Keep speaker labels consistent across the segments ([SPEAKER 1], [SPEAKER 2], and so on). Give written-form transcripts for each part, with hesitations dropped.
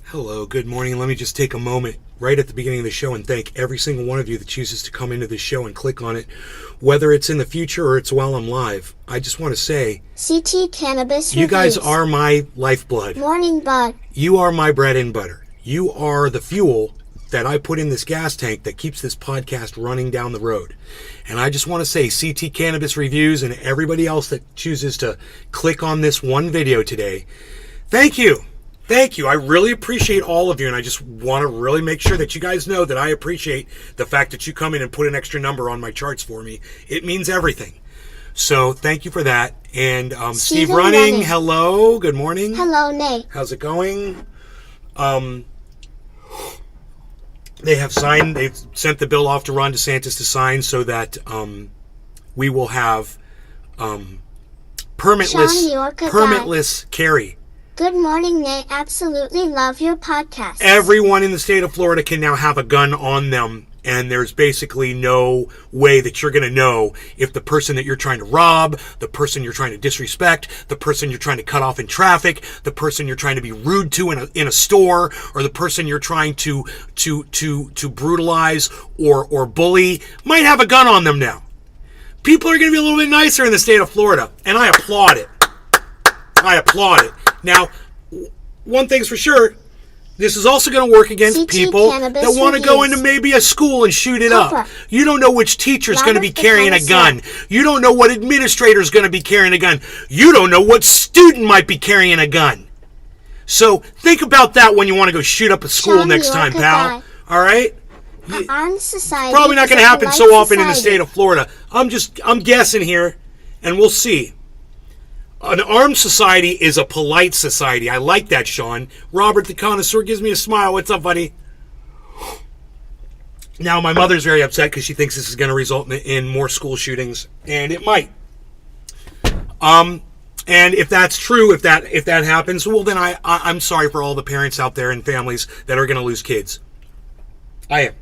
[SPEAKER 1] Hello, good morning. Let me just take a moment right at the beginning of the show and thank every single one of you that chooses to come into this show and click on it, whether it's in the future or it's while I'm live. I just want to say,
[SPEAKER 2] CT Cannabis
[SPEAKER 1] you guys
[SPEAKER 2] Reviews.
[SPEAKER 1] are my lifeblood.
[SPEAKER 2] Morning Bud.
[SPEAKER 1] You are my bread and butter. You are the fuel that I put in this gas tank that keeps this podcast running down the road. And I just want to say, CT Cannabis Reviews and everybody else that chooses to click on this one video today, thank you. Thank you. I really appreciate all of you, and I just want to really make sure that you guys know that I appreciate the fact that you come in and put an extra number on my charts for me. It means everything. So thank you for that. And Steve Running, hello. Good morning.
[SPEAKER 2] Hello, Nate.
[SPEAKER 1] How's it going? They've sent the bill off to Ron DeSantis to sign so that we will have permitless carry.
[SPEAKER 2] Good morning, Nate. Absolutely love your podcast.
[SPEAKER 1] Everyone in the state of Florida can now have a gun on them, and there's basically no way that you're going to know if the person that you're trying to rob, the person you're trying to disrespect, the person you're trying to cut off in traffic, the person you're trying to be rude to in a store, or the person you're trying to brutalize or bully might have a gun on them now. People are going to be a little bit nicer in the state of Florida, and I applaud it. I applaud it. Now, one thing's for sure, this is also going to work against people that want to go into maybe a school and shoot it up. You don't know which teacher's going to be carrying a gun. You don't know what administrator's going to be carrying a gun. You don't know what student might be carrying a gun. So think about that when you want to go shoot up a school next time, pal. All right? Probably not going to happen so often in the state of Florida. I'm guessing here, and we'll see. An armed society is a polite society. I like that, Sean. Robert the Connoisseur gives me a smile. What's up, buddy? Now, my mother's very upset because she thinks this is going to result in more school shootings, and it might. And if that's true, if that happens, well, then I'm sorry for all the parents out there and families that are going to lose kids. I am.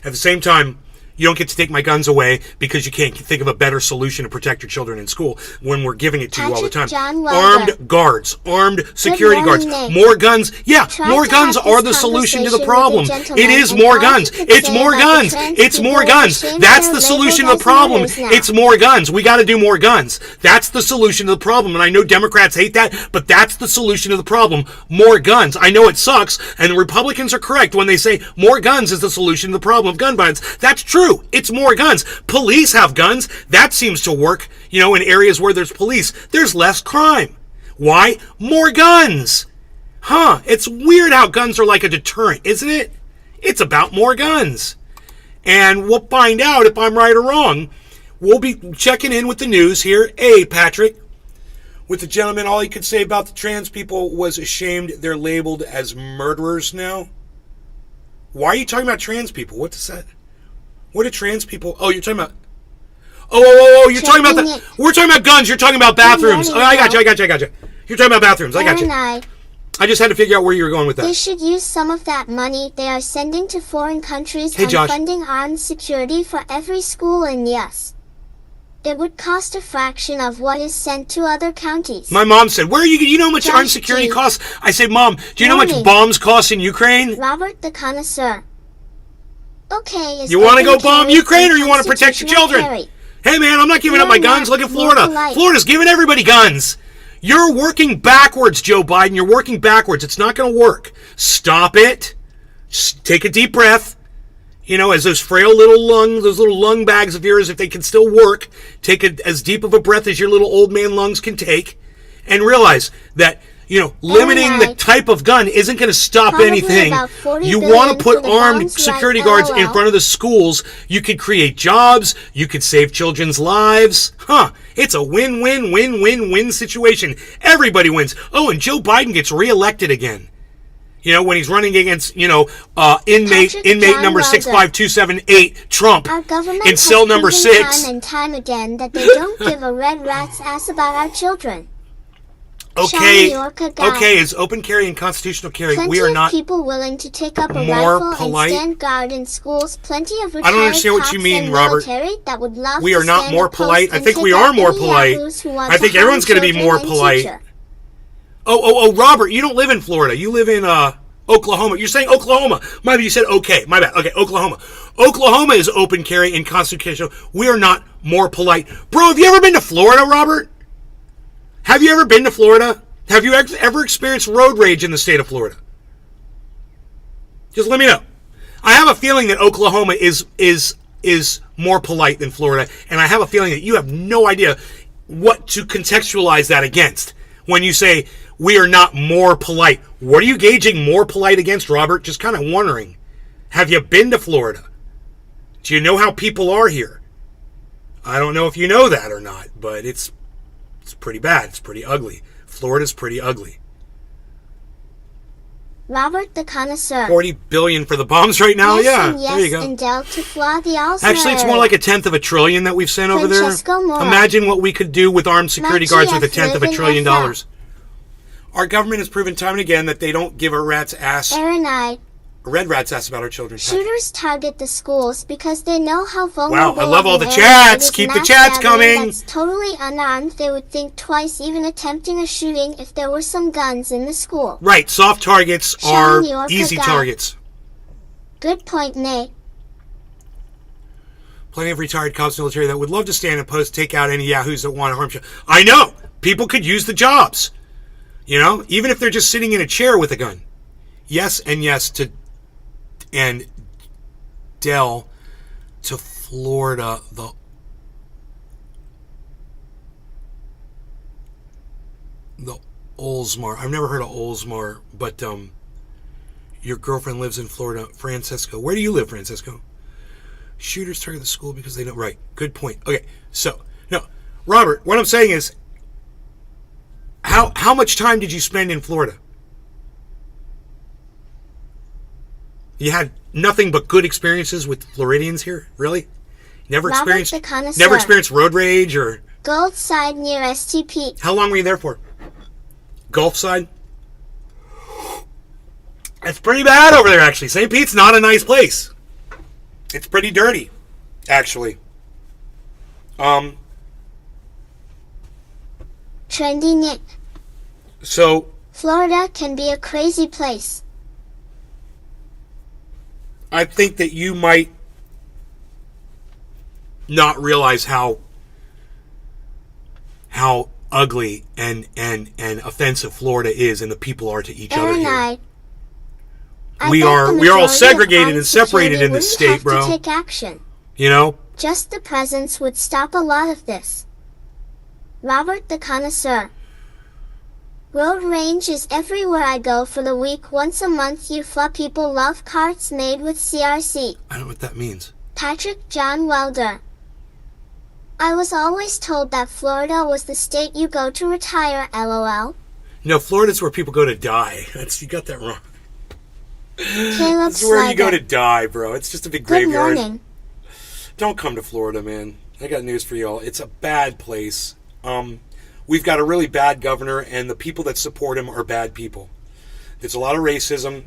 [SPEAKER 1] At the same time, you don't get to take my guns away because you can't think of a better solution to protect your children in school when we're giving it to you all the time. Armed guards, armed security guards, more guns. Yeah, more guns are the solution to the problem. It is more guns. It's more guns. It's more guns. That's the solution to the problem. It's more guns. We got to do more guns. That's the solution to the problem. And I know Democrats hate that, but that's the solution to the problem. More guns. I know it sucks, and the Republicans are correct when they say more guns is the solution to the problem of gun violence. That's true. It's more guns. Police have guns. That seems to work, in areas where there's police. There's less crime. Why? More guns. It's weird how guns are like a deterrent, isn't it? It's about more guns. And we'll find out if I'm right or wrong. We'll be checking in with the news here. Hey, Patrick. With the gentleman, all he could say about the trans people was ashamed they're labeled as murderers now. Why are you talking about trans people? What does that... What are trans people? Oh, you're talking about... Oh, you're talking about the... We're talking about guns. You're talking about bathrooms. Oh, I got you. You're talking about bathrooms. I got you. I just had to figure out where you were going with that.
[SPEAKER 2] They should use some of that money they are sending to foreign countries on funding armed security for every school, and yes, it would cost a fraction of what is sent to other counties.
[SPEAKER 1] My mom said, "Where are you? You know how much armed security costs?" I said, "Mom, do you know how much bombs cost in Ukraine?"
[SPEAKER 2] Robert the Connoisseur. Okay,
[SPEAKER 1] you want to go bomb Ukraine or you want to protect your children? Hey, man, I'm not giving up my guns. Look at Florida. Florida's giving everybody guns. You're working backwards, Joe Biden. You're working backwards. It's not going to work. Stop it. Just take a deep breath. As those frail little those little lung bags of yours, if they can still work, take as deep of a breath as your little old man lungs can take, and realize that limiting the type of gun isn't going to stop anything. You want to put armed security guards in front of the schools. You could create jobs. You could save children's lives. It's a win-win-win-win-win situation. Everybody wins. Oh, and Joe Biden gets reelected again. When he's running against, inmate number 65278, Trump, in cell number 6.
[SPEAKER 2] Time and time again that they don't give a red rat's ass about our children.
[SPEAKER 1] Okay, is open carry and constitutional carry. We are not
[SPEAKER 2] people willing to take up a rifle and stand guard in schools. Plenty of retired
[SPEAKER 1] I don't understand what you mean, Robert.
[SPEAKER 2] That would love
[SPEAKER 1] we are not more polite. I think we are more polite. I think everyone's going to be more polite. Oh, Robert, you don't live in Florida. You live in Oklahoma. You're saying Oklahoma. Maybe you said okay. My bad. Okay, Oklahoma. Oklahoma is open carry and constitutional. We are not more polite. Bro, have you ever been to Florida, Robert? Have you ever been to Florida? Have you ever experienced road rage in the state of Florida? Just let me know. I have a feeling that Oklahoma is more polite than Florida, and I have a feeling that you have no idea what to contextualize that against when you say we are not more polite. What are you gauging more polite against, Robert? Just kind of wondering. Have you been to Florida? Do you know how people are here? I don't know if you know that or not, but it's pretty bad. It's pretty ugly. Florida's pretty ugly.
[SPEAKER 2] Robert the Connoisseur.
[SPEAKER 1] 40 billion for the bombs right now?
[SPEAKER 2] Yes,
[SPEAKER 1] yeah,
[SPEAKER 2] and yes,
[SPEAKER 1] there you go.
[SPEAKER 2] and Del to fly the Alzheimer.
[SPEAKER 1] Actually, it's more like a tenth of a trillion that we've sent over there.
[SPEAKER 2] Mora.
[SPEAKER 1] Imagine what we could do with armed security guards with a tenth of a trillion
[SPEAKER 2] FF.
[SPEAKER 1] dollars. Our government has proven time and again that they don't give a rat's ass,
[SPEAKER 2] Aaronite.
[SPEAKER 1] a red rat's ass about our children.
[SPEAKER 2] Shooters target the schools because they know how vulnerable.
[SPEAKER 1] Wow, I love all the
[SPEAKER 2] they are.
[SPEAKER 1] chats.
[SPEAKER 2] It is
[SPEAKER 1] Keep the
[SPEAKER 2] mass
[SPEAKER 1] chats
[SPEAKER 2] gathering
[SPEAKER 1] coming.
[SPEAKER 2] That's totally unarmed. They would think twice even attempting a shooting if there were some guns in the school.
[SPEAKER 1] Right, soft targets are easy targets.
[SPEAKER 2] Good point, Nate.
[SPEAKER 1] Plenty of retired cops in the military that would love to stand and post, take out any yahoos that want to harm children. I know. People could use the jobs. You know, even if they're just sitting in a chair with a gun. Yes and yes to... And Del to Florida, the Oldsmar. I've never heard of Oldsmar, but your girlfriend lives in Florida, Francisco. Where do you live, Francisco? Shooters target the school because they don't. Right. Good point. Okay. So no, Robert. What I'm saying is, how much time did you spend in Florida? You had nothing but good experiences with Floridians here, really? Never experienced road rage or
[SPEAKER 2] Gulf side near STP.
[SPEAKER 1] How long were you there for? Gulf side? It's pretty bad over there, actually. St. Pete's not a nice place. It's pretty dirty, actually.
[SPEAKER 2] Trendy Nick.
[SPEAKER 1] So
[SPEAKER 2] Florida can be a crazy place.
[SPEAKER 1] I think that you might not realize how ugly and offensive Florida is, and the people are to each other here. We are all segregated and separated in this state, bro.
[SPEAKER 2] Take action.
[SPEAKER 1] You know?
[SPEAKER 2] Just the presence would stop a lot of this. Robert the Connoisseur. Road rage is everywhere I go for the week. Once a month UFA people love carts made with CRC.
[SPEAKER 1] I don't know what that means.
[SPEAKER 2] Patrick John Welder. I was always told that Florida was the state you go to retire, LOL.
[SPEAKER 1] No, Florida's where people go to die. You got that wrong.
[SPEAKER 2] Caleb
[SPEAKER 1] It's where you go to die, bro. It's just a big graveyard.
[SPEAKER 2] Good morning.
[SPEAKER 1] Don't come to Florida, man. I got news for y'all. It's a bad place. We've got a really bad governor, and the people that support him are bad people. There's a lot of racism,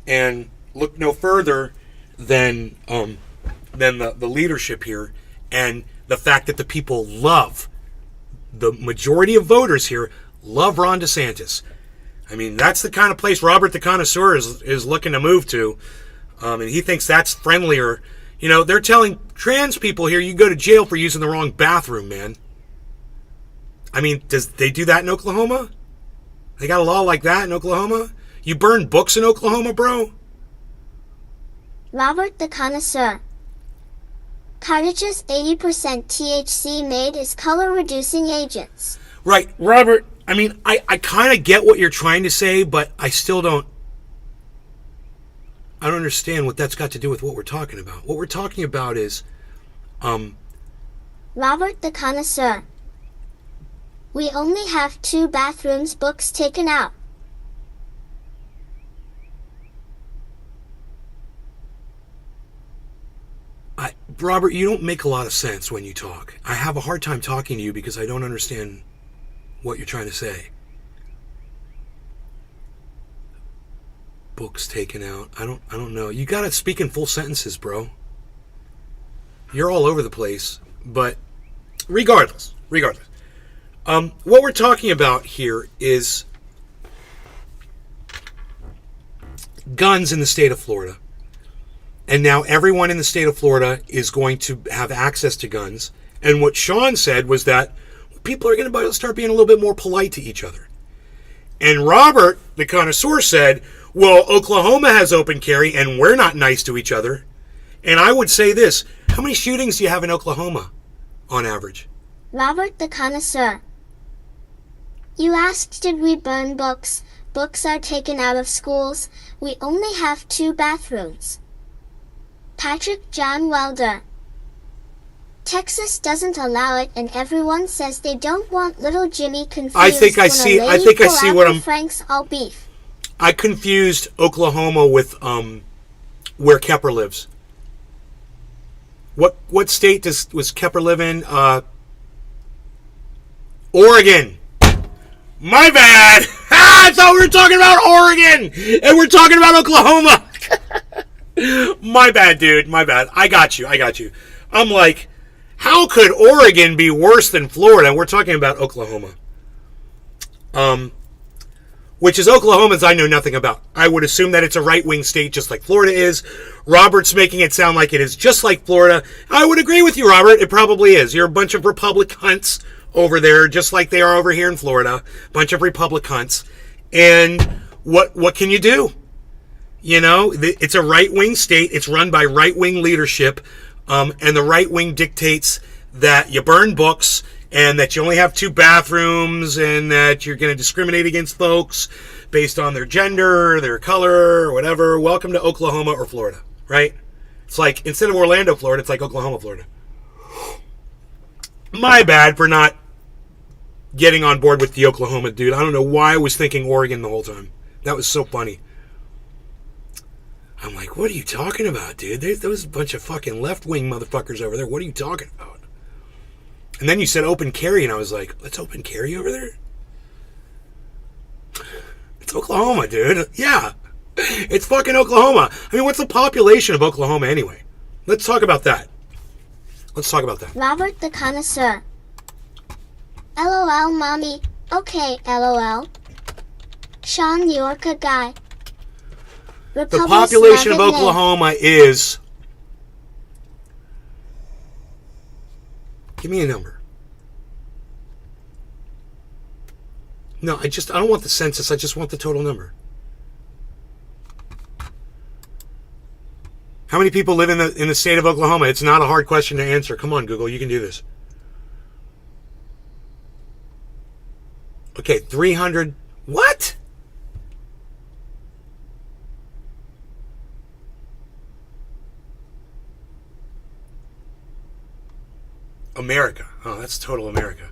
[SPEAKER 1] and look no further than the leadership here, and the fact that the people the majority of voters here love Ron DeSantis. I mean, that's the kind of place Robert the Connoisseur is looking to move to, and he thinks that's friendlier. You know, they're telling trans people here you go to jail for using the wrong bathroom, man. I mean, does they do that in Oklahoma? They got a law like that in Oklahoma? You burn books in Oklahoma, bro?
[SPEAKER 2] Robert the Connoisseur. Cartage's 80% THC made is color-reducing agents.
[SPEAKER 1] Right, Robert. I mean, I kind of get what you're trying to say, but I still don't... I don't understand what that's got to do with what we're talking about. What we're talking about is...
[SPEAKER 2] Robert the Connoisseur. We only have 2 bathrooms, books taken out.
[SPEAKER 1] Robert, you don't make a lot of sense when you talk. I have a hard time talking to you because I don't understand what you're trying to say. Books taken out. I don't know. You gotta speak in full sentences, bro. You're all over the place, but regardless. What we're talking about here is guns in the state of Florida. And now everyone in the state of Florida is going to have access to guns. And what Sean said was that people are going to start being a little bit more polite to each other. And Robert, the connoisseur, said, well, Oklahoma has open carry and we're not nice to each other. And I would say this, how many shootings do you have in Oklahoma on average?
[SPEAKER 2] Robert the connoisseur. You asked, did we burn books? Books are taken out of schools. We only have 2 bathrooms. Patrick John Welder. Texas doesn't allow it, and everyone says they don't want little Jimmy confused.
[SPEAKER 1] I think I see what I'm.
[SPEAKER 2] Frank's all beef.
[SPEAKER 1] I confused Oklahoma with where Kepper lives. What state was Kepper live in? Oregon. My bad. I thought we were talking about Oregon, and we're talking about Oklahoma. My bad, dude. My bad. I got you. I'm like, how could Oregon be worse than Florida? We're talking about Oklahoma. Which is Oklahoma's I know nothing about. I would assume that it's a right-wing state just like Florida is. Robert's making it sound like it is just like Florida. I would agree with you, Robert. It probably is. You're a bunch of Republic cunts over there, just like they are over here in Florida. Bunch of Republic cunts. And what can you do? You know, it's a right-wing state. It's run by right-wing leadership. And the right wing dictates that you burn books and that you only have 2 bathrooms and that you're going to discriminate against folks based on their gender, their color, or whatever. Welcome to Oklahoma or Florida, right? It's like, instead of Orlando, Florida, it's like Oklahoma, Florida. My bad for not getting on board with the Oklahoma dude. I don't know why I was thinking Oregon the whole time. That was so funny. I'm like, what are you talking about, dude? There's a bunch of fucking left-wing motherfuckers over there. What are you talking about? And then you said open carry, and I was like, let's open carry over there? It's Oklahoma, dude. Yeah. It's fucking Oklahoma. I mean, what's the population of Oklahoma anyway? Let's talk about that.
[SPEAKER 2] Robert the connoisseur. LOL, mommy. Okay, LOL. Sean, you're a guy.
[SPEAKER 1] The population of Oklahoma is... Give me a number. No, I don't want the census. I just want the total number. How many people live in the state of Oklahoma? It's not a hard question to answer. Come on, Google. You can do this. Okay, 300... What? America. Oh, that's total America.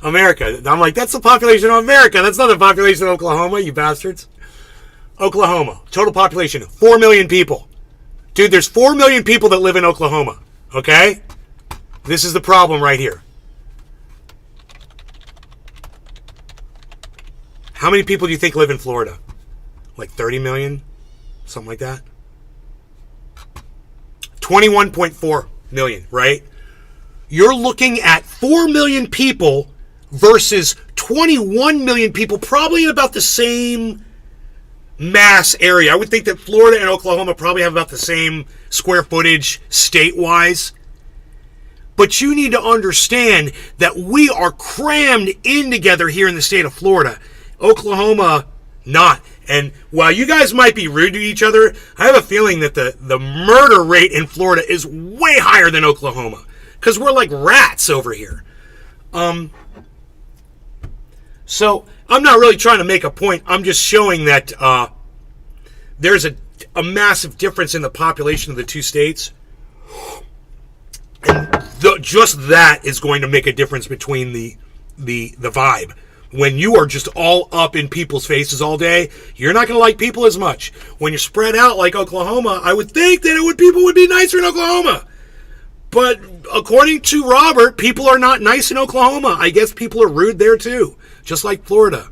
[SPEAKER 1] America. I'm like, that's the population of America. That's not the population of Oklahoma, you bastards. Oklahoma. Total population, 4 million people. Dude, there's 4 million people that live in Oklahoma. Okay? This is the problem right here. How many people do you think live in Florida? Like 30 million? Something like that? 21.4 million, right? You're looking at 4 million people versus 21 million people, probably in about the same mass area. I would think that Florida and Oklahoma probably have about the same square footage state-wise. But you need to understand that we are crammed in together here in the state of Florida. Oklahoma, not. And while you guys might be rude to each other, I have a feeling that the murder rate in Florida is way higher than Oklahoma. Because we're like rats over here. So I'm not really trying to make a point. I'm just showing that there's a massive difference in the population of the two states. And just that is going to make a difference between the vibe. When you are just all up in people's faces all day, you're not going to like people as much. When you're spread out like Oklahoma, I would think that people would be nicer in Oklahoma. But according to Robert, people are not nice in Oklahoma. I guess people are rude there too, just like Florida.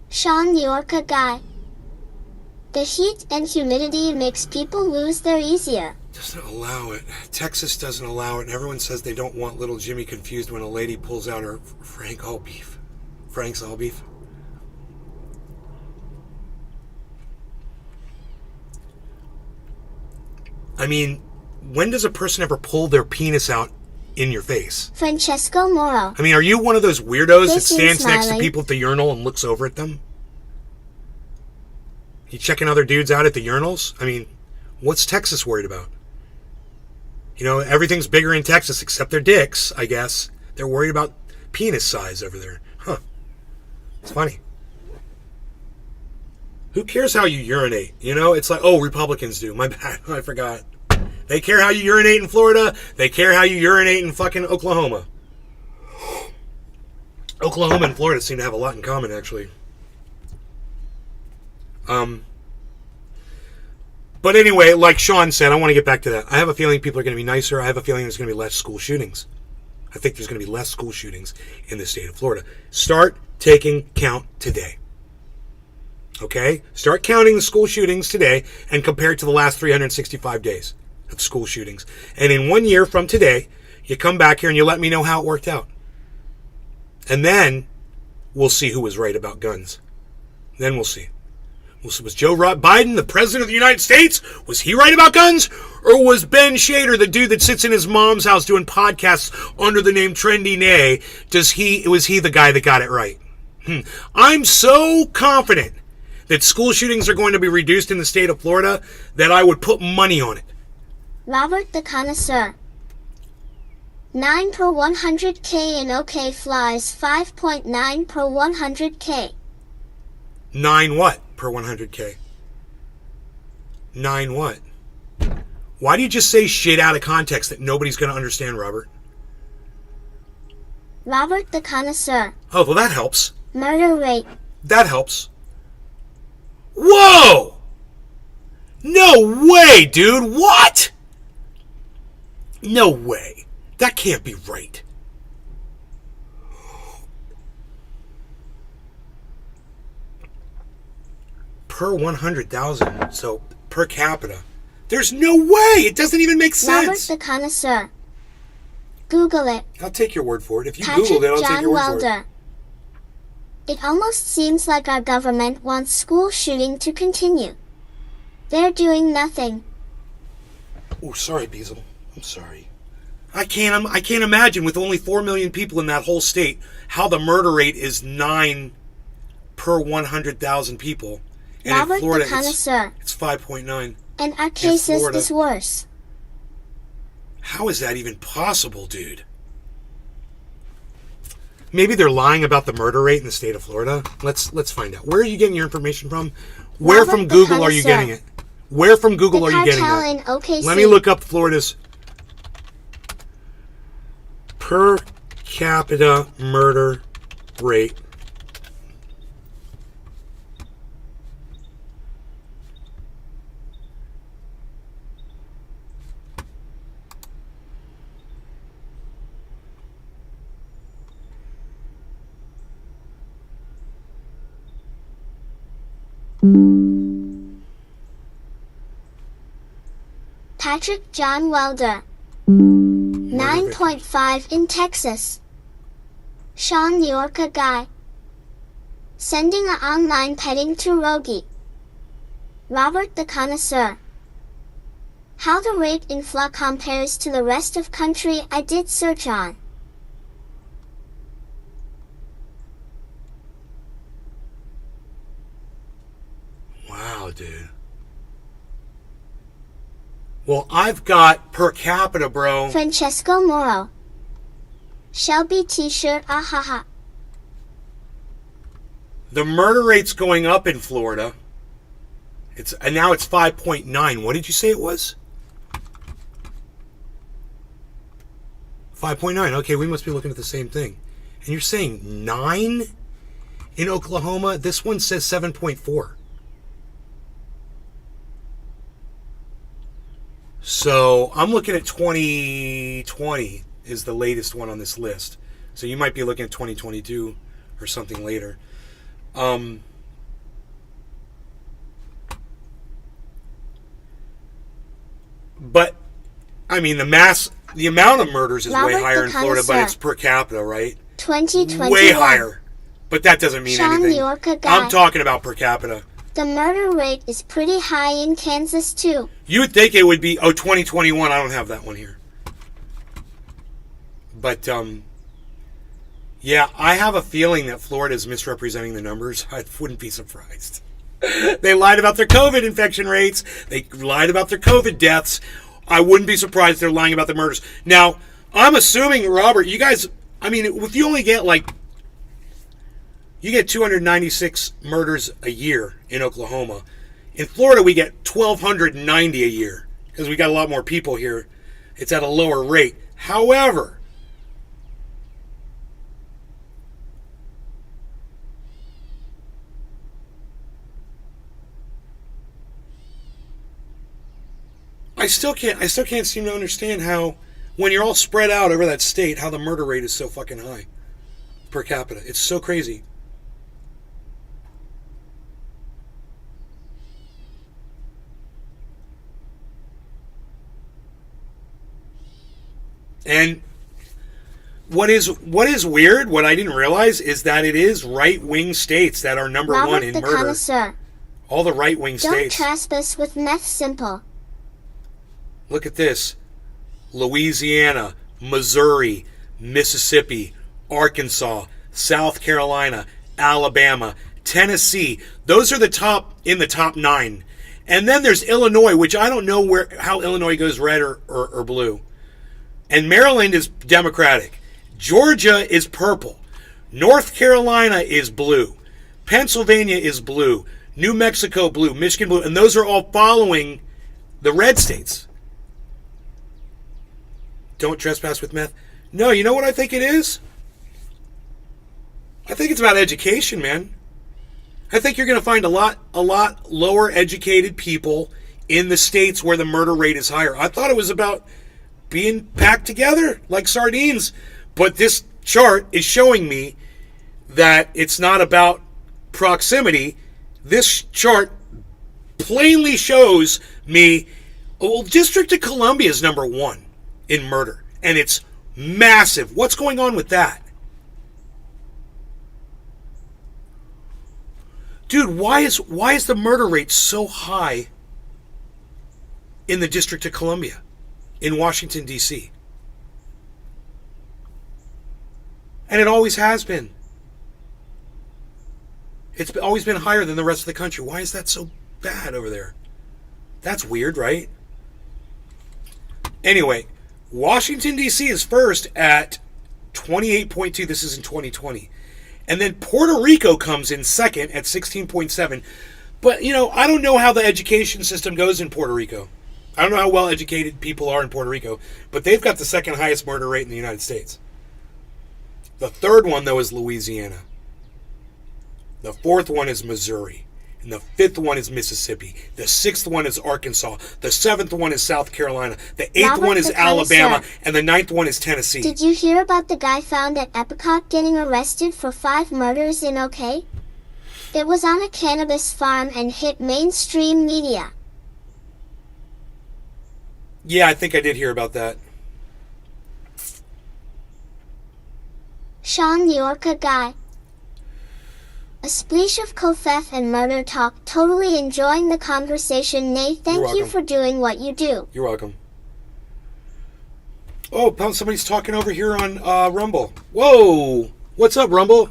[SPEAKER 2] Sean, you're a guy. The heat and humidity makes people lose their easier.
[SPEAKER 1] Doesn't allow it. Texas doesn't allow it, and everyone says they don't want little Jimmy confused when a lady pulls out her Frank's all beef. I mean, when does a person ever pull their penis out in your face?
[SPEAKER 2] Francesco Moro.
[SPEAKER 1] I mean, are you one of those weirdos that
[SPEAKER 2] Facing
[SPEAKER 1] stands next to
[SPEAKER 2] smiling.
[SPEAKER 1] people at the urinal and looks over at them? You checking other dudes out at the urinals? I mean, what's Texas worried about? You know, everything's bigger in Texas except their dicks, I guess. They're worried about penis size over there. Huh. It's funny. Who cares how you urinate? You know, it's like, oh, Republicans do. My bad. I forgot. They care how you urinate in Florida. They care how you urinate in fucking Oklahoma. Oklahoma and Florida seem to have a lot in common, actually. But anyway, like Sean said, I want to get back to that. I have a feeling people are going to be nicer. I have a feeling there's going to be less school shootings. I think there's going to be less school shootings in the state of Florida. Start taking count today. Okay? Start counting the school shootings today and compare it to the last 365 days of school shootings. And in 1 year from today, you come back here and you let me know how it worked out. And then we'll see who was right about guns. Then we'll see. Was Joe Biden, the president of the United States, was he right about guns? Or was Ben Shader, the dude that sits in his mom's house doing podcasts under the name Trendy Nay, was he the guy that got it right? I'm so confident that school shootings are going to be reduced in the state of Florida that I would put money on it.
[SPEAKER 2] Robert the Connoisseur. 9 per 100K in OK flies 5.9 per 100K.
[SPEAKER 1] 9 what per 100K? 9 what? Why do you just say shit out of context that nobody's going to understand, Robert?
[SPEAKER 2] Robert the Connoisseur.
[SPEAKER 1] Oh, well, that helps.
[SPEAKER 2] Murder rate.
[SPEAKER 1] That helps. Whoa! No way, dude! What? No way. That can't be right. Per 100,000, so per capita. There's no way! It doesn't even make sense!
[SPEAKER 2] Robert the Connoisseur. Google it.
[SPEAKER 1] I'll take your word for it. If you
[SPEAKER 2] Patrick
[SPEAKER 1] Googled it, I'll
[SPEAKER 2] John
[SPEAKER 1] take your word for it.
[SPEAKER 2] Welder. It almost seems like our government wants school shooting to continue. They're doing nothing.
[SPEAKER 1] Oh, sorry, Beazle. I'm sorry. I can't imagine with only 4 million people in that whole state how the murder rate is 9 per 100,000 people. And
[SPEAKER 2] Robert
[SPEAKER 1] in Florida,
[SPEAKER 2] the Connoisseur.
[SPEAKER 1] it's 5.9.
[SPEAKER 2] And our cases
[SPEAKER 1] Florida.
[SPEAKER 2] is worse.
[SPEAKER 1] How is that even possible, dude? Maybe they're lying about the murder rate in the state of Florida. Let's find out. Where are you getting your information from? Where
[SPEAKER 2] Robert
[SPEAKER 1] from
[SPEAKER 2] the
[SPEAKER 1] Google are you
[SPEAKER 2] Connoisseur.
[SPEAKER 1] getting it? Where from Google
[SPEAKER 2] The
[SPEAKER 1] are you getting
[SPEAKER 2] cartel
[SPEAKER 1] that?
[SPEAKER 2] in OKC.
[SPEAKER 1] Let me look up Florida's per capita murder rate.
[SPEAKER 2] Patrick John Welder. 9.5 in Texas. Sean New Yorker guy. Sending a online petting to Rogie. Robert the Connoisseur. How the rate in FLA compares to the rest of country I did search on.
[SPEAKER 1] Wow, dude. Well, I've got per capita, bro.
[SPEAKER 2] Francesco Moro. Shelby t-shirt, ahaha.
[SPEAKER 1] The murder rate's going up in Florida. And now it's 5.9. What did you say it was? 5.9. Okay, we must be looking at the same thing. And you're saying 9 in Oklahoma? This one says 7.4. So I'm looking at 2020 is the latest one on this list. So you might be looking at 2022 or something later. But I mean, the amount of murders is way
[SPEAKER 2] Robert
[SPEAKER 1] higher
[SPEAKER 2] the
[SPEAKER 1] in Florida, but
[SPEAKER 2] Connoisseur.
[SPEAKER 1] it's per capita, right?
[SPEAKER 2] 2021.
[SPEAKER 1] Way higher. But that doesn't mean
[SPEAKER 2] Sean
[SPEAKER 1] anything.
[SPEAKER 2] Yorka guy.
[SPEAKER 1] I'm talking about per capita.
[SPEAKER 2] The murder rate is pretty high in Kansas, too.
[SPEAKER 1] You would think it would be, 2021. I don't have that one here. But, yeah, I have a feeling that Florida is misrepresenting the numbers. I wouldn't be surprised. They lied about their COVID infection rates. They lied about their COVID deaths. I wouldn't be surprised they're lying about the murders. Now, I'm assuming, Robert, you guys, I mean, if you only get you get 296 murders a year in Oklahoma. In Florida, we get 1,290 a year because we got a lot more people here. It's at a lower rate. However, I still can't seem to understand how, when you're all spread out over that state, how the murder rate is so fucking high per capita. It's so crazy. And what is weird, what I didn't realize, is that it is right-wing states that are number
[SPEAKER 2] Robert
[SPEAKER 1] one in
[SPEAKER 2] the
[SPEAKER 1] murder.
[SPEAKER 2] Connoisseur.
[SPEAKER 1] All the right-wing
[SPEAKER 2] Don't
[SPEAKER 1] states.
[SPEAKER 2] trespass with meth simple.
[SPEAKER 1] Look at this. Louisiana, Missouri, Mississippi, Arkansas, South Carolina, Alabama, Tennessee. Those are the top 9. And then there's Illinois, which I don't know how Illinois goes red or blue. And Maryland is Democratic. Georgia is purple. North Carolina is blue. Pennsylvania is blue. New Mexico blue. Michigan blue. And those are all following the red states. Don't trespass with meth. No, you know what I think it is? I think it's about education, man. I think you're going to find a lot lower educated people in the states where the murder rate is higher. I thought it was about being packed together like sardines. But this chart is showing me that it's not about proximity. This chart plainly shows me, well, District of Columbia is number 1 in murder. And it's massive. What's going on with that? Dude, why is the murder rate so high in the District of Columbia? In Washington, D.C. And it always has been. It's always been higher than the rest of the country. Why is that so bad over there? That's weird, right? Anyway, Washington, D.C. is first at 28.2. This is in 2020. And then Puerto Rico comes in second at 16.7. But, I don't know how the education system goes in Puerto Rico. I don't know how well educated people are in Puerto Rico, but they've got the second highest murder rate in the United States. The third one, though, is Louisiana. The fourth one is Missouri. And the fifth one is Mississippi. The sixth one is Arkansas. The seventh one is South Carolina. The eighth one is Alabama. And the ninth one is Tennessee.
[SPEAKER 2] Did you hear about the guy found at Epcot getting arrested for 5 murders in OK? It was on a cannabis farm and hit mainstream media.
[SPEAKER 1] Yeah, I think I did hear about that.
[SPEAKER 2] Sean Yorka guy. A splash of covfefe and murder talk. Totally enjoying the conversation, Nate. Thank you for doing what you do.
[SPEAKER 1] You're welcome. Oh, somebody's talking over here on Rumble. Whoa! What's up, Rumble?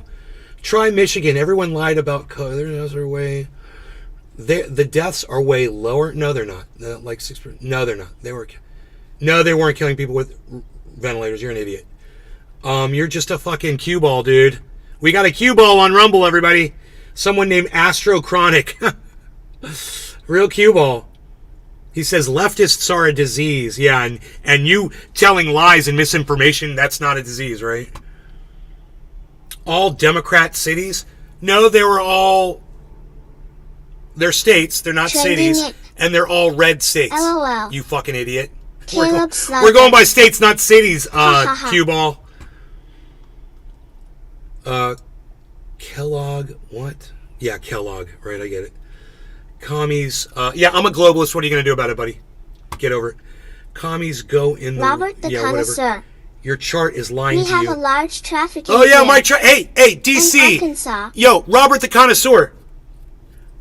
[SPEAKER 1] Try Michigan. Everyone lied about COVID. The deaths are way lower. No, they're not. Like 6%. No, they're not. They weren't killing people with ventilators. You're an idiot. You're just a fucking cue ball, dude. We got a cue ball on Rumble, everybody. Someone named Astro Chronic. Real cue ball. He says leftists are a disease. Yeah, and you telling lies and misinformation, that's not a disease, right? All Democrat cities? No, they're states. They're not cities. And they're all red states.
[SPEAKER 2] LOL.
[SPEAKER 1] You fucking idiot.
[SPEAKER 2] We're
[SPEAKER 1] going by states, not cities, cue ball. Kellogg, what? Yeah, Kellogg, right, I get it. Commies, yeah, I'm a globalist. What are you going to do about it, buddy? Get over it. Commies go in the...
[SPEAKER 2] Robert the Connoisseur.
[SPEAKER 1] Your chart is lying to you.
[SPEAKER 2] We have a large traffic in
[SPEAKER 1] my chart. Hey, DC.
[SPEAKER 2] Arkansas.
[SPEAKER 1] Yo, Robert the Connoisseur.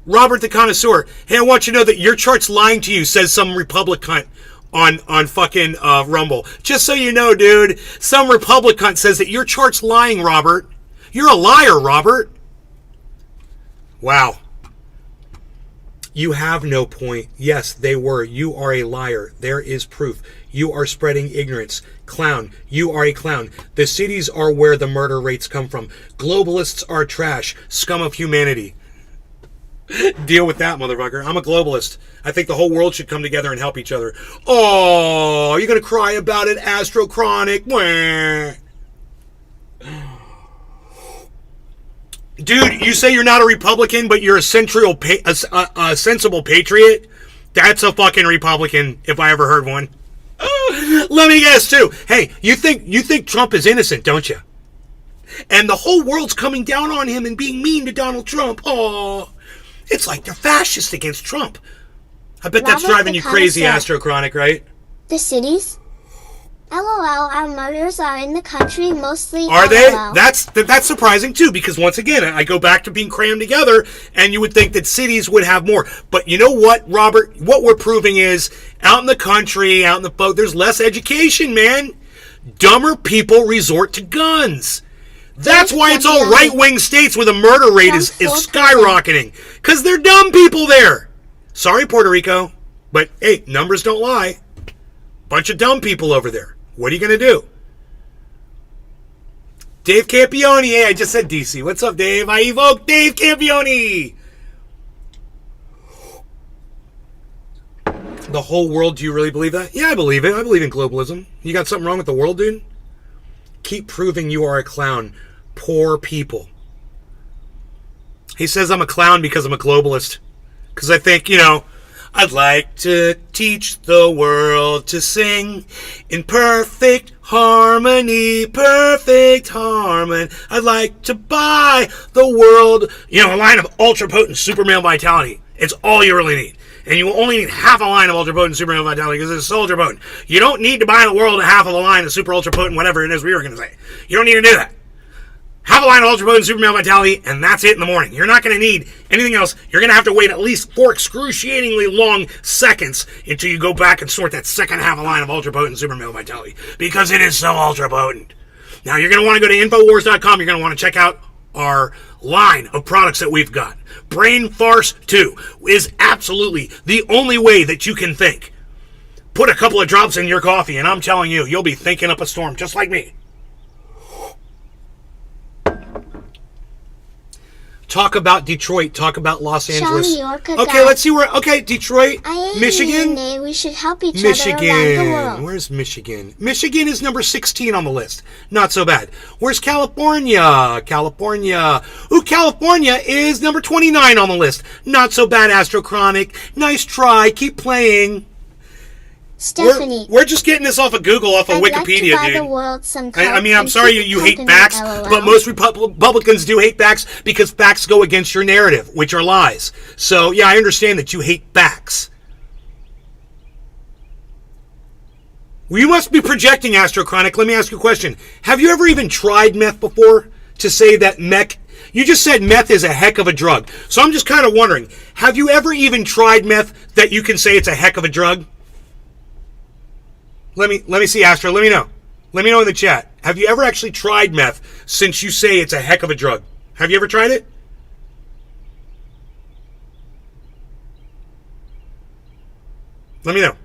[SPEAKER 1] Robert the Connoisseur. Hey, I want you to know that your chart's lying to you, says some Republic cunt on fucking Rumble. Just so you know, dude, some Republic cunt says that your chart's lying, Robert. You're a liar, Robert. Wow. You have no point. Yes, they were. You are a liar. There is proof. You are spreading ignorance. Clown. You are a clown. The cities are where the murder rates come from. Globalists are trash. Scum of humanity. Deal with that, motherfucker. I'm a globalist. I think the whole world should come together and help each other. Oh, you're going to cry about it, Astrochronic? Wah. Dude, you say you're not a Republican, but you're a sensible patriot? That's a fucking Republican, if I ever heard one. Let me guess, too. Hey, you think Trump is innocent, don't you? And the whole world's coming down on him and being mean to Donald Trump. Oh, it's like they're fascist against Trump. I bet that's driving you crazy, Astrochronic, right?
[SPEAKER 2] The cities? LOL, our murders are in the country mostly.
[SPEAKER 1] Are they? That's surprising too, because once again, I go back to being crammed together, and you would think that cities would have more. But you know what, Robert? What we're proving is, out in the country, out in the boat, there's less education, man. Dumber people resort to guns. That's why it's all right-wing states where the murder rate is skyrocketing. Because they're dumb people there. Sorry, Puerto Rico. But, hey, numbers don't lie. Bunch of dumb people over there. What are you going to do? Dave Campione. Hey, I just said DC. What's up, Dave? I evoke Dave Campione. The whole world, do you really believe that? Yeah, I believe it. I believe in globalism. You got something wrong with the world, dude? Keep proving you are a clown. Poor people. He says I'm a clown because I'm a globalist. Because I think, I'd like to teach the world to sing in perfect harmony, perfect harmony. I'd like to buy the world, a line of ultra potent super male vitality. It's all you really need. And you only need half a line of ultra potent super male vitality because it's so ultra potent. You don't need to buy the world a half of a line of super ultra potent, whatever it is we were going to say. You don't need to do that. Have a line of ultra potent super male vitality, and that's it in the morning. You're not going to need anything else. You're going to have to wait at least 4 excruciatingly long seconds until you go back and sort that second half a line of ultra potent super male vitality because it is so ultra potent. Now, you're going to want to go to Infowars.com. You're going to want to check out our line of products that we've got. Brain Farce 2 is absolutely the only way that you can think. Put a couple of drops in your coffee, and I'm telling you, you'll be thinking up a storm just like me. Talk about Detroit. Talk about Los Angeles. Okay, let's see where... Okay, Detroit, Michigan.
[SPEAKER 2] We should help each other around the world.
[SPEAKER 1] Where's Michigan? Michigan is number 16 on the list. Not so bad. Where's California? California. Ooh, California is number 29 on the list. Not so bad, Astrochronic. Nice try. Keep playing.
[SPEAKER 2] Stephanie.
[SPEAKER 1] We're just getting this off of Google, off of Wikipedia,
[SPEAKER 2] like to buy
[SPEAKER 1] dude.
[SPEAKER 2] the world some
[SPEAKER 1] I'm sorry you hate facts, but most Republicans do hate facts because facts go against your narrative, which are lies. So, yeah, I understand that you hate facts. Well, you must be projecting, Astrochronic. Let me ask you a question. Have you ever even tried meth before to say that meth... You just said meth is a heck of a drug. So I'm just kind of wondering, have you ever even tried meth that you can say it's a heck of a drug? Let me see, Astro. Let me know. Let me know in the chat. Have you ever actually tried meth since you say it's a heck of a drug? Have you ever tried it? Let me know.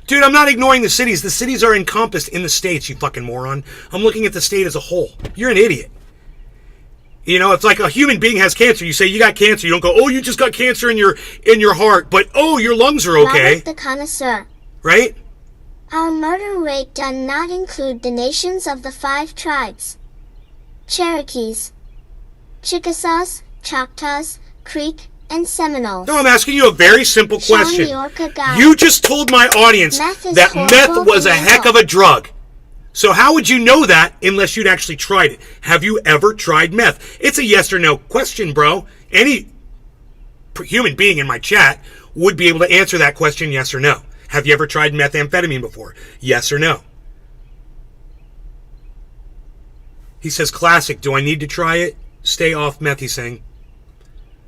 [SPEAKER 1] Dude, I'm not ignoring the cities. The cities are encompassed in the states, you fucking moron. I'm looking at the state as a whole. You're an idiot. It's like a human being has cancer. You say you got cancer. You don't go, oh, you just got cancer in your heart, but oh, your lungs are okay.
[SPEAKER 2] Robert the Connoisseur.
[SPEAKER 1] Right?
[SPEAKER 2] Our murder rate does not include the nations of the 5 tribes. Cherokees, Chickasaws, Choctaws, Creek, and Seminoles.
[SPEAKER 1] No, I'm asking you a very simple question. You just told my audience that meth was a heck of a drug. So how would you know that unless you'd actually tried it? Have you ever tried meth? It's a yes or no question, bro. Any human being in my chat would be able to answer that question, yes or no. Have you ever tried methamphetamine before? Yes or no. He says, classic. Do I need to try it? Stay off meth, he's saying.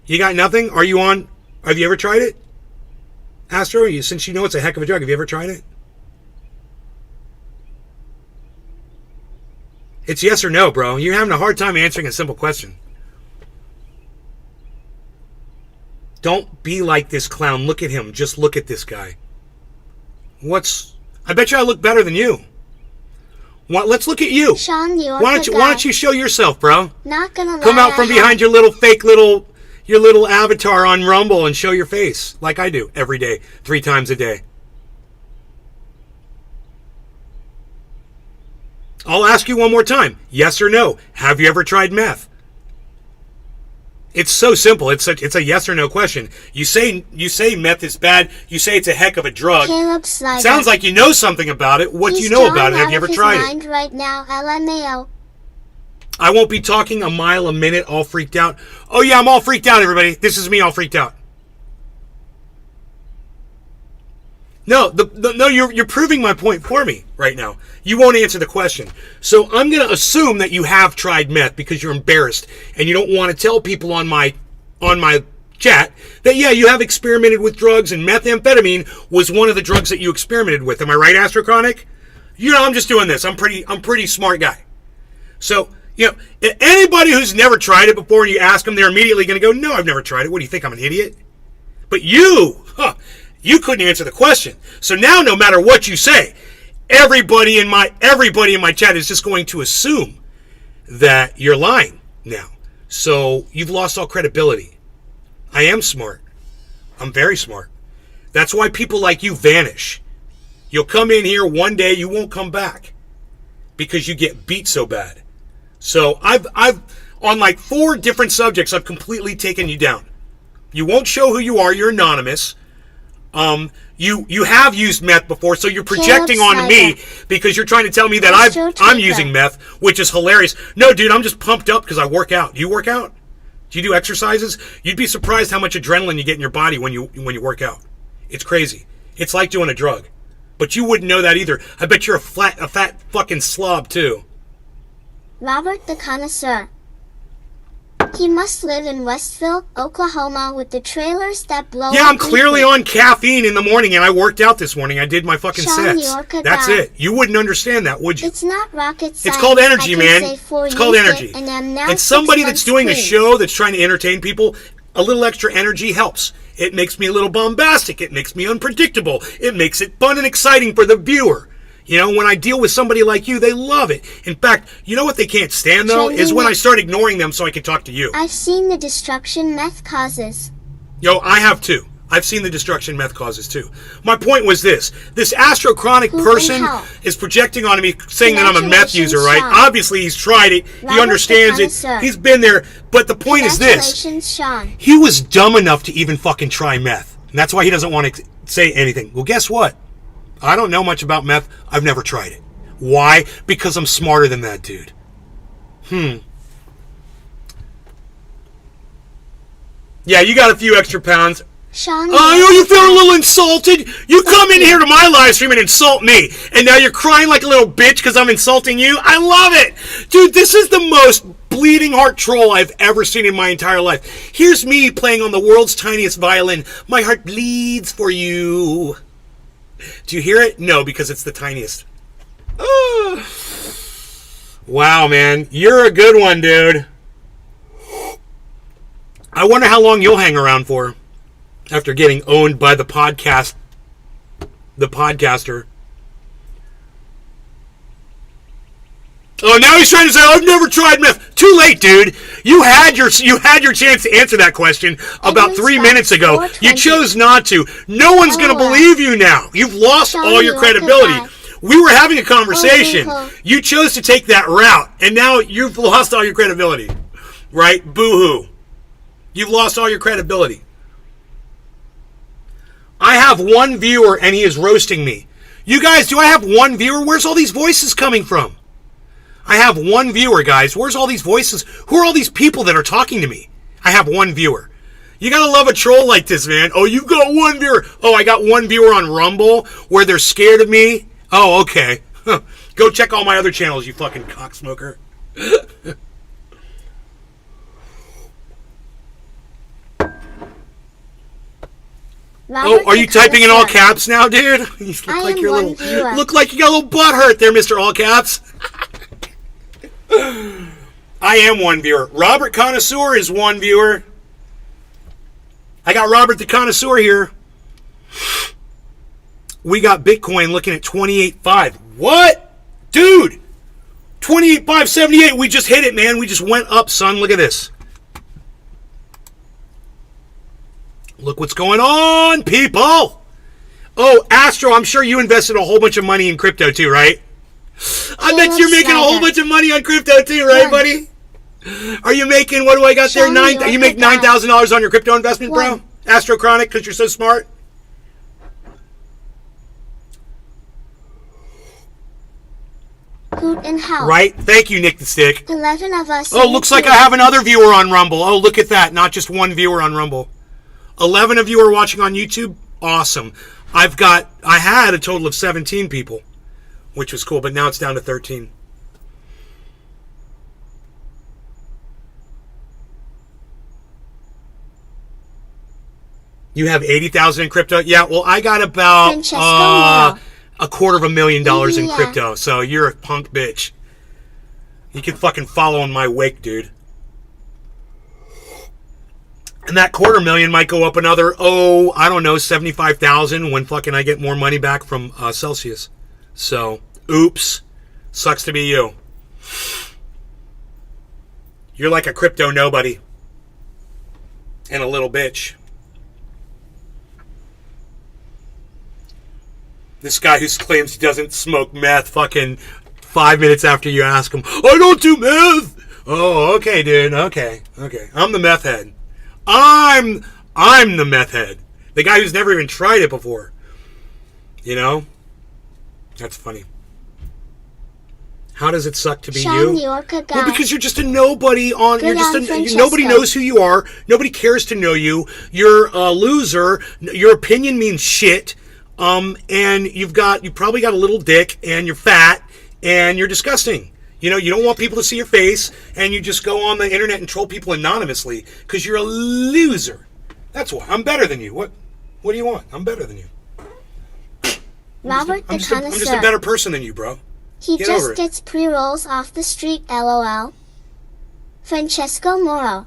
[SPEAKER 1] You got nothing? Are you on? Have you ever tried it? Astro, since you know it's a heck of a drug, have you ever tried it? It's yes or no, bro. You're having a hard time answering a simple question. Don't be like this clown. Look at him. Just look at this guy. I bet you I look better than you. Let's look at you.
[SPEAKER 2] Sean, the
[SPEAKER 1] why don't you show yourself, bro?
[SPEAKER 2] Not gonna
[SPEAKER 1] Come out from behind your little fake your little avatar on Rumble and show your face like I do every day, 3 times a day. I'll ask you one more time. Yes or no? Have you ever tried meth? It's so simple. It's a yes or no question. You say meth is bad. You say it's a heck of a drug.
[SPEAKER 2] Caleb Slider.
[SPEAKER 1] Sounds like you know something about it. What do you know about it? Have you ever tried it?
[SPEAKER 2] Right now, LMAO.
[SPEAKER 1] I won't be talking a mile a minute, all freaked out. Oh yeah, I'm all freaked out, everybody. This is me all freaked out. No, no, you're proving my point for me right now. You won't answer the question. So I'm going to assume that you have tried meth because you're embarrassed and you don't want to tell people on my chat that, yeah, you have experimented with drugs and methamphetamine was one of the drugs that you experimented with. Am I right, Astrochronic? You know, I'm just doing this. I'm pretty smart guy. So, you know, anybody who's never tried it before and you ask them, they're immediately going to go, no, I've never tried it. What do you think? I'm an idiot? But you couldn't answer the question. So now, no matter what you say, everybody in my chat is just going to assume that you're lying now. So you've lost all credibility. I am smart. I'm very smart. That's why people like you vanish. You'll come in here one day, you won't come back because you get beat so bad. So I've on like 4 different subjects, I've completely taken you down. You won't show who you are. You're anonymous. You have used meth before, so you're projecting onto me because you're trying to tell me that I'm using meth, which is hilarious. No, dude, I'm just pumped up because I work out. Do you work out? Do you do exercises? You'd be surprised how much adrenaline you get in your body when you work out. It's crazy. It's like doing a drug. But you wouldn't know that either. I bet you're a fat fucking slob too.
[SPEAKER 2] Robert the Connoisseur. He must live in Westville, Oklahoma with the trailers that blow.
[SPEAKER 1] Yeah, I'm clearly on caffeine in the morning and I worked out this morning. I did my fucking sets. That's it. You wouldn't understand that, would you?
[SPEAKER 2] It's not rocket science.
[SPEAKER 1] It's called energy, man. It's called energy. And somebody that's doing a show that's trying to entertain people, a little extra energy helps. It makes me a little bombastic. It makes me unpredictable. It makes it fun and exciting for the viewer. You know, when I deal with somebody like you, they love it. In fact, you know what they can't stand, though? Is when I start ignoring them so I can talk to you.
[SPEAKER 2] I've seen the destruction meth causes.
[SPEAKER 1] Yo, I have too. I've seen the destruction meth causes too. My point was this. This Astrochronic person is projecting onto me saying that I'm a meth user, right?
[SPEAKER 2] Sean.
[SPEAKER 1] Obviously, he's tried it. He understands it. He's been there. But the point is this.
[SPEAKER 2] Sean.
[SPEAKER 1] He was dumb enough to even fucking try meth. And that's why he doesn't want to say anything. Well, guess what? I don't know much about meth. I've never tried it. Why? Because I'm smarter than that dude. Yeah, you got a few extra pounds.
[SPEAKER 2] Sean,
[SPEAKER 1] you feel a little insulted? You come in here to my live stream and insult me, and now you're crying like a little bitch because I'm insulting you? I love it! Dude, this is the most bleeding heart troll I've ever seen in my entire life. Here's me playing on the world's tiniest violin. My heart bleeds for you. Do you hear it? No, because it's the tiniest. Wow, man. You're a good one, dude. I wonder how long you'll hang around for after getting owned by the podcaster. Oh, now he's trying to say, I've never tried meth. Too late, dude. You had your chance to answer that question about 3 minutes ago. You chose not to. No one's going to believe you now. You've lost all your credibility. We were having a conversation. You chose to take that route, and now you've lost all your credibility. Right? Boo-hoo. You've lost all your credibility. I have one viewer, and he is roasting me. You guys, do I have one viewer? Where's all these voices coming from? I have one viewer, guys. Where's all these voices? Who are all these people that are talking to me? I have one viewer. You gotta love a troll like this, man. Oh, you got one viewer. Oh, I got one viewer on Rumble where they're scared of me. Oh, okay. Go check all my other channels, you fucking cocksmoker. Oh, are you typing in all caps now, dude? You look like you're a little. Look like you got a little butt hurt there, Mr. All Caps. I am one viewer. Robert Connoisseur is one viewer. I got Robert the Connoisseur here. We got Bitcoin looking at 28.5. What? Dude! 28.578. We just hit it, man. We just went up, son. Look at this. Look what's going on, people. Oh, Astro, I'm sure you invested a whole bunch of money in crypto too, right? I bet you're making a whole bunch of money on crypto too, right, buddy? Are you making, what do I got there? You make $9,000 on your crypto investment, bro? Astro Chronic, because you're so smart?
[SPEAKER 2] Hoot and howl.
[SPEAKER 1] Right? Thank you, Nick the Stick.
[SPEAKER 2] 11 of us.
[SPEAKER 1] Oh, looks like I have another viewer on Rumble. Oh, look at that. Not just one viewer on Rumble. 11 of you are watching on YouTube. Awesome. I had a total of 17 people, which was cool, but now it's down to 13. You have 80,000 in crypto? Yeah, well, I got about $250,000 in crypto, so you're a punk bitch. You can fucking follow in my wake, dude. And that $250,000 might go up another, I don't know, 75,000 when fucking I get more money back from Celsius. So, oops. Sucks to be you. You're like a crypto nobody. And a little bitch. This guy who claims he doesn't smoke meth fucking 5 minutes after you ask him, I don't do meth! Oh, okay, dude. Okay. I'm the meth head. I'm the meth head. The guy who's never even tried it before. You know? That's funny. How does it suck to be you? Well, because you're just a nobody nobody knows who you are. Nobody cares to know you. You're a loser. Your opinion means shit. And you probably got a little dick, and you're fat, and you're disgusting. You know, you don't want people to see your face, and you just go on the internet and troll people anonymously because you're a loser. That's why. I'm better than you. What do you want? I'm better than you. I'm just a better person than you, bro.
[SPEAKER 2] He just gets pre-rolls off the street, LOL. Francesco Moro.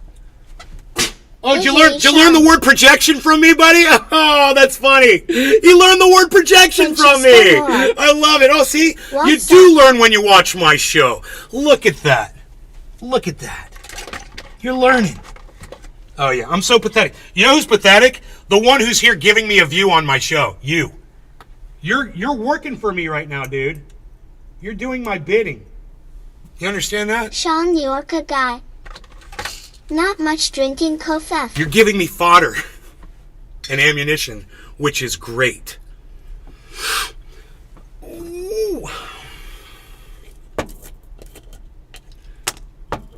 [SPEAKER 1] Oh, did you learn the word projection from me, buddy? Oh, that's funny. You learned the word projection from me. I love it. Oh, see? You do learn when you watch my show. Look at that. Look at that. You're learning. Oh, yeah. I'm so pathetic. You know who's pathetic? The one who's here giving me a view on my show. You. You're working for me right now, dude. You're doing my bidding. You understand that?
[SPEAKER 2] Sean, you're a guy. Not much drinking, Kofef.
[SPEAKER 1] You're giving me fodder and ammunition, which is great. Ooh.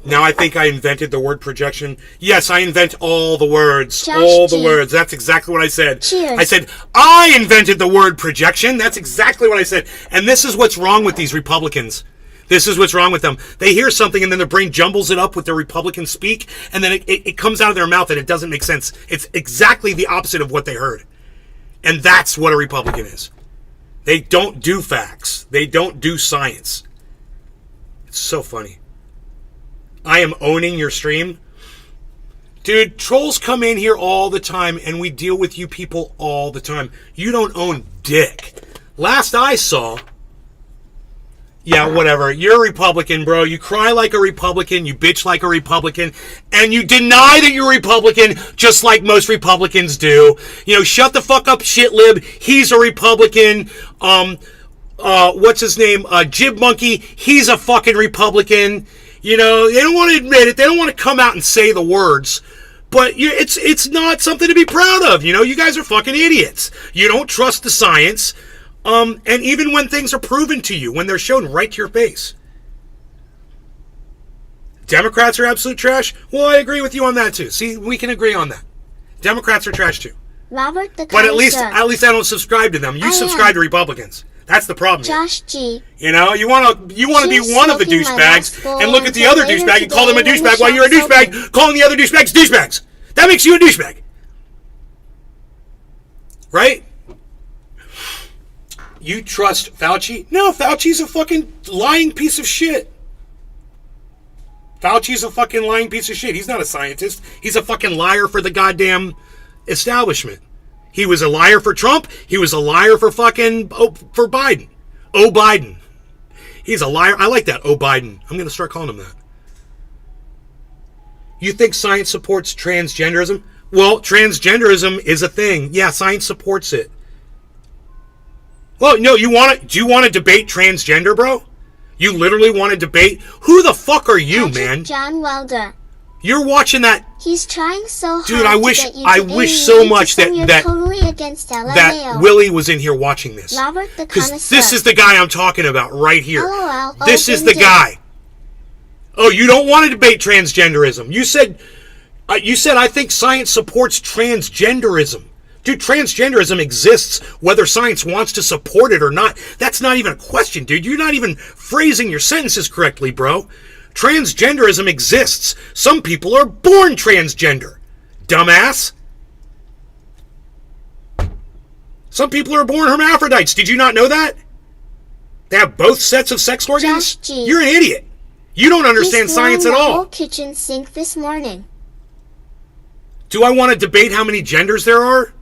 [SPEAKER 1] Now I think I invented the word projection. Yes, I invent all the words. The words. That's exactly what I said.
[SPEAKER 2] Cheers.
[SPEAKER 1] I said, I invented the word projection. That's exactly what I said. And this is what's wrong with these Republicans. This is what's wrong with them. They hear something and then their brain jumbles it up with their Republican speak, and then it comes out of their mouth and it doesn't make sense. It's exactly the opposite of what they heard. And that's what a Republican is. They don't do facts. They don't do science. It's so funny. I am owning your stream. Dude, trolls come in here all the time and we deal with you people all the time. You don't own dick. Last I saw... Yeah, whatever. You're a Republican, bro. You cry like a Republican, you bitch like a Republican, and you deny that you're a Republican just like most Republicans do. You know, shut the fuck up, shitlib. He's a Republican. What's his name? Jib Monkey. He's a fucking Republican. You know, they don't want to admit it. They don't want to come out and say the words. But it's not something to be proud of. You know, you guys are fucking idiots. You don't trust the science. And even when things are proven to you, when they're shown right to your face. Democrats are absolute trash? Well, I agree with you on that too. See, we can agree on that. Democrats are trash too.
[SPEAKER 2] Robert the
[SPEAKER 1] But at least
[SPEAKER 2] Connoisseur.
[SPEAKER 1] I don't subscribe to them. You subscribe to Republicans. That's the problem.
[SPEAKER 2] Josh G.
[SPEAKER 1] You know, you want to be one of the douchebags and look at the other douchebag and call them a douchebag while you're a douchebag calling the other douchebags douchebags. That makes you a douchebag. Right? You trust Fauci? No, Fauci's a fucking lying piece of shit. Fauci's a fucking lying piece of shit. He's not a scientist. He's a fucking liar for the goddamn establishment. He was a liar for Trump. He was a liar for for Biden. Oh, Biden. He's a liar. I like that. Oh, Biden. I'm going to start calling him that. You think science supports transgenderism? Well, transgenderism is a thing. Yeah, science supports it. Well, no, do you want to debate transgender, bro? You literally want to debate? Who the fuck are you,
[SPEAKER 2] Patrick
[SPEAKER 1] man?
[SPEAKER 2] John Welder.
[SPEAKER 1] You're watching that.
[SPEAKER 2] He's trying so hard.
[SPEAKER 1] Dude, I wish
[SPEAKER 2] to
[SPEAKER 1] so much that
[SPEAKER 2] totally against LMAO.
[SPEAKER 1] Willie was in here watching this.
[SPEAKER 2] Robert the Connoisseur.
[SPEAKER 1] This is the guy I'm talking about right here.
[SPEAKER 2] LOL,
[SPEAKER 1] this is the guy. Oh, you don't want to debate transgenderism. You said I think science supports transgenderism. Dude, transgenderism exists whether science wants to support it or not. That's not even a question, dude. You're not even phrasing your sentences correctly, bro. Transgenderism exists. Some people are born transgender. Dumbass. Some people are born hermaphrodites. Did you not know that? They have both sets of sex organs?
[SPEAKER 2] Josh G.
[SPEAKER 1] You're an idiot. You don't understand science at all.
[SPEAKER 2] Whole kitchen sink this morning.
[SPEAKER 1] Do I want to debate how many genders there are?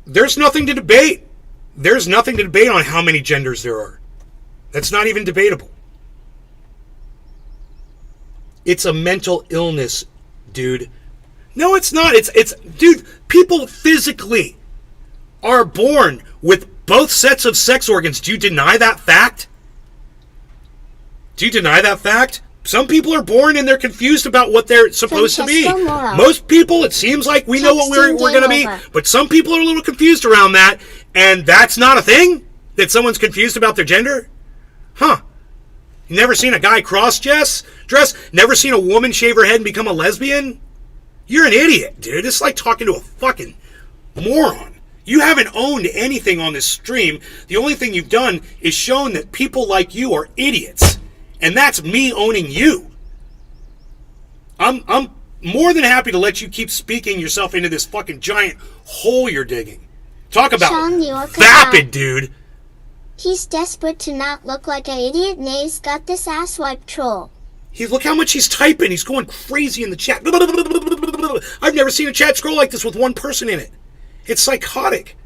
[SPEAKER 1] There's nothing to debate. There's nothing to debate on how many genders there are. That's not even debatable. It's a mental illness, dude. No, it's not. It's dude, people physically are born with both sets of sex organs. Do you deny that fact? Do you deny that fact? Some people are born and they're confused about what they're supposed to be. Most people, it seems like we know what we're going to be, but some people are a little confused around that, and that's not a thing? That someone's confused about their gender? Huh. You never seen a guy cross-dress? Never seen a woman shave her head and become a lesbian? You're an idiot, dude. It's like talking to a fucking moron. You haven't owned anything on this stream. The only thing you've done is shown that people like you are idiots. And that's me owning you. I'm more than happy to let you keep speaking yourself into this fucking giant hole you're digging. Talk about vapid, dude.
[SPEAKER 2] He's desperate to not look like an idiot. Nay's got this asswipe troll.
[SPEAKER 1] Look how much he's typing. He's going crazy in the chat. I've never seen a chat scroll like this with one person in it. It's psychotic.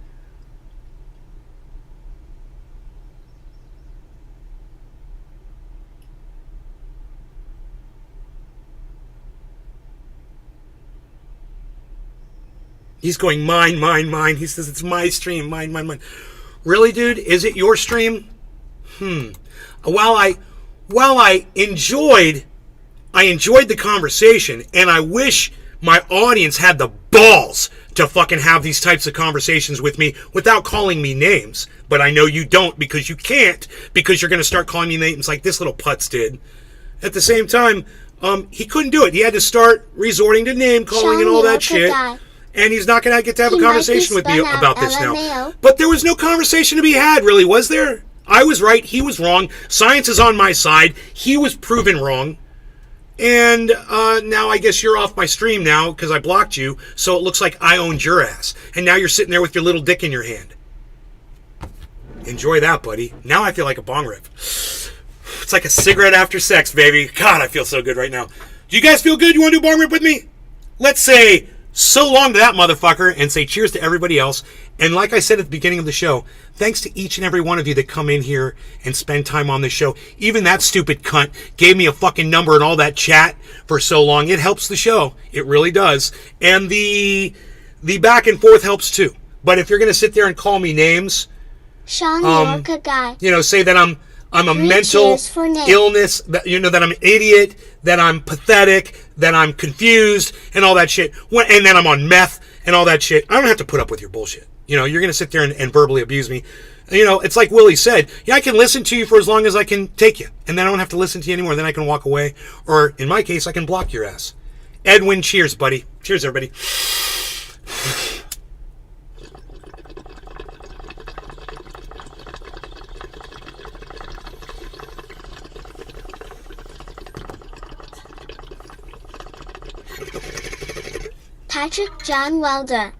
[SPEAKER 1] He's going, mine, mine, mine. He says, it's my stream, mine, mine, mine. Really, dude? Is it your stream? While I enjoyed the conversation, and I wish my audience had the balls to fucking have these types of conversations with me without calling me names. But I know you don't, because you can't, because you're going to start calling me names like this little putz did. At the same time, he couldn't do it. He had to start resorting to name calling and all that shit. And he's not going to get to have a conversation with me about this now. But there was no conversation to be had, really, was there? I was right. He was wrong. Science is on my side. He was proven wrong. And now I guess you're off my stream now because I blocked you. So it looks like I owned your ass. And now you're sitting there with your little dick in your hand. Enjoy that, buddy. Now I feel like a bong rip. It's like a cigarette after sex, baby. God, I feel so good right now. Do you guys feel good? You want to do a bong rip with me? Let's say so long to that motherfucker and say cheers to everybody else. And like I said at the beginning of the show, thanks to each and every one of you that come in here and spend time on this show. Even that stupid cunt gave me a fucking number and all that chat for so long. It helps the show. It really does. And the back and forth helps too. But if you're going to sit there and call me names,
[SPEAKER 2] Sean, you're a guy.
[SPEAKER 1] You know, say that I'm a mental illness, that, you know, that I'm an idiot, that I'm pathetic, that I'm confused, and all that shit. And then I'm on meth and all that shit. I don't have to put up with your bullshit. You know, you're going to sit there and verbally abuse me. You know, it's like Willie said, yeah, I can listen to you for as long as I can take you. And then I don't have to listen to you anymore. Then I can walk away. Or, in my case, I can block your ass. Edwin, cheers, buddy. Cheers, everybody.
[SPEAKER 2] Patrick John Welder.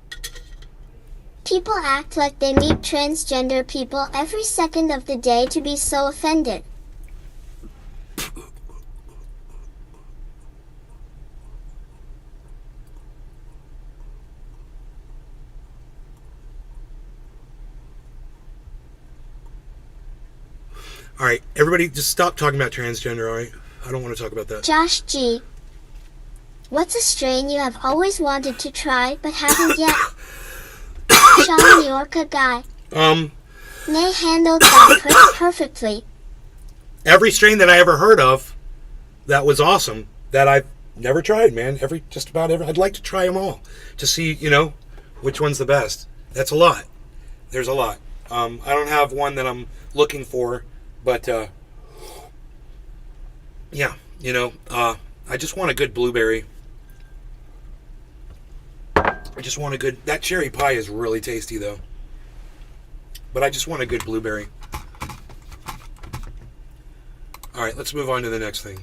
[SPEAKER 2] People act like they meet transgender people every second of the day to be so offended.
[SPEAKER 1] All right, everybody, just stop talking about transgender, all right? I don't want to talk about that.
[SPEAKER 2] Josh G. What's a strain you have always wanted to try but haven't yet? Sean Yorka guy. Nay handled that perfectly.
[SPEAKER 1] Every strain that I ever heard of that was awesome that I've never tried, man. Just about every. I'd like to try them all to see, which one's the best. That's a lot. There's a lot. I don't have one that I'm looking for. But, yeah, I just want a good blueberry. I just want a good... That cherry pie is really tasty, though. But I just want a good blueberry. All right, let's move on to the next thing.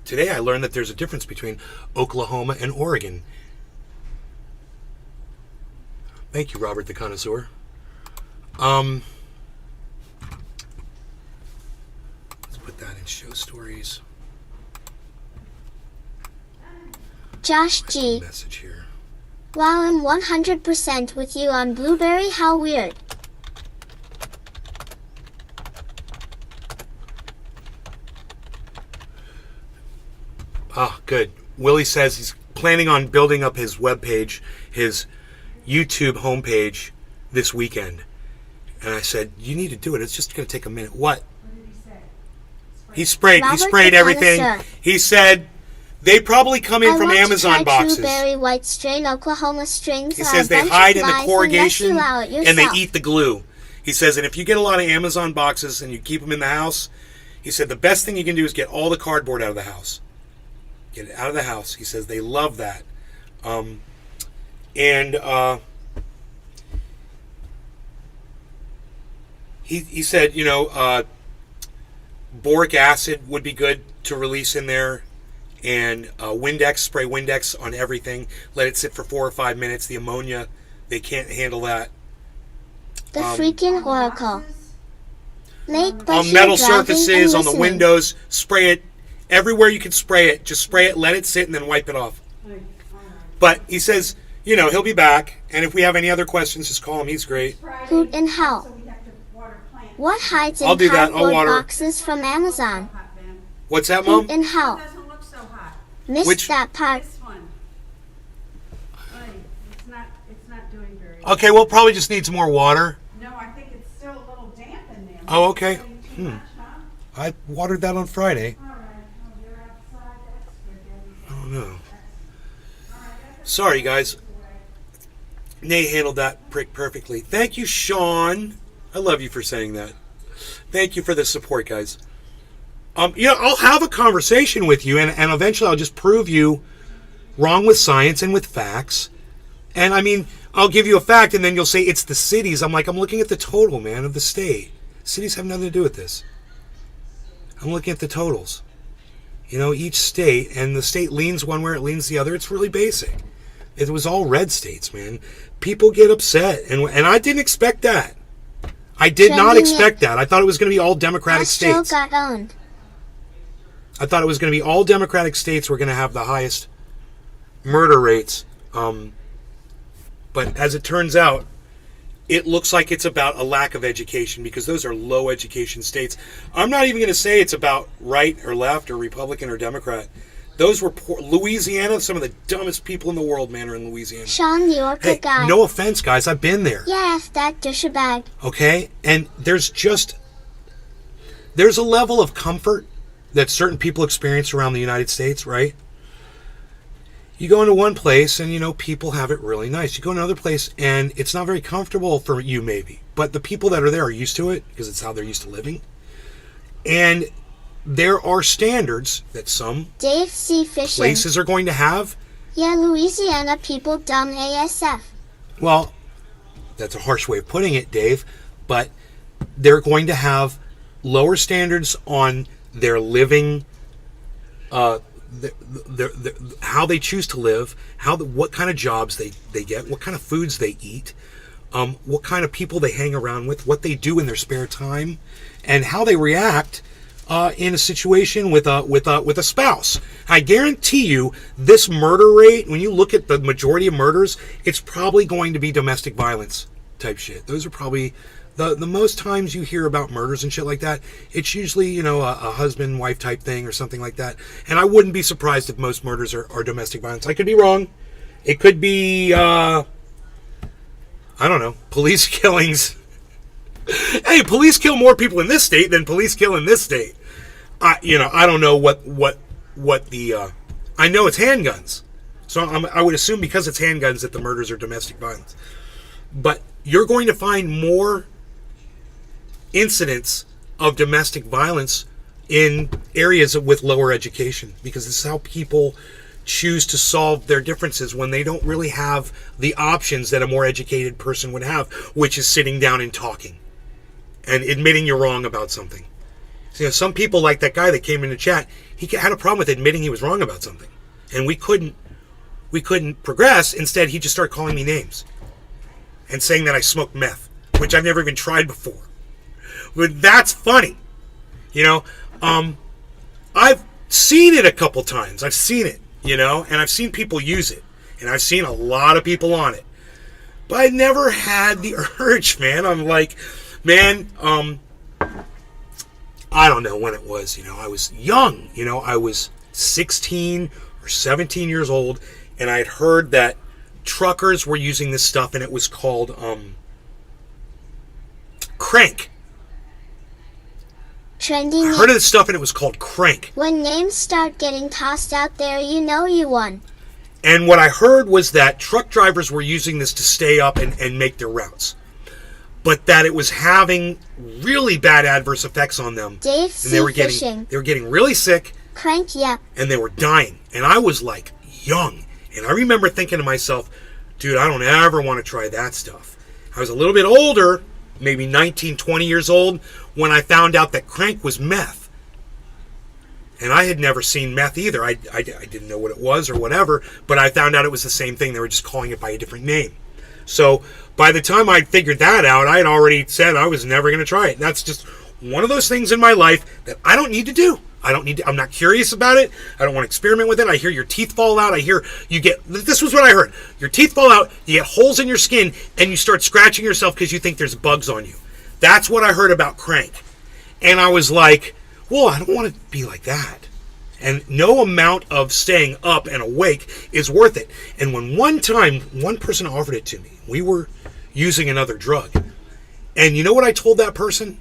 [SPEAKER 1] Today I learned that there's a difference between Oklahoma and Oregon. Thank you, Robert the Connoisseur. Let's put that in show stories.
[SPEAKER 2] Josh G.
[SPEAKER 1] Message here.
[SPEAKER 2] Wow, I'm 100% with you on blueberry. How weird.
[SPEAKER 1] Ah, good. Willie says he's planning on building up his webpage, his YouTube homepage this weekend. And I said, you need to do it. It's just going to take a minute. What?
[SPEAKER 3] What did he say?
[SPEAKER 1] He sprayed everything. He said they probably come in from Amazon boxes.
[SPEAKER 2] Blueberry white strain Oklahoma strings.
[SPEAKER 1] He says they hide in the corrugation and they eat the glue. He says, and if you get a lot of Amazon boxes and you keep them in the house, he said the best thing you can do is get all the cardboard out of the house. Get it out of the house. He says they love that. He said, boric acid would be good to release in there, and spray Windex on everything. Let it sit for 4 or 5 minutes. The ammonia, they can't handle that.
[SPEAKER 2] The freaking oracle.
[SPEAKER 1] On metal surfaces, on the windows, spray it everywhere you can spray it. Just spray it, let it sit, and then wipe it off. But he says, he'll be back, and if we have any other questions, just call him. He's great.
[SPEAKER 2] Hoot and hell. What hides in cardboard boxes from Amazon?
[SPEAKER 1] What's that, Mom?
[SPEAKER 2] Hoot and hell.
[SPEAKER 3] Doesn't look so hot.
[SPEAKER 2] Missed that part.
[SPEAKER 3] This one. It's not doing very good.
[SPEAKER 1] Okay, well, probably just needs more water.
[SPEAKER 3] No, I think it's still a little damp in there.
[SPEAKER 1] Oh, okay.
[SPEAKER 3] Too much, huh?
[SPEAKER 1] I watered that on Friday.
[SPEAKER 3] All right. Oh, you're outside. That's good.
[SPEAKER 1] I don't know. Sorry, guys. Nate handled that prick perfectly. Thank you, Sean. I love you for saying that. Thank you for the support, guys. I'll have a conversation with you, and eventually I'll just prove you wrong with science and with facts. And, I'll give you a fact, and then you'll say it's the cities. I'm looking at the total, man, of the state. Cities have nothing to do with this. I'm looking at the totals. Each state, and the state leans one where it leans the other. It's really basic. It was all red states, man. People get upset, and I didn't expect that. I did not expect that. I thought it was going to be all Democratic states.
[SPEAKER 2] Got owned.
[SPEAKER 1] I thought it was going to be all Democratic states were going to have the highest murder rates. But as it turns out, it looks like it's about a lack of education, because those are low education states. I'm not even going to say it's about right or left or Republican or Democrat. Those were poor. Louisiana, some of the dumbest people in the world, man, are in Louisiana.
[SPEAKER 2] Sean York, guy.
[SPEAKER 1] No offense, guys. I've been there.
[SPEAKER 2] Yeah, that douchebag.
[SPEAKER 1] Okay? And there's a level of comfort that certain people experience around the United States, right? You go into one place and, people have it really nice. You go to another place and it's not very comfortable for you, maybe. But the people that are there are used to it because it's how they're used to living. And there are standards that some
[SPEAKER 2] Dave C. Fishing.
[SPEAKER 1] places are going to have.
[SPEAKER 2] Yeah, Louisiana people dumb ASF.
[SPEAKER 1] Well, that's a harsh way of putting it, Dave. But they're going to have lower standards on their living how they choose to live, what kind of jobs they get, what kind of foods they eat, what kind of people they hang around with, what they do in their spare time, and how they react in a situation with a spouse. I guarantee you, this murder rate, when you look at the majority of murders, it's probably going to be domestic violence type shit. Those are probably the most times you hear about murders and shit like that. It's usually, a husband wife type thing or something like that. And I wouldn't be surprised if most murders are domestic violence. I could be wrong. It could be I don't know, police killings. Hey, police kill more people in this state than police kill in this state. I don't know what the I know it's handguns, so I would assume because it's handguns that the murders are domestic violence. But you're going to find more incidents of domestic violence in areas with lower education, because this is how people choose to solve their differences when they don't really have the options that a more educated person would have, which is sitting down and talking and admitting you're wrong about something. So, some people, like that guy that came in the chat, he had a problem with admitting he was wrong about something, and we couldn't progress. Instead, he just started calling me names and saying that I smoked meth, which I've never even tried before. But that's funny. I've seen it a couple times. I've seen it, and I've seen people use it, and I've seen a lot of people on it. But I never had the urge, man. I'm like, man, I don't know when it was, I was young, I was 16 or 17 years old, and I had heard that truckers were using this stuff, and it was called crank.
[SPEAKER 2] Trending.
[SPEAKER 1] I heard of this stuff, and it was called crank.
[SPEAKER 2] When names start getting tossed out there, you know you won.
[SPEAKER 1] And what I heard was that truck drivers were using this to stay up and make their routes, but that it was having really bad adverse effects on them.
[SPEAKER 2] Dave,
[SPEAKER 1] and they were getting really sick.
[SPEAKER 2] Crank, yeah.
[SPEAKER 1] And they were dying. And I was like young. And I remember thinking to myself, dude, I don't ever want to try that stuff. I was a little bit older, maybe 19, 20 years old, when I found out that crank was meth. And I had never seen meth either. I didn't know what it was or whatever, but I found out it was the same thing. They were just calling it by a different name. So by the time I figured that out, I had already said I was never going to try it. That's just one of those things in my life that I don't need to do. I'm not curious about it. I don't want to experiment with it. I hear your teeth fall out. I hear this was what I heard. Your teeth fall out, you get holes in your skin, and you start scratching yourself because you think there's bugs on you. That's what I heard about crank. And I was like, well, I don't want to be like that. And no amount of staying up and awake is worth it. And when one time, one person offered it to me, we were using another drug. And you know what I told that person?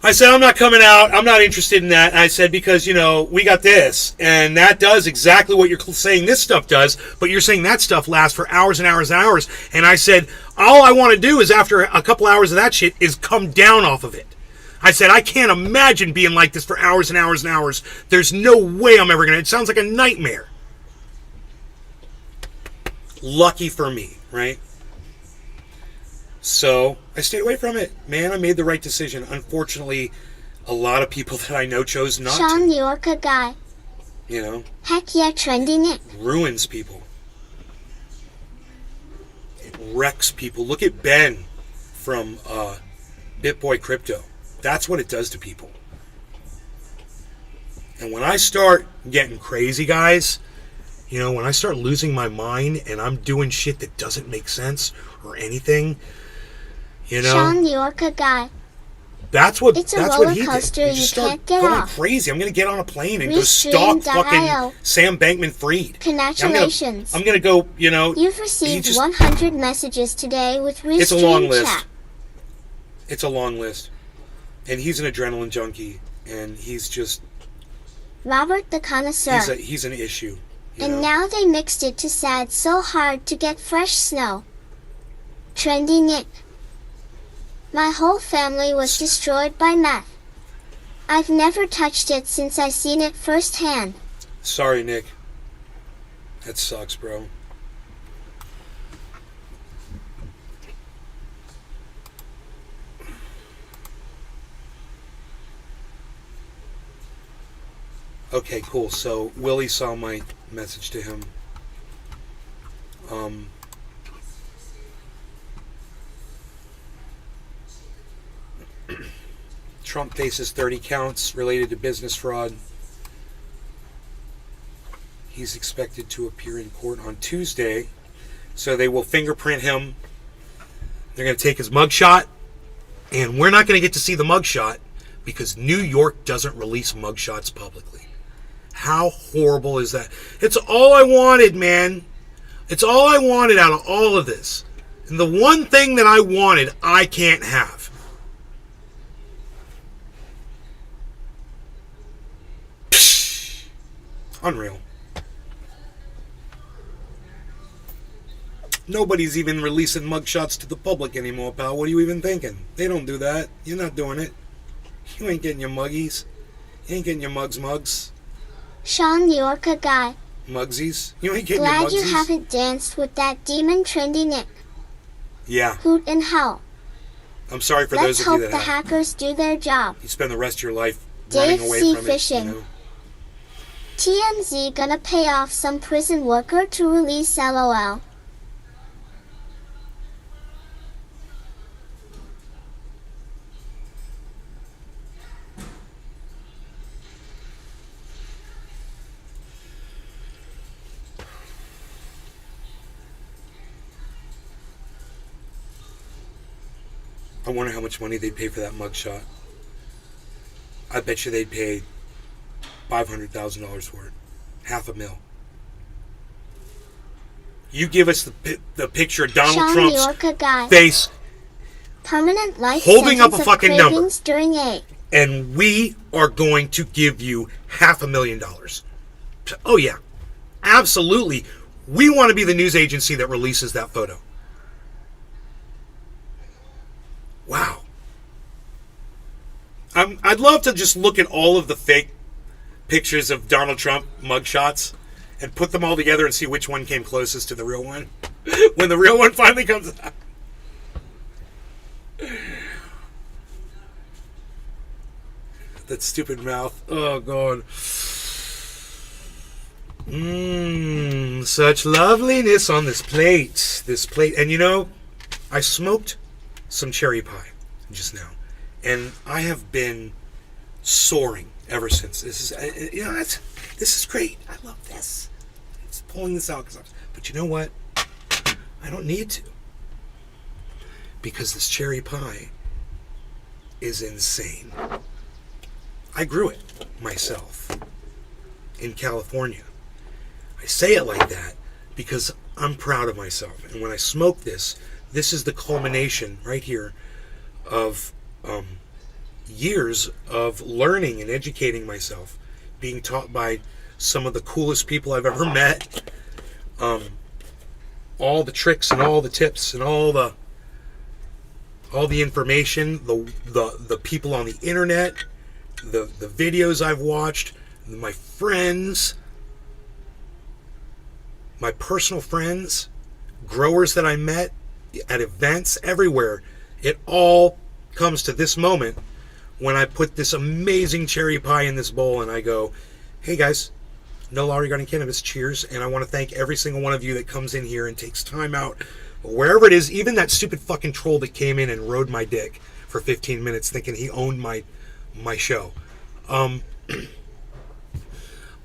[SPEAKER 1] I said, I'm not coming out. I'm not interested in that. And I said, because, we got this. And that does exactly what you're saying this stuff does. But you're saying that stuff lasts for hours and hours and hours. And I said, all I want to do is after a couple hours of that shit is come down off of it. I said, I can't imagine being like this for hours and hours and hours. There's no way I'm ever going to. It sounds like a nightmare. Lucky for me, right? So I stayed away from it. Man, I made the right decision. Unfortunately, a lot of people that I know chose not
[SPEAKER 2] Sean,
[SPEAKER 1] to.
[SPEAKER 2] you're a guy. Heck yeah, trending it.
[SPEAKER 1] Ruins people. It wrecks people. Look at Ben from BitBoy Crypto. That's what it does to people. And when I start getting crazy, guys, when I start losing my mind and I'm doing shit that doesn't make sense or anything,
[SPEAKER 2] Sean, you're a guy.
[SPEAKER 1] That's what
[SPEAKER 2] it's a
[SPEAKER 1] that's
[SPEAKER 2] roller
[SPEAKER 1] what he
[SPEAKER 2] coaster
[SPEAKER 1] did.
[SPEAKER 2] you
[SPEAKER 1] Just start
[SPEAKER 2] can't get
[SPEAKER 1] going
[SPEAKER 2] off.
[SPEAKER 1] crazy. I'm gonna get on a plane and
[SPEAKER 2] Restream.
[SPEAKER 1] go stalk fucking
[SPEAKER 2] IO.
[SPEAKER 1] Sam Bankman-Fried.
[SPEAKER 2] Congratulations.
[SPEAKER 1] I'm gonna go.
[SPEAKER 2] You've received 100 messages today with Restream
[SPEAKER 1] It's a long list.
[SPEAKER 2] chat.
[SPEAKER 1] It's a long list, and he's an adrenaline junkie, and he's just
[SPEAKER 2] Robert the Connoisseur.
[SPEAKER 1] he's an issue.
[SPEAKER 2] And now they mixed it to sad so hard to get fresh snow. Trending it. My whole family was destroyed by meth. I've never touched it since I seen it firsthand.
[SPEAKER 1] Sorry, Nick. That sucks, bro. Okay, cool. So Willie saw my message to him. Trump faces 30 counts related to business fraud. He's expected to appear in court on Tuesday. So they will fingerprint him. They're going to take his mugshot. And we're not going to get to see the mugshot because New York doesn't release mugshots publicly. How horrible is that? It's all I wanted, man. It's all I wanted out of all of this. And the one thing that I wanted, I can't have. Psh, unreal. Nobody's even releasing mugshots to the public anymore, pal. What are you even thinking? They don't do that. You're not doing it. You ain't getting your muggies. You ain't getting your mugs.
[SPEAKER 2] Sean, you're a guy.
[SPEAKER 1] Mugsies? You ain't getting
[SPEAKER 2] Glad
[SPEAKER 1] your mugsies.
[SPEAKER 2] you haven't danced with that demon trendy Nick.
[SPEAKER 1] Yeah.
[SPEAKER 2] Hoot and hell.
[SPEAKER 1] I'm sorry for
[SPEAKER 2] Let's
[SPEAKER 1] those of you
[SPEAKER 2] hope
[SPEAKER 1] that
[SPEAKER 2] the
[SPEAKER 1] have.
[SPEAKER 2] hackers do their job.
[SPEAKER 1] You spend the rest of your life
[SPEAKER 2] Dave
[SPEAKER 1] running away
[SPEAKER 2] C.
[SPEAKER 1] from
[SPEAKER 2] Fishing.
[SPEAKER 1] it. You know?
[SPEAKER 2] TMZ gonna pay off some prison worker to release LOL.
[SPEAKER 1] I wonder how much money they'd pay for that mugshot. I bet you they'd pay $500,000 for it. $500,000. You give us the picture of Donald
[SPEAKER 2] Sean,
[SPEAKER 1] Trump's
[SPEAKER 2] you're a guy.
[SPEAKER 1] face
[SPEAKER 2] Permanent life
[SPEAKER 1] holding up a
[SPEAKER 2] sentence of
[SPEAKER 1] fucking number.
[SPEAKER 2] cravings during a
[SPEAKER 1] and we are going to give you $500,000. Oh yeah, absolutely. We want to be the news agency that releases that photo. Wow. I'd love to just look at all of the fake pictures of Donald Trump mugshots and put them all together and see which one came closest to the real one when the real one finally comes out. That stupid mouth. Oh, God. Such loveliness on this plate. This plate. And you know, I smoked some cherry pie just now. And I have been soaring ever since. This is, you know, this is great. I love this. It's pulling this out. But you know what? I don't need to. Because this cherry pie is insane. I grew it myself in California. I say it like that because I'm proud of myself. And when I smoke this is the culmination right here of years of learning and educating myself, being taught by some of the coolest people I've ever met, all the tricks and all the tips and all the information, the people on the internet, the videos I've watched, my friends, my personal friends, growers that I met at events everywhere. It all comes to this moment when I put this amazing cherry pie in this bowl and I go, hey guys, no law regarding cannabis, cheers. And I want to thank every single one of you that comes in here and takes time out, wherever it is, even that stupid fucking troll that came in and rode my dick for 15 minutes thinking he owned my show.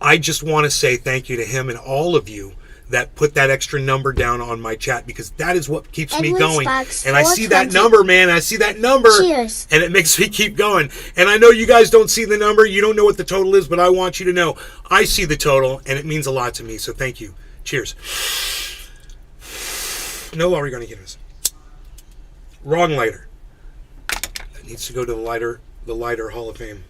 [SPEAKER 1] I just want to say thank you to him and all of you that put that extra number down on my chat, because that is what keeps me going. And I see that number, man. I see that number.
[SPEAKER 2] Cheers.
[SPEAKER 1] And it makes me keep going. And I know you guys don't see the number. You don't know what the total is, but I want you to know I see the total, and it means a lot to me. So thank you. Cheers. No law regarding cannabis. Wrong lighter. That needs to go to the lighter Hall of Fame.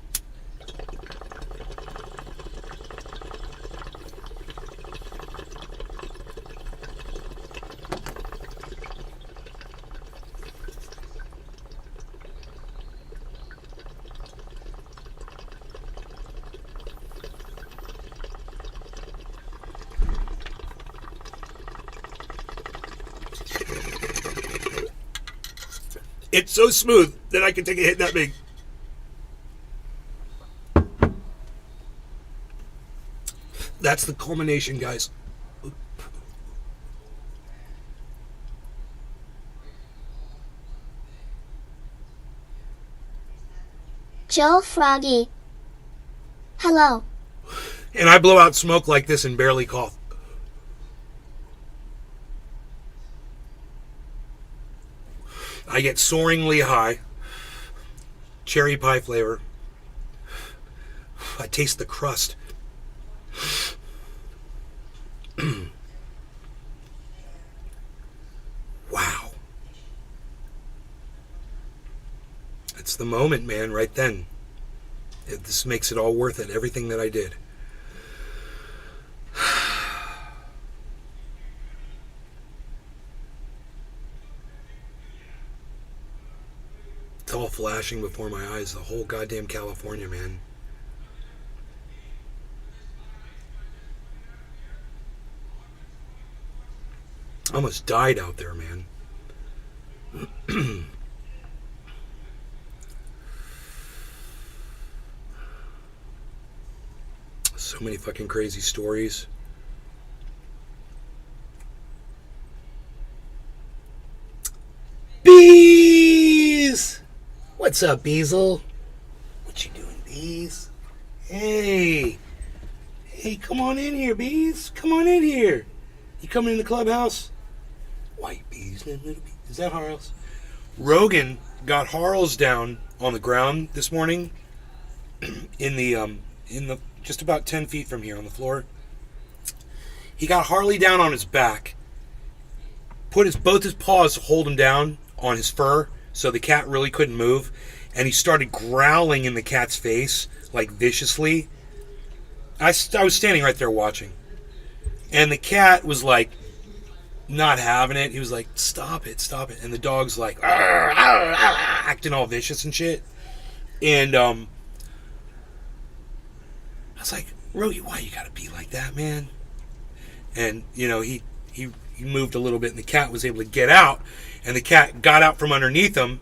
[SPEAKER 1] It's so smooth that I can take a hit that big. That's the culmination, guys.
[SPEAKER 2] Joe Froggy. Hello.
[SPEAKER 1] And I blow out smoke like this and barely cough. I get soaringly high. Cherry pie flavor. I taste the crust. Wow. It's the moment, man, right then. This makes it all worth it, everything that I did. It's all flashing before my eyes, the whole goddamn California, man. I almost died out there, man. So many fucking crazy stories. Bees! What's up, Beezle? What you doing, Bees? Hey! Hey, come on in here, Bees. Come on in here. You coming in the clubhouse? White bees, little bees. Is that Harles? Rogan got Harles down on the ground this morning in the just about 10 feet from here on the floor. He got Harley down on his back, put both his paws to hold him down on his fur so the cat really couldn't move, and he started growling in the cat's face, like viciously. I was standing right there watching, and the cat was like not having it. He was like, stop it, and the dog's like "Arr, arr, arr," acting all vicious and shit. And I was like, Rogie, why you gotta be like that, man? And you know, he moved a little bit, and the cat was able to get out, and the cat got out from underneath him,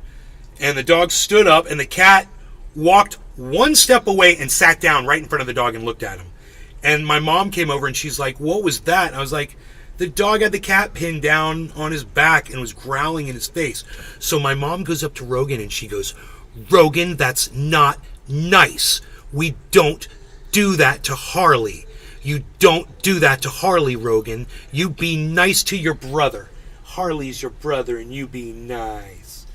[SPEAKER 1] and the dog stood up, and the cat walked one step away and sat down right in front of the dog and looked at him. And my mom came over, and she's like, what was that? And I was like, the dog had the cat pinned down on his back and was growling in his face. So my mom goes up to Rogan, and she goes, Rogan, that's not nice. We don't do that to Harley. You don't do that to Harley, Rogan. You be nice to your brother. Harley's your brother, and you be nice.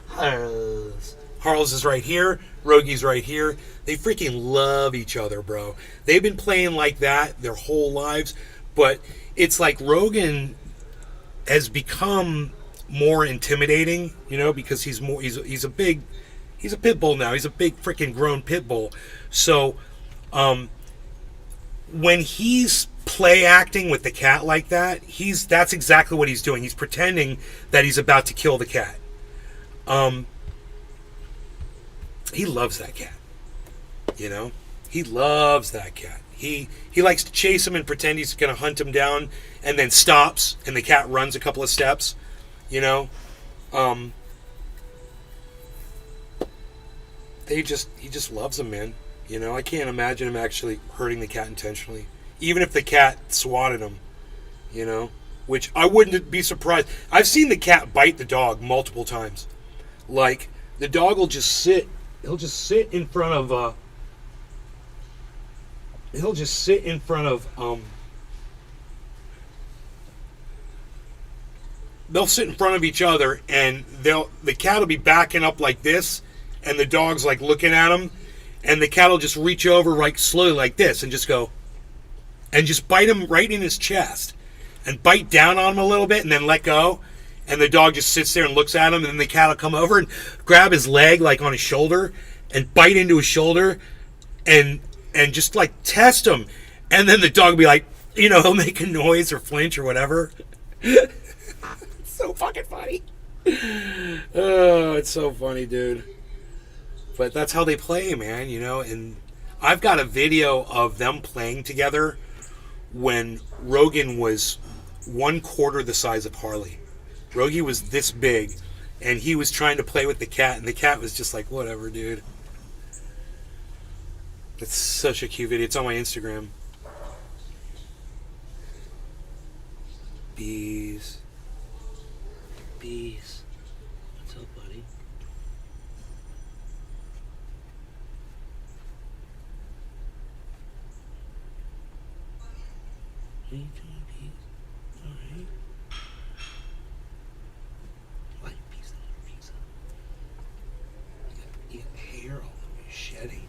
[SPEAKER 1] Harles is right here. Rogie's right here. They freaking love each other, bro. They've been playing like that their whole lives, but it's like Rogan has become more intimidating, you know, because he's a pit bull now. He's a big freaking grown pit bull. So when he's play acting with the cat like that, that's exactly what he's doing. He's pretending that he's about to kill the cat. He loves that cat. You know? He loves that cat. He likes to chase him and pretend he's going to hunt him down, and then stops, and the cat runs a couple of steps. You know? He just loves him, man. You know, I can't imagine him actually hurting the cat intentionally. Even if the cat swatted him, you know, which I wouldn't be surprised. I've seen the cat bite the dog multiple times. Like, the dog will just sit. He'll just sit in front of, they'll sit in front of each other, and the cat will be backing up like this, and the dog's like looking at him, and the cat will just reach over like slowly like this and just go, and just bite him right in his chest, and bite down on him a little bit, and then let go, and the dog just sits there and looks at him, and then the cat will come over and grab his leg like on his shoulder, and bite into his shoulder, and just like test him, and then the dog will be like, you know, he'll make a noise or flinch or whatever. It's so fucking funny. Oh, it's so funny, dude. But that's how they play, man, you know. And I've got a video of them playing together when Rogan was 1/4 the size of Harley. Rogie was this big, and he was trying to play with the cat, and the cat was just like, whatever, dude. It's such a cute video. It's on my Instagram. Bees. Bees. What's up, buddy? What are you doing, bees? Alright. Light piece of pizza. You got hair all over your shedding.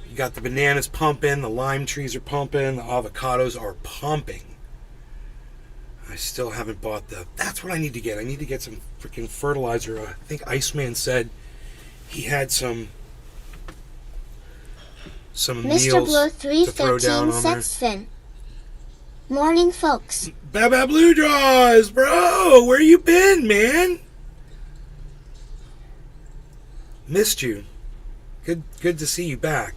[SPEAKER 1] You got the bananas pumping, the lime trees are pumping, the avocados are pumping. I still haven't bought that's what I need to get. I need to get some freaking fertilizer. I think Iceman said he had some
[SPEAKER 2] Mr.
[SPEAKER 1] meals
[SPEAKER 2] Blue
[SPEAKER 1] to throw down
[SPEAKER 2] 313
[SPEAKER 1] on there.
[SPEAKER 2] sets fin. Morning, folks.
[SPEAKER 1] Baba Blue Jaws, bro, where you been, man? Missed you. Good to see you back.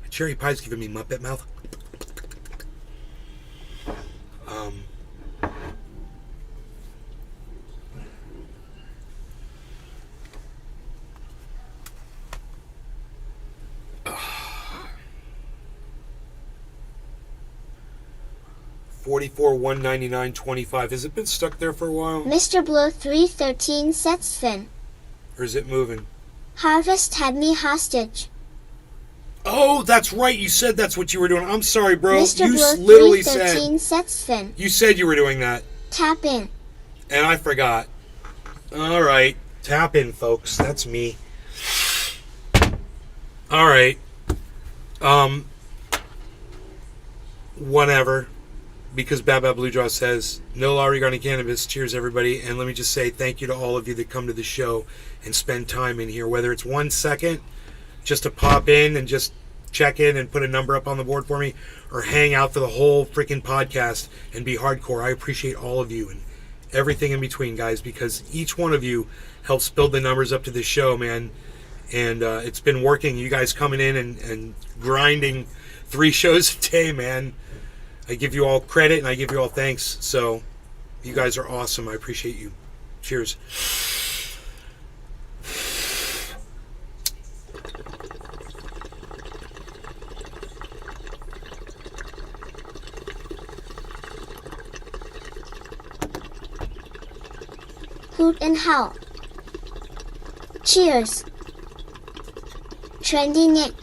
[SPEAKER 1] Cherry pie's giving me Muppet mouth. 44 199.25. Has it been stuck there for a while?
[SPEAKER 2] Mr. Blue 313 sets fin.
[SPEAKER 1] Or is it moving?
[SPEAKER 2] Harvest had me hostage.
[SPEAKER 1] Oh, that's right. You said that's what you were doing. I'm sorry, bro.
[SPEAKER 2] Mr.
[SPEAKER 1] You
[SPEAKER 2] Blue
[SPEAKER 1] literally
[SPEAKER 2] 313
[SPEAKER 1] said.
[SPEAKER 2] sets fin.
[SPEAKER 1] You said you were doing that.
[SPEAKER 2] Tap in.
[SPEAKER 1] And I forgot. All right. Tap in, folks. That's me. All right. Whatever. Because Baba Blue Jaw says, no law regarding cannabis. Cheers, everybody. And let me just say thank you to all of you that come to the show and spend time in here. Whether it's 1 second just to pop in and just check in and put a number up on the board for me, or hang out for the whole freaking podcast and be hardcore. I appreciate all of you and everything in between, guys, because each one of you helps build the numbers up to this show, man. And it's been working. You guys coming in and grinding 3 shows a day, man. I give you all credit and I give you all thanks. So you guys are awesome. I appreciate you. Cheers.
[SPEAKER 2] Hoot and howl. Cheers. Trendy Nick.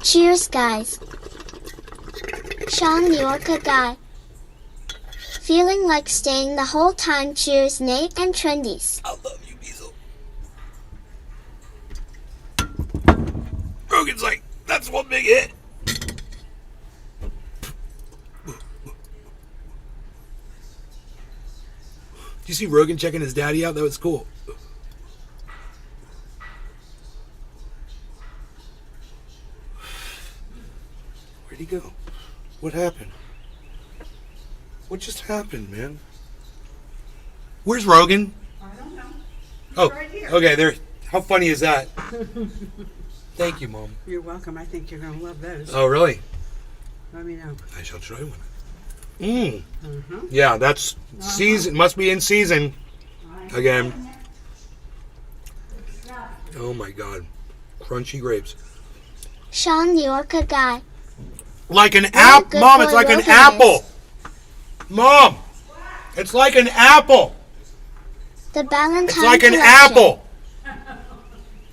[SPEAKER 2] Cheers, guys. Sean, New Yorker guy. Feeling like staying the whole time. Cheers, Nate and Trendies.
[SPEAKER 1] I love you, Beazle. Rogan's like, that's one big hit. Did you see Rogan checking his daddy out? That was cool. Where'd he go? What happened? What just happened, man? Where's Rogan?
[SPEAKER 3] I don't know.
[SPEAKER 1] Oh,
[SPEAKER 3] right here.
[SPEAKER 1] okay, there. How funny is that? Thank you, Mom.
[SPEAKER 3] You're welcome. I think you're going to love those.
[SPEAKER 1] Oh, really?
[SPEAKER 3] Let me know.
[SPEAKER 1] I shall try one. Mmm.
[SPEAKER 3] Mm-hmm.
[SPEAKER 1] Yeah, that's season. Must be in season again. Oh my God, crunchy grapes.
[SPEAKER 2] Sean, New Yorker guy.
[SPEAKER 1] Like an
[SPEAKER 2] What a
[SPEAKER 1] apple,
[SPEAKER 2] good
[SPEAKER 1] Mom.
[SPEAKER 2] boy
[SPEAKER 1] It's like an
[SPEAKER 2] Rogan
[SPEAKER 1] apple.
[SPEAKER 2] is.
[SPEAKER 1] Mom, it's like an apple.
[SPEAKER 2] The Valentine
[SPEAKER 1] It's like an
[SPEAKER 2] collection.
[SPEAKER 1] apple.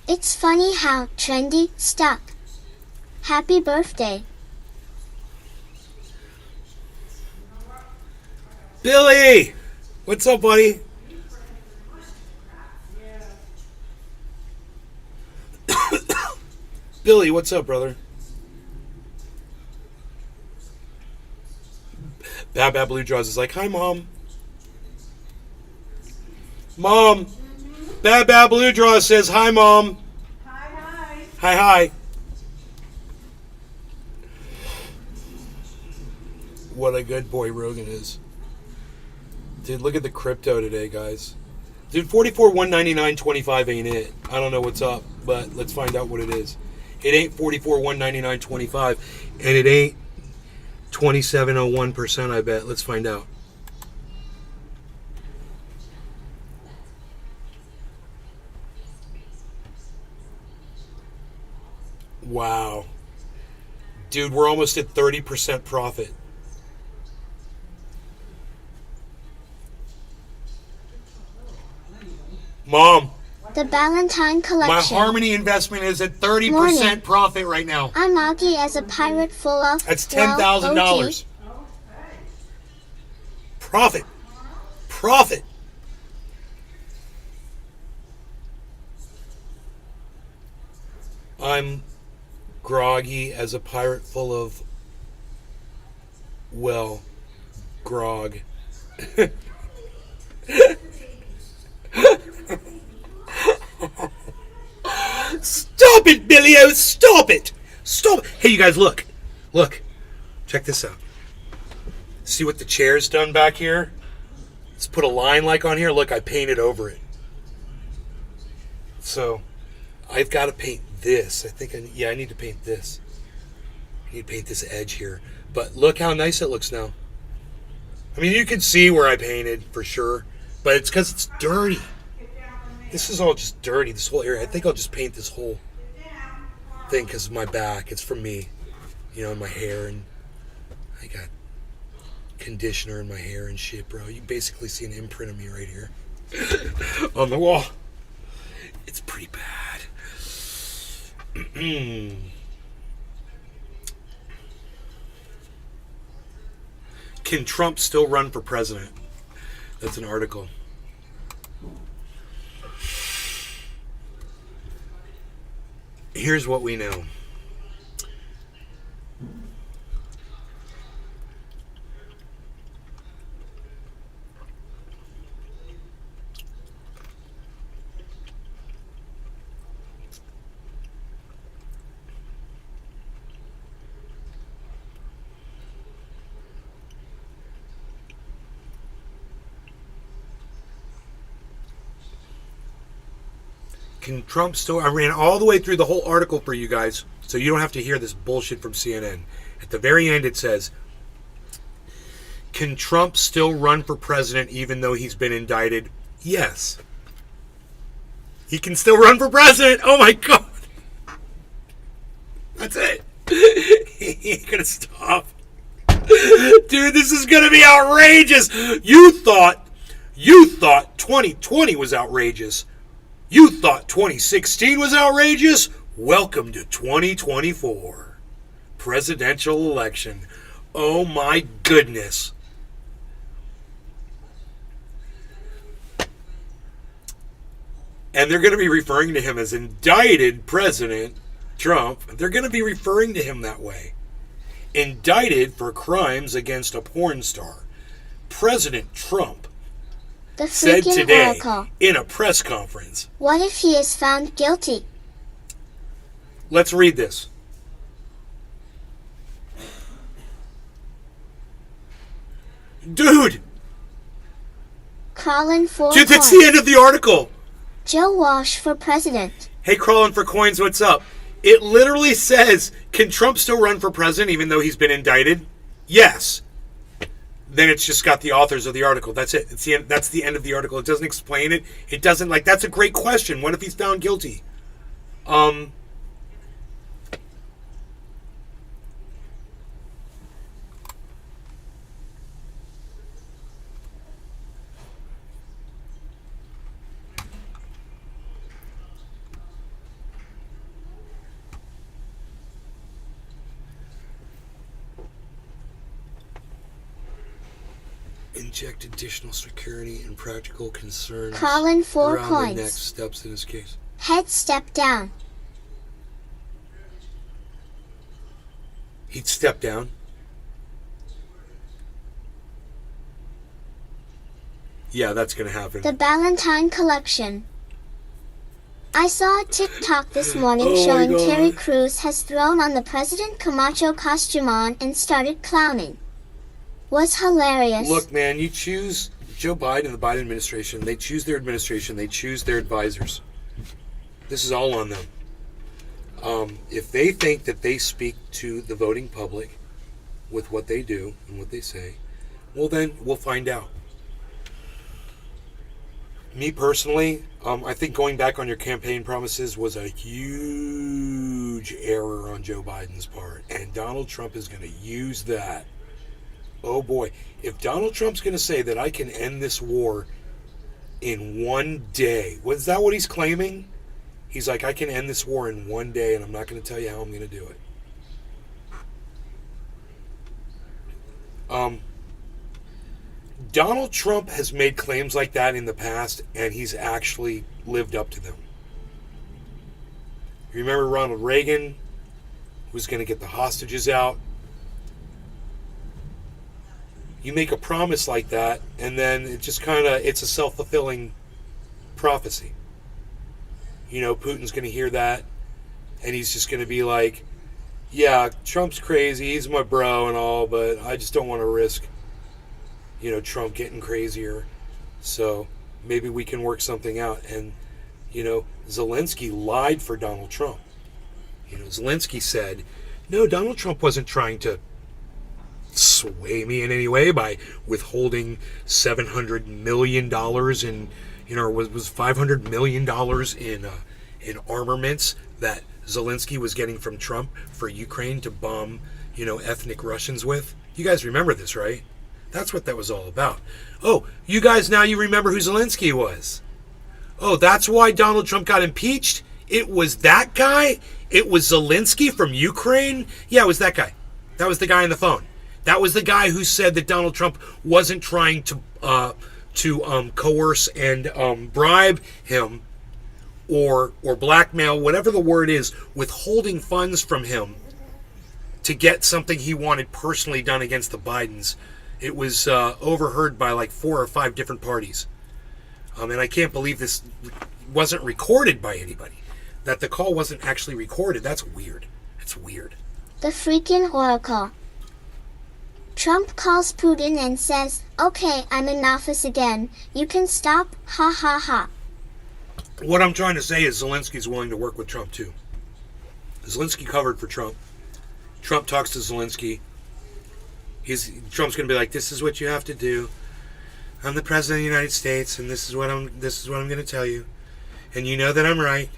[SPEAKER 2] It's funny how Trendy stuck. Happy birthday.
[SPEAKER 1] Billy, what's up, buddy? Billy, what's up, brother? Bab Blue Jaws is like, hi, Mom. Mom. Bab Blue Jaws says, hi, Mom.
[SPEAKER 3] Hi.
[SPEAKER 1] Hi, hi. What a good boy Rogan is. Dude, look at the crypto today, guys. Dude, 44 199.25 ain't it. I don't know what's up, but let's find out what it is. It ain't 44 199.25, and it ain't 27.01%, I bet. Let's find out. Wow. Dude, we're almost at 30% profit. Mom,
[SPEAKER 2] The Ballantine Collection.
[SPEAKER 1] my Harmony investment is at 30%
[SPEAKER 2] Morning.
[SPEAKER 1] profit right now.
[SPEAKER 2] I'm Augie as a pirate full of...
[SPEAKER 1] That's
[SPEAKER 2] well,
[SPEAKER 1] $10,000. Profit. Profit. I'm groggy as a pirate full of, well, grog. Stop it, Billy-O! Stop it! Stop! Hey, you guys, look. Look. Check this out. See what the chair's done back here? Let's put a line like on here. Look, I painted over it. So, I've got to paint this. I need to paint this. I need to paint this edge here. But look how nice it looks now. I mean, you can see where I painted, for sure. But it's because it's dirty. This is all just dirty, this whole area. I think I'll just paint this whole thing because of my back. It's from me, and my hair, and I got conditioner in my hair and shit, bro. You basically see an imprint of me right here on the wall. It's pretty bad. Can Trump still run for president? That's an article. Here's what we know. Can Trump still... I ran all the way through the whole article for you guys, so you don't have to hear this bullshit from CNN. At the very end, it says, can Trump still run for president even though he's been indicted? Yes. He can still run for president. Oh, my God. That's it. He ain't going to stop. Dude, this is going to be outrageous. You thought 2020 was outrageous. You thought 2016 was outrageous? Welcome to 2024. Presidential election. Oh my goodness. And they're going to be referring to him as indicted President Trump. They're going to be referring to him that way. Indicted for crimes against a porn star. President Trump
[SPEAKER 2] The
[SPEAKER 1] said
[SPEAKER 2] freaking
[SPEAKER 1] today
[SPEAKER 2] oracle.
[SPEAKER 1] in a press conference.
[SPEAKER 2] What if he is found guilty?
[SPEAKER 1] Let's read this. Dude!
[SPEAKER 2] Crawling for
[SPEAKER 1] Dude, that's
[SPEAKER 2] coins.
[SPEAKER 1] the end of the article.
[SPEAKER 2] Joe Walsh for president.
[SPEAKER 1] Hey, crawling for coins, what's up? It literally says, can Trump still run for president even though he's been indicted? Yes. Then it's just got the authors of the article. That's it. It's the end, that's the end of the article. It doesn't explain it. It doesn't, that's a great question. What if he's found guilty? Inject additional security and practical concerns
[SPEAKER 2] Colin, 4
[SPEAKER 1] around
[SPEAKER 2] coins.
[SPEAKER 1] the next steps in his case.
[SPEAKER 2] Head step down.
[SPEAKER 1] He'd step down. Yeah, that's going to happen.
[SPEAKER 2] The Ballantine Collection. I saw a TikTok this morning
[SPEAKER 1] Oh my
[SPEAKER 2] showing
[SPEAKER 1] God.
[SPEAKER 2] Terry Crews has thrown on the President Camacho costume on and started clowning. Was hilarious.
[SPEAKER 1] Look, man, you choose Joe Biden and the Biden administration. They choose their administration. They choose their advisors. This is all on them. If they think that they speak to the voting public with what they do and what they say, well, then we'll find out. Me personally, I think going back on your campaign promises was a huge huge error on Joe Biden's part. And Donald Trump is going to use that. Oh boy. If Donald Trump's going to say that I can end this war in one day, was that what he's claiming? He's like, I can end this war in one day, and I'm not going to tell you how I'm going to do it. Donald Trump has made claims like that in the past, and he's actually lived up to them. You remember Ronald Reagan was going to get the hostages out? You make a promise like that, and then it just kind of, it's a self-fulfilling prophecy. You know, Putin's going to hear that, and he's just going to be like, yeah, Trump's crazy, he's my bro and all, but I just don't want to risk, you know, Trump getting crazier. So maybe we can work something out. And, you know, Zelensky lied for Donald Trump. You know, Zelensky said, no, Donald Trump wasn't trying to sway me in any way by withholding $700 million in, you know, was $500 million in armaments that Zelensky was getting from Trump for Ukraine to bomb, you know, ethnic Russians with. You guys remember this, right? That's what that was all about. Oh, you guys, now you remember who Zelensky was. Oh, that's why Donald Trump got impeached? It was that guy? It was Zelensky from Ukraine? Yeah, it was that guy. That was the guy on the phone. That was the guy who said that Donald Trump wasn't trying to coerce and bribe him or blackmail, whatever the word is, withholding funds from him to get something he wanted personally done against the Bidens. It was overheard by like 4 or 5 different parties. And I can't believe this wasn't recorded by anybody. That the call wasn't actually recorded. That's weird. It's weird.
[SPEAKER 2] The freaking oracle. Trump calls Putin and says, okay, I'm in office again. You can stop, ha ha ha.
[SPEAKER 1] What I'm trying to say is Zelensky's willing to work with Trump too. Zelensky covered for Trump. Trump talks to Zelensky. Trump's going to be like, this is what you have to do. I'm the president of the United States, and this is what I'm going to tell you. And you know that I'm right.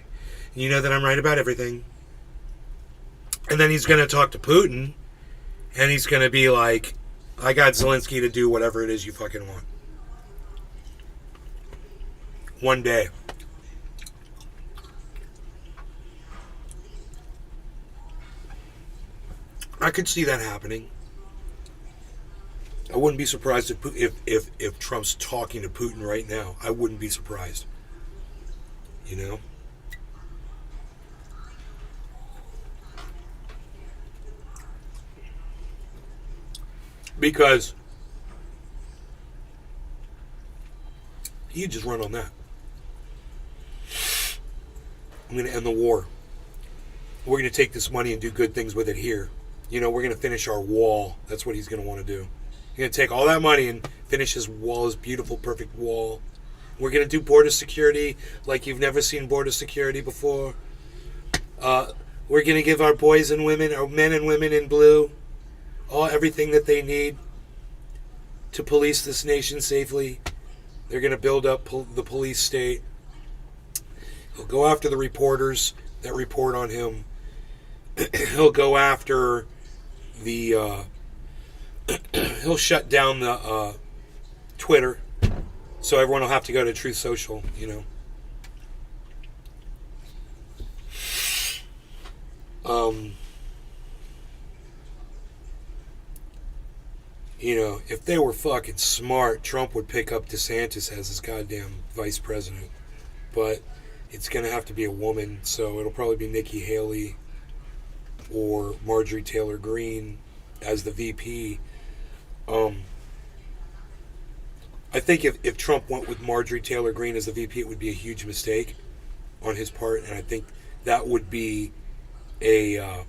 [SPEAKER 1] You know that I'm right about everything. And then he's going to talk to Putin, and he's going to be like, I got Zelensky to do whatever it is you fucking want. One day. I could see that happening. I wouldn't be surprised if Trump's talking to Putin right now. I wouldn't be surprised. You know? Because you just run on that. I'm going to end the war. We're going to take this money and do good things with it here. You know, we're going to finish our wall. That's what he's going to want to do. He's going to take all that money and finish his wall, his beautiful, perfect wall. We're going to do border security like you've never seen border security before. We're going to give our boys and women, our men and women in blue, everything that they need to police this nation safely. They're going to build up the police state. He'll go after the reporters that report on him. He'll go after the... he'll shut down the Twitter, so everyone will have to go to Truth Social, you know. You know, if they were fucking smart, Trump would pick up DeSantis as his goddamn vice president. But it's going to have to be a woman, so it'll probably be Nikki Haley or Marjorie Taylor Greene as the VP. I think if Trump went with Marjorie Taylor Greene as the VP, it would be a huge mistake on his part, and I think that would be an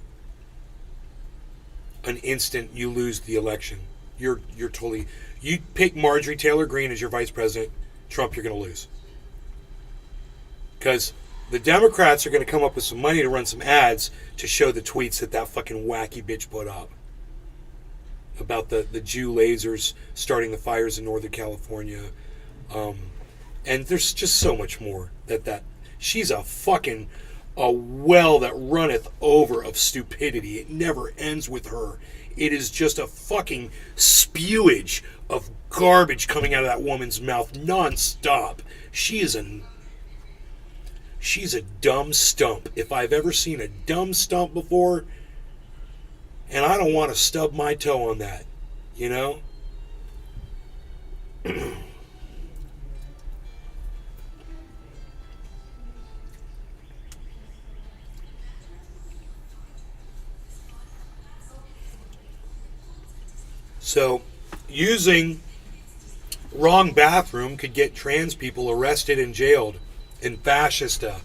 [SPEAKER 1] instant you lose the election. You're totally, you pick Marjorie Taylor Greene as your vice president, Trump, you're going to lose. Because the Democrats are going to come up with some money to run some ads to show the tweets that fucking wacky bitch put up about the Jew lasers starting the fires in Northern California. And there's just so much more that she's a fucking a well that runneth over of stupidity. It never ends with her. It is just a fucking spewage of garbage coming out of that woman's mouth nonstop. She's a dumb stump. If I've ever seen a dumb stump before, and I don't want to stub my toe on that, you know? So, using wrong bathroom could get trans people arrested and jailed in Fascistduh.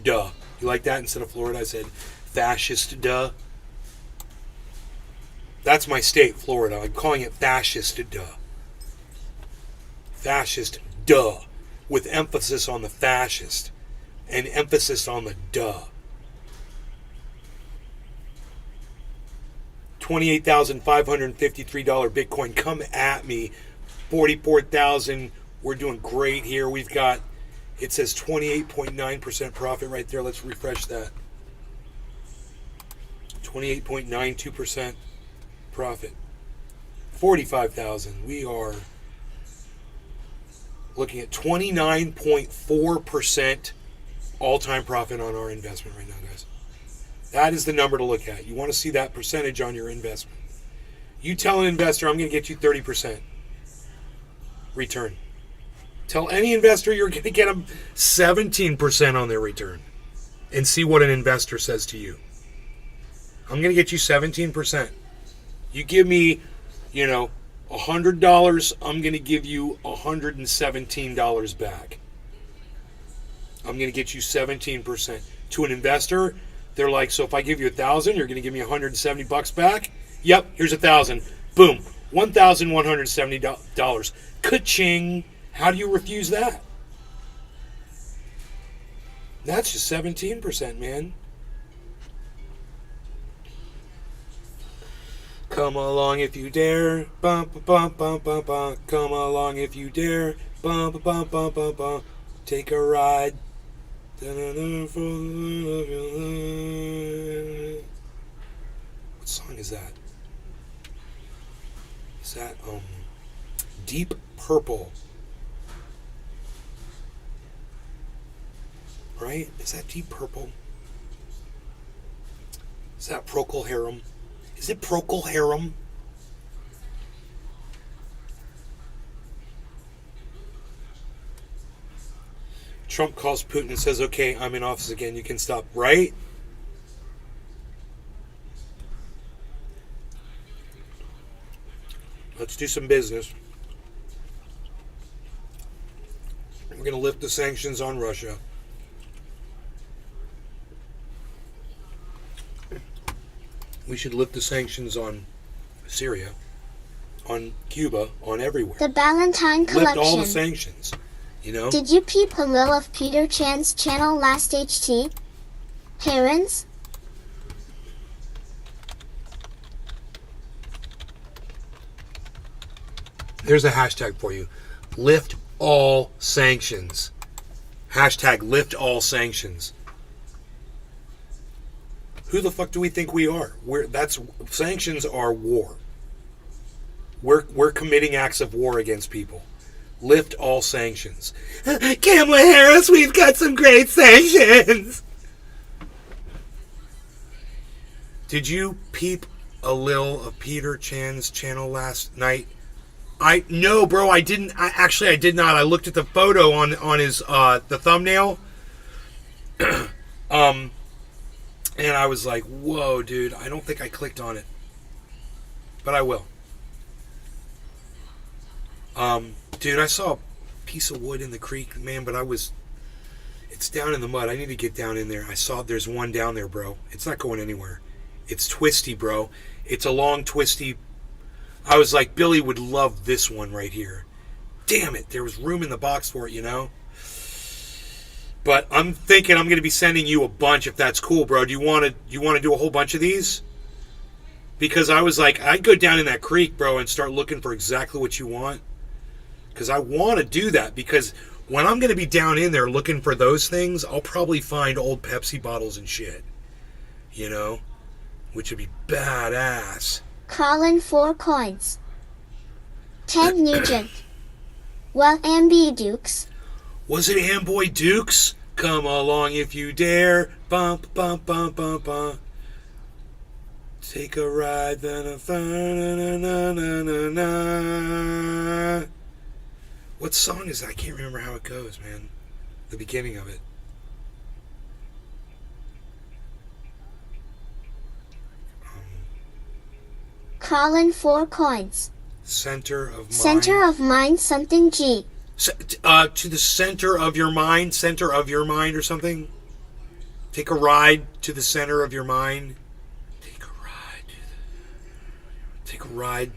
[SPEAKER 1] Duh. You like that? Instead of Florida, I said Fascistduh. That's my state, Florida. I'm calling it Fascistduh. Fascistduh. With emphasis on the fascist and emphasis on the duh. $28,553 Bitcoin. Come at me. 44,000. We're doing great here. We've got, it says 28.9% profit right there. Let's refresh that. 28.92% profit. 45,000. We are looking at 29.4% all-time profit on our investment right now, guys. That is the number to look at. You want to see that percentage on your investment. You tell an investor, I'm going to get you 30% return. Tell any investor you're going to get them 17% on their return. And see what an investor says to you. I'm going to get you 17%. You give me, $100, I'm going to give you $117 back. I'm going to get you 17%. To an investor, they're like, so if I give you $1,000, you're going to give me $170 back? Yep, here's $1,000. Boom, $1,170. Ka-ching. How do you refuse that? That's just 17%, man. Come along if you dare. Bum, bum, bum, bum, bum. Come along if you dare. Bum, bum, bum, bum, bum. Take a ride. What song is that? Is that Deep Purple? Right? Is that Deep Purple? Is that Procol Harum? Is it Procol Harum? Trump calls Putin and says, okay, I'm in office again, you can stop, right? Let's do some business. We're going to lift the sanctions on Russia. We should lift the sanctions on Syria, on Cuba, on everywhere.
[SPEAKER 2] The Ballantine Collection.
[SPEAKER 1] Lift all the sanctions,
[SPEAKER 2] Did you peep a little of Peter Chan's channel last HT? Herons?
[SPEAKER 1] There's a hashtag for you. Lift all sanctions. Hashtag lift all sanctions. Who the fuck do we think we are? Sanctions are war. We're committing acts of war against people. Lift all sanctions. Kamala Harris, we've got some great sanctions. Did you peep a little of Peter Chan's channel last night? No, bro, I didn't. I did not. I looked at the photo on his the thumbnail. And I was like, whoa, dude, I don't think I clicked on it. But I will. Dude, I saw a piece of wood in the creek, man, but it's down in the mud. I need to get down in there. I saw there's one down there, bro. It's not going anywhere. It's twisty, bro. It's a long, twisty. I was like, Billy would love this one right here. Damn it, there was room in the box for it, But I'm thinking I'm going to be sending you a bunch if that's cool, bro. Do you want to do a whole bunch of these? Because I was like, I'd go down in that creek, bro, and start looking for exactly what you want. Because I want to do that. Because when I'm going to be down in there looking for those things, I'll probably find old Pepsi bottles and shit. You know? Which would be badass.
[SPEAKER 2] Colin 4 coins. Ted Nugent. Well, Amby Dukes.
[SPEAKER 1] Was it Amboy Dukes? Come along if you dare. Bump, bump, bump, bump, bump. Take a ride, then a na. What song is that? I can't remember how it goes, man. The beginning of it.
[SPEAKER 2] Colin 4 coins.
[SPEAKER 1] Center of mind.
[SPEAKER 2] Center of mind something G.
[SPEAKER 1] To the center of your mind. Center of your mind or something. Take a ride to the center of your mind. Take a ride. Take a ride.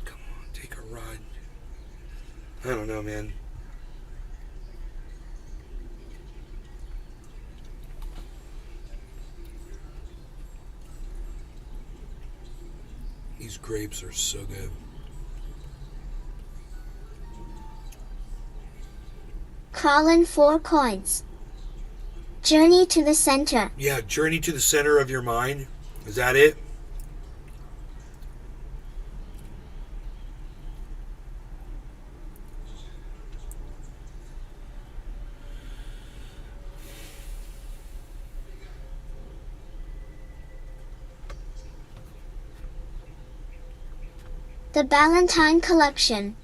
[SPEAKER 1] Come on, take a ride. I don't know, man. These grapes are so good.
[SPEAKER 2] Colin 4 coins. Journey to the center.
[SPEAKER 1] Yeah, journey to the center of your mind. Is that it?
[SPEAKER 2] The Ballantine Collection.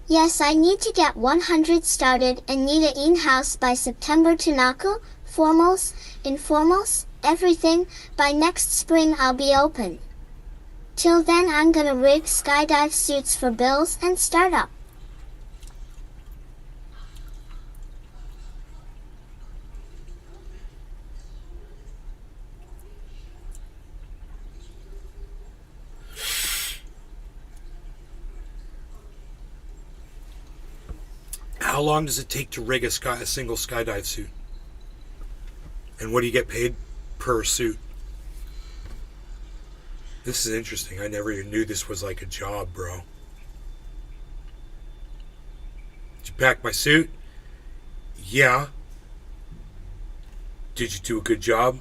[SPEAKER 2] Yes, I need to get 100 started and need a in-house by September to Naku, formals, informals, everything. By next spring I'll be open. Till then I'm gonna rig skydive suits for bills and startup.
[SPEAKER 1] How long does it take to rig a single skydive suit? And what do you get paid per suit? This is interesting. I never even knew this was like a job, bro. Did you pack my suit? Yeah. Did you do a good job?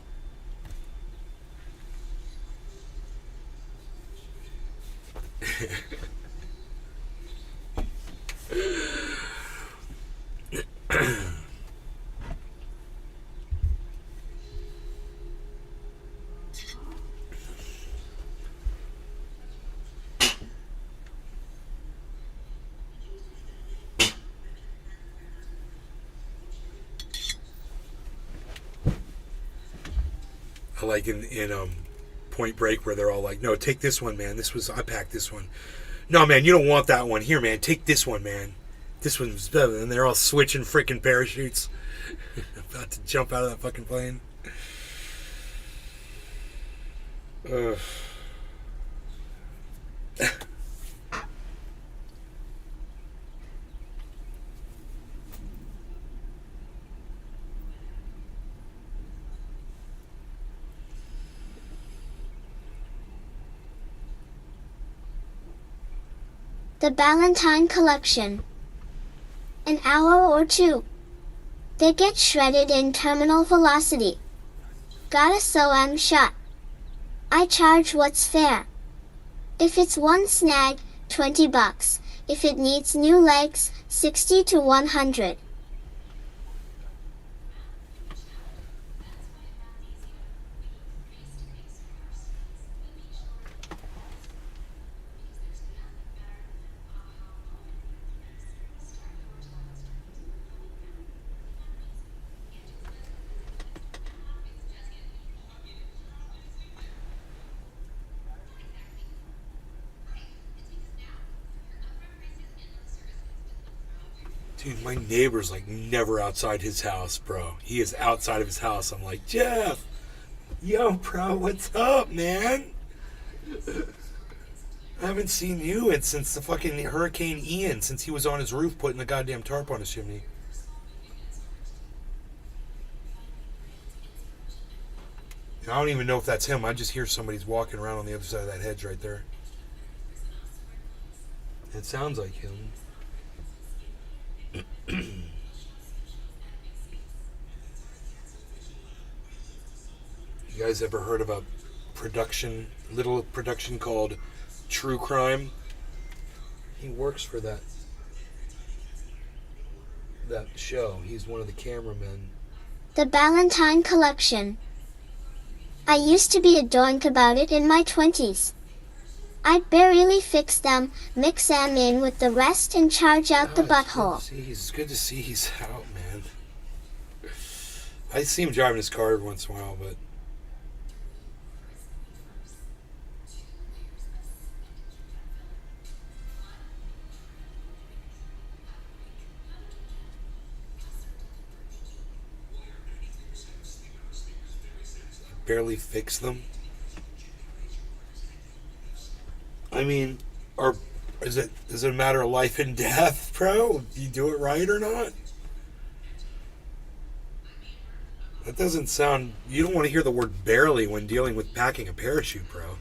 [SPEAKER 1] I like in Point Break where they're all like, no, take this one, man. I packed this one. No, man, you don't want that one. Here, man, take this one, man. This one's better. And they're all switching freaking parachutes. About to jump out of that fucking plane. Ugh.
[SPEAKER 2] The Ballantine Collection. An hour or two. They get shredded in terminal velocity. Gotta sew 'em shut. I charge what's fair. If it's one snag, $20. If it needs new legs, 60 to 100.
[SPEAKER 1] Dude, my neighbor's like never outside his house, bro. He is outside of his house. I'm like, Jeff, yo, bro, what's up, man? I haven't seen you since the fucking Hurricane Ian, since he was on his roof putting the goddamn tarp on his chimney. And I don't even know if that's him. I just hear somebody's walking around on the other side of that hedge right there. It sounds like him. You guys ever heard of a little production called True Crime? He works for that show. He's one of the cameramen.
[SPEAKER 2] The Ballantine Collection. I used to be a doink about it in my 20s. I'd barely fix them, mix them in with the rest and charge out the butthole.
[SPEAKER 1] It's good to see he's out, man. I see him driving his car every once in a while, but... barely fix them. I mean, is it a matter of life and death, bro? Do you do it right or not? That doesn't sound... You don't want to hear the word barely when dealing with packing a parachute, bro.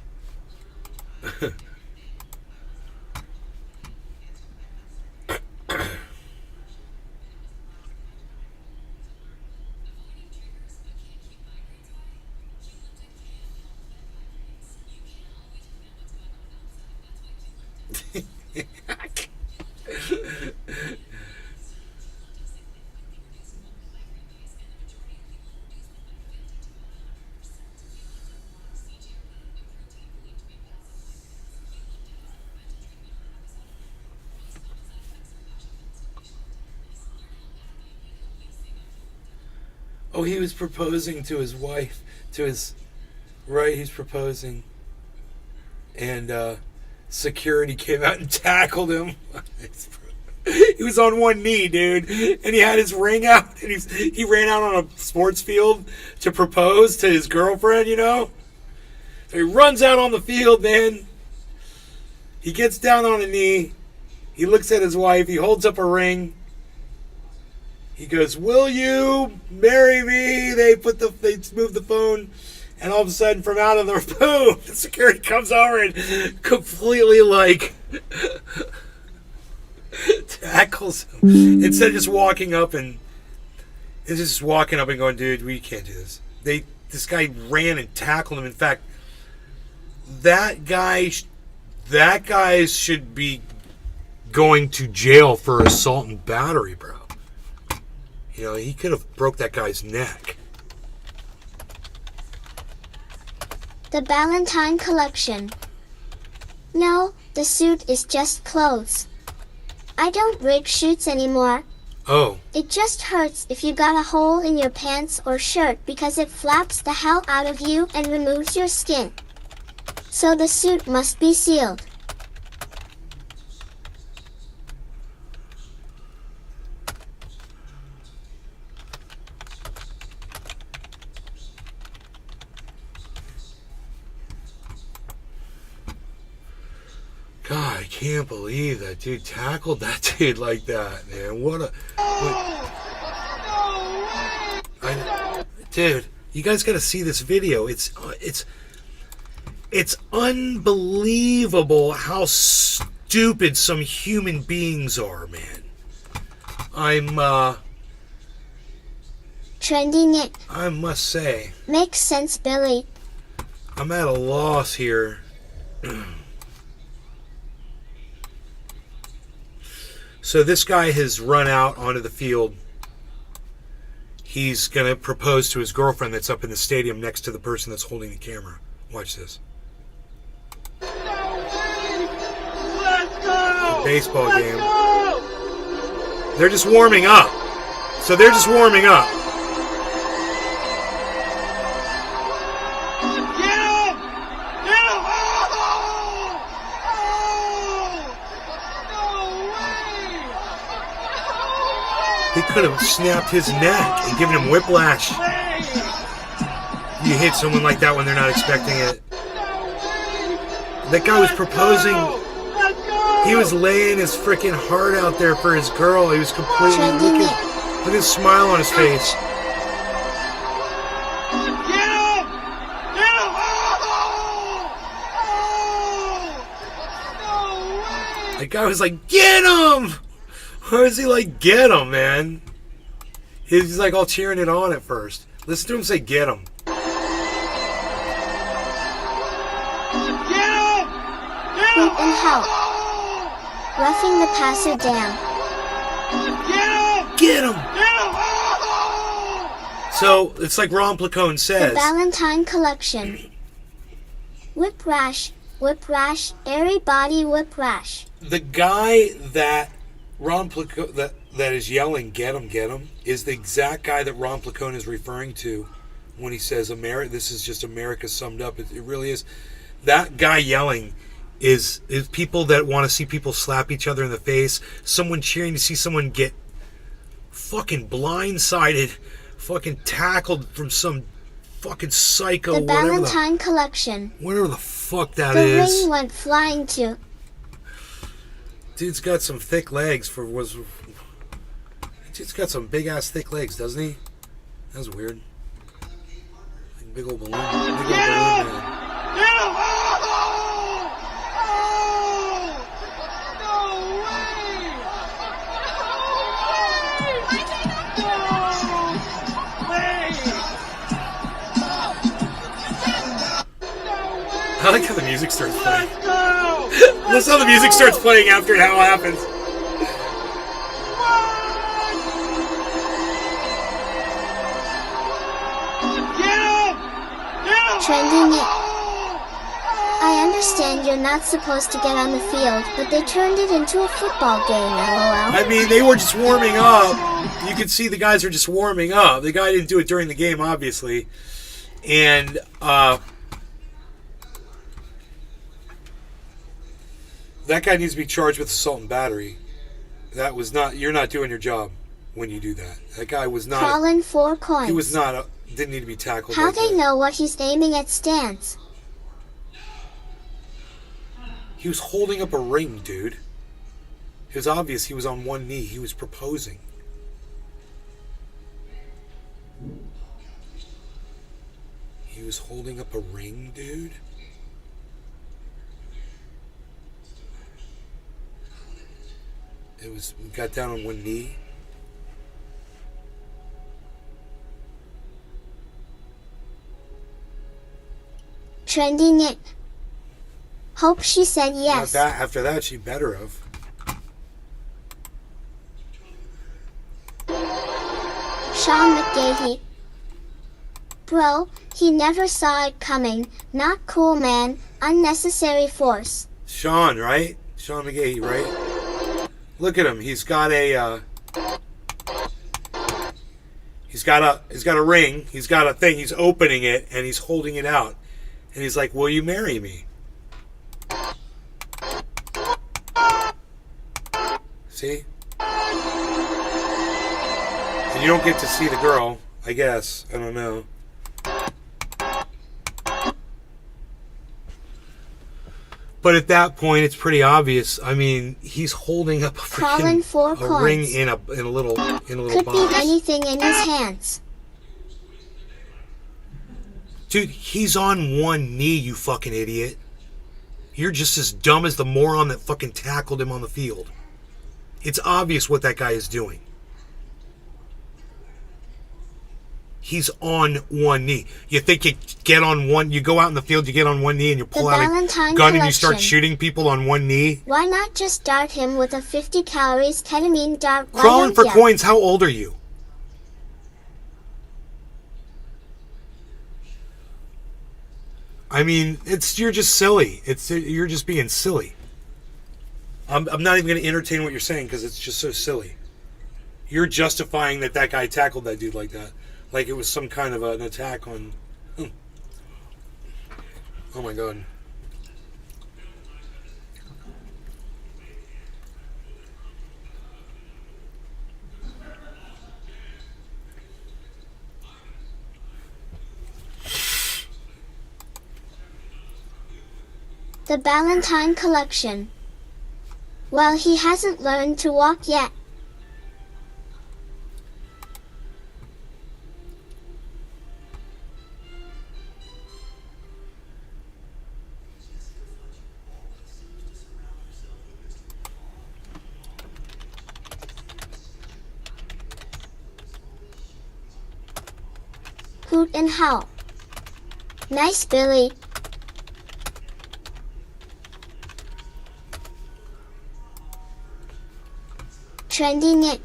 [SPEAKER 1] Oh, he was proposing to his wife, right, he's proposing. And, security came out and tackled him. He was on one knee, dude, and he had his ring out, and he ran out on a sports field to propose to his girlfriend, you know? So he runs out on the field, man. He gets down on a knee. He looks at his wife. He holds up a ring. He goes, "Will you marry me?" They move the phone, and all of a sudden, from out of the boom, the security comes over and completely tackles him instead of just walking up and going, "Dude, we can't do this." This guy ran and tackled him. In fact, that guy should be going to jail for assault and battery, bro. You know, he could have broke that guy's neck.
[SPEAKER 2] The Ballantine Collection. No, the suit is just clothes. I don't rig shoots anymore.
[SPEAKER 1] Oh.
[SPEAKER 2] It just hurts if you got a hole in your pants or shirt because it flaps the hell out of you and removes your skin. So the suit must be sealed.
[SPEAKER 1] God, I can't believe that dude tackled that dude like that, man. Dude, you guys got to see this video. It's unbelievable how stupid some human beings are, man. I'm
[SPEAKER 2] Trending it.
[SPEAKER 1] I must say.
[SPEAKER 2] Makes sense, Billy.
[SPEAKER 1] I'm at a loss here. So this guy has run out onto the field. He's going to propose to his girlfriend that's up in the stadium next to the person that's holding the camera. Watch this.
[SPEAKER 4] Let's go!
[SPEAKER 1] The baseball
[SPEAKER 4] Let's
[SPEAKER 1] game.
[SPEAKER 4] Go!
[SPEAKER 1] They're just warming up. So they're just warming up.
[SPEAKER 4] Get him! Get him!
[SPEAKER 1] They could have snapped his neck and given him whiplash. You hit someone like that when they're not expecting it. That guy was proposing. He was laying his freaking heart out there for his girl. He was completely... Look at his smile on his face.
[SPEAKER 4] Get him! Get him!
[SPEAKER 1] That guy was like, "Get him! How is he like, get him, man? He's like all cheering it on at first. Listen to him say, get him.
[SPEAKER 4] Get
[SPEAKER 2] Boot and help. Roughing the passer down.
[SPEAKER 1] Get him! So, it's like Ron Placone
[SPEAKER 2] The
[SPEAKER 1] says.
[SPEAKER 2] Valentine Collection. Whip rash, everybody whip rash.
[SPEAKER 1] The guy that Ron Placone, that is yelling, get him, is the exact guy that Ron Placone is referring to when he says, this is just America summed up. It really is. That guy yelling is people that want to see people slap each other in the face, someone cheering to see someone get fucking blindsided, fucking tackled from some fucking psycho,
[SPEAKER 2] The Valentine Collection.
[SPEAKER 1] whatever the fuck that
[SPEAKER 2] The
[SPEAKER 1] is.
[SPEAKER 2] ring went flying too.
[SPEAKER 1] Dude's got some thick legs Dude's got some big ass thick legs, doesn't he? That's weird. Like big old balloon. Man. I like how the music starts playing. That's how the music starts playing after it how it happens.
[SPEAKER 2] Trending it. I understand you're not supposed to get on the field, but they turned it into a football game, lol.
[SPEAKER 1] I mean, they were just warming up. You could see the guys are just warming up. The guy didn't do it during the game, obviously. And, that guy needs to be charged with assault and battery. That was not, you're not doing your job when you do that. That guy was not.
[SPEAKER 2] Crawling 4 coins.
[SPEAKER 1] He was not, didn't need to be tackled.
[SPEAKER 2] How
[SPEAKER 1] like
[SPEAKER 2] they
[SPEAKER 1] that.
[SPEAKER 2] know what he's aiming at stance?
[SPEAKER 1] He was holding up a ring, dude. It was obvious he was on one knee. He was proposing. He was holding up a ring, dude. He got down on one knee.
[SPEAKER 2] Trending it. Hope she said yes.
[SPEAKER 1] After that, she better have.
[SPEAKER 2] Sean McGahee. Bro, he never saw it coming. Not cool, man. Unnecessary force.
[SPEAKER 1] Sean, right? Sean McGahee, right? Look at him. He's got a he's got a ring. He's got a thing. He's opening it and he's holding it out. And he's like, "Will you marry me?" See? And you don't get to see the girl, I guess. I don't know. But at that point, it's pretty obvious. I mean, he's holding up a
[SPEAKER 2] Crawling 4
[SPEAKER 1] freaking ring
[SPEAKER 2] coins.
[SPEAKER 1] in a little
[SPEAKER 2] Could
[SPEAKER 1] box.
[SPEAKER 2] be anything in his hands.
[SPEAKER 1] Dude, he's on one knee, you fucking idiot. You're just as dumb as the moron that fucking tackled him on the field. It's obvious what that guy is doing. He's on one knee. You think you go out in the field, you get on one knee and you pull out a
[SPEAKER 2] Valentine
[SPEAKER 1] gun and you start
[SPEAKER 2] Collection.
[SPEAKER 1] shooting people on one knee?
[SPEAKER 2] Why not just dart him with a 50 calories ketamine dart? Why
[SPEAKER 1] Crawling
[SPEAKER 2] don't
[SPEAKER 1] for
[SPEAKER 2] ya?
[SPEAKER 1] coins, how old are you? I mean, you're just silly. You're just being silly. I'm not even going to entertain what you're saying because it's just so silly. You're justifying that guy tackled that dude like that. Like it was some kind of an attack on... Oh my god.
[SPEAKER 2] The Valentine Collection. Well, he hasn't learned to walk yet. Hoot and howl. Nice, Billy. Trending it.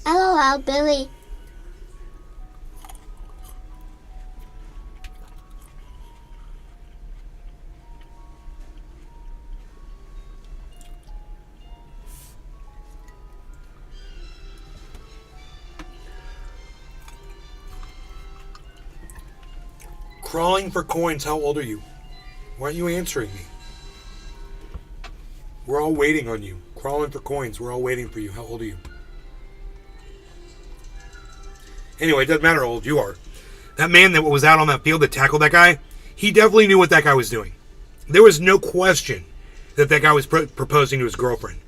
[SPEAKER 2] LOL, Billy.
[SPEAKER 1] Crawling for coins. How old are you? Why aren't you answering me? We're all waiting on you. Crawling for coins. We're all waiting for you. How old are you? Anyway, it doesn't matter how old you are. That man that was out on that field that tackled that guy, he definitely knew what that guy was doing. There was no question that that guy was proposing to his girlfriend.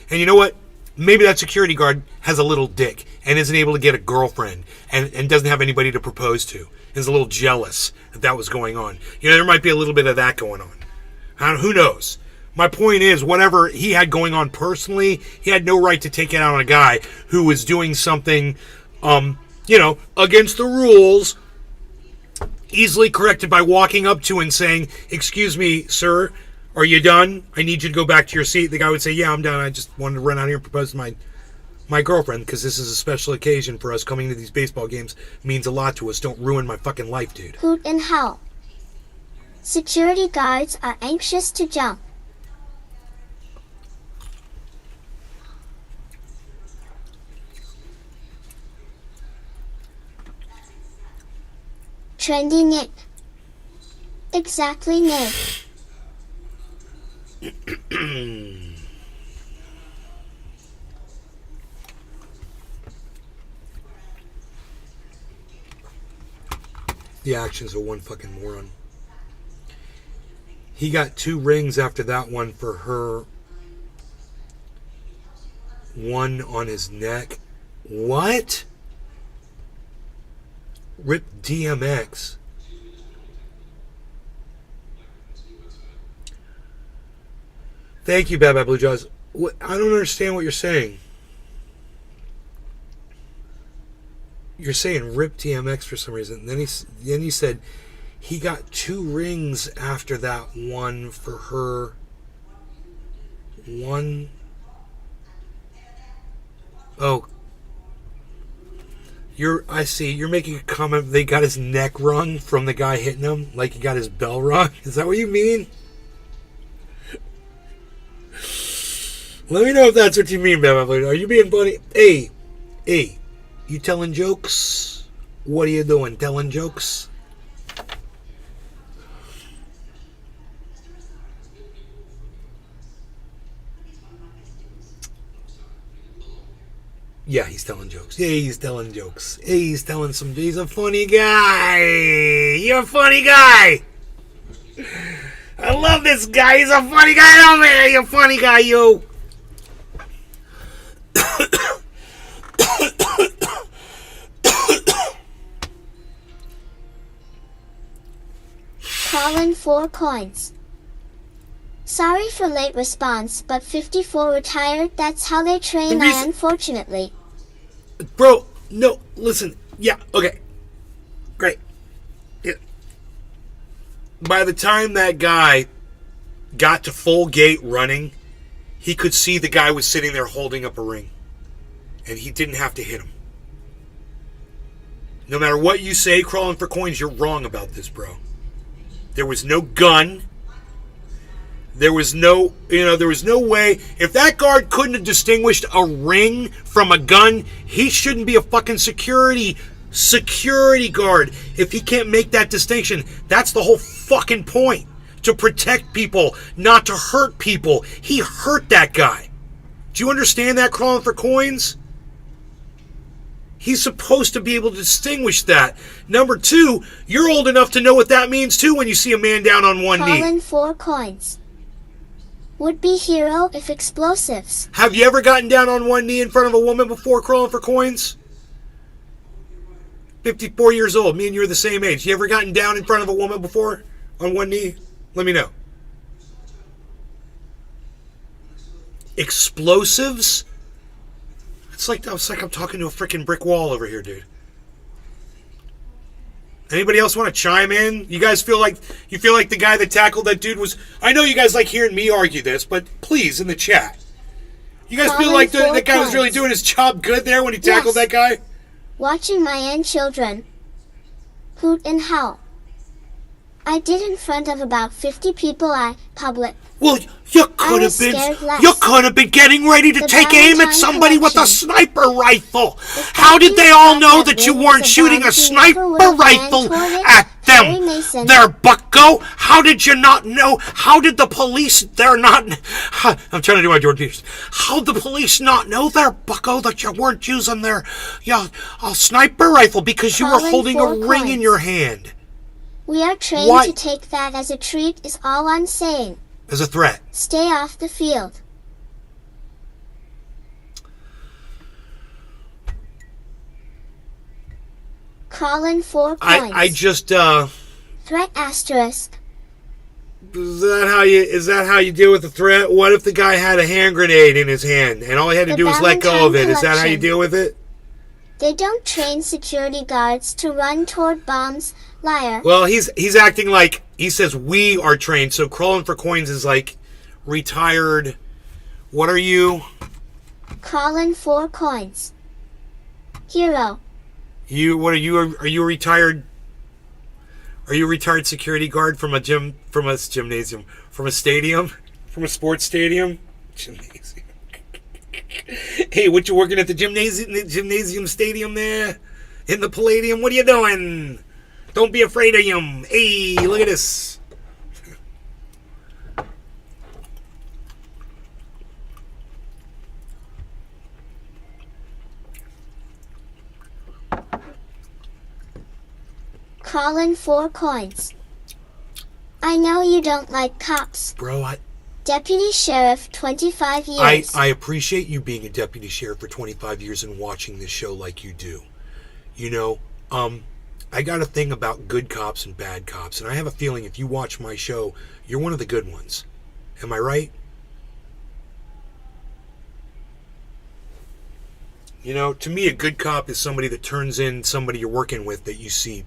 [SPEAKER 1] And you know what? Maybe that security guard has a little dick and isn't able to get a girlfriend and doesn't have anybody to propose to. Is a little jealous that was going on. You know, there might be a little bit of that going on. Who knows? My point is, whatever he had going on personally, he had no right to take it out on a guy who was doing something, against the rules, easily corrected by walking up to and saying, "Excuse me, sir, are you done? I need you to go back to your seat." The guy would say, "Yeah, I'm done. I just wanted to run out here and propose to my girlfriend because this is a special occasion for us. Coming to these baseball games means a lot to us. Don't ruin my fucking life, dude."
[SPEAKER 2] Hoot and howl. Security guards are anxious to jump. Trending it. Exactly, Nick.
[SPEAKER 1] The actions of one fucking moron. He got 2 rings after that one for her. One on his neck. What? Rip DMX. Thank you, Bad Bad Blue Jaws. I don't understand what you're saying. You're saying rip DMX for some reason. Then you said he got 2 rings after that one for her. One. Oh. I see. You're making a comment. They got his neck rung from the guy hitting him, like he got his bell rung. Is that what you mean? Let me know if that's what you mean, Bad Bad. Are you being funny? Hey, you telling jokes? What are you doing? Telling jokes? Yeah, he's telling jokes. Yeah, he's telling jokes. He's telling some. He's a funny guy. You're a funny guy. I love this guy. He's a funny guy. Oh man, you're a funny guy, you.
[SPEAKER 2] Colin 4 coins. Sorry for late response, but 54 retired. That's how they train, unfortunately.
[SPEAKER 1] Bro, no, listen. Yeah, okay. Great. Yeah. By the time that guy got to full gait running, he could see the guy was sitting there holding up a ring. And he didn't have to hit him. No matter what you say, crawling for coins, you're wrong about this, bro. There was no gun. There was no way. If that guard couldn't have distinguished a ring from a gun, he shouldn't be a fucking security guard. If he can't make that distinction, that's the whole fucking point. To protect people, not to hurt people. He hurt that guy. Do you understand that, crawling for coins? He's supposed to be able to distinguish that. Number 2, you're old enough to know what that means too when you see a man down on one knee.
[SPEAKER 2] Colin 4 coins. Would be hero if explosives.
[SPEAKER 1] Have you ever gotten down on one knee in front of a woman before, crawling for coins? 54 years old. Me and you are the same age. You ever gotten down in front of a woman before on one knee? Let me know. Explosives? It's like I'm talking to a freaking brick wall over here, dude. Anybody else want to chime in? You guys feel like the guy that tackled that dude was... I know you guys like hearing me argue this, but please, in the chat. You guys feel like the guy was really doing his job good there when he tackled that guy?
[SPEAKER 2] Watching my own children hoot in hell. I did in front of about 50 people at public.
[SPEAKER 1] Well, you could have been getting ready to take aim at somebody with a sniper rifle. How did they all know that you weren't shooting a sniper rifle at them? There, bucko. How did you not know? How did the police I'm trying to do my Jordan Peterson. How'd the police not know there, bucko, that you weren't using their a sniper rifle because you were holding a ring in your hand?
[SPEAKER 2] We are trained to take that as a treat is all I'm saying.
[SPEAKER 1] As a threat.
[SPEAKER 2] Stay off the field. Colin 4 points.
[SPEAKER 1] I just
[SPEAKER 2] Threat asterisk.
[SPEAKER 1] Is that how you deal with the threat? What if the guy had a hand grenade in his hand and all he had to do was let go of it? Is that how you deal with it?
[SPEAKER 2] They don't train security guards to run toward bombs, liar.
[SPEAKER 1] Well, he's acting like he says we are trained. So crawling for coins is like retired. What are you?
[SPEAKER 2] Colin 4 coins. Hero.
[SPEAKER 1] What are you? Are you a retired? Are you a retired security guard from a gymnasium, from a stadium, from a sports stadium? Gymnasium. Hey, what you working at the gymnasium stadium there? In the Palladium? What are you doing? Don't be afraid of him. Hey, look at this.
[SPEAKER 2] Colin 4 coins. I know you don't like cops.
[SPEAKER 1] Bro,
[SPEAKER 2] Deputy Sheriff, 25 years.
[SPEAKER 1] I appreciate you being a deputy sheriff for 25 years and watching this show like you do. You know, I got a thing about good cops and bad cops, and I have a feeling if you watch my show, you're one of the good ones. Am I right? You know, to me, a good cop is somebody that turns in somebody you're working with that you see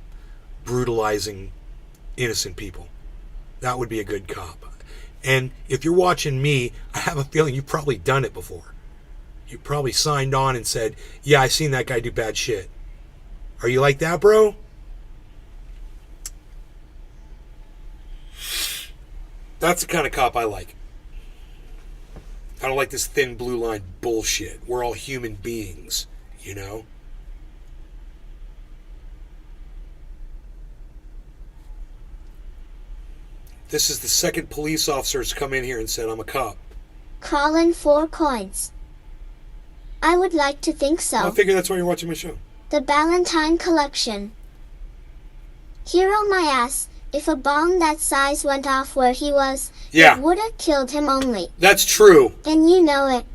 [SPEAKER 1] brutalizing innocent people. That would be a good cop. And if you're watching me, I have a feeling you've probably done it before. You probably signed on and said, yeah, I seen that guy do bad shit. Are you like that, bro? That's the kind of cop I like. I don't like this thin blue line bullshit. We're all human beings, you know? This is the second police officer who's come in here and said, I'm a cop.
[SPEAKER 2] Colin 4 coins. I would like to think so.
[SPEAKER 1] I figure that's why you're watching my show.
[SPEAKER 2] The Ballantine Collection. Hero my ass, if a bomb that size went off where he was, it would have killed him only.
[SPEAKER 1] That's true.
[SPEAKER 2] And you know it.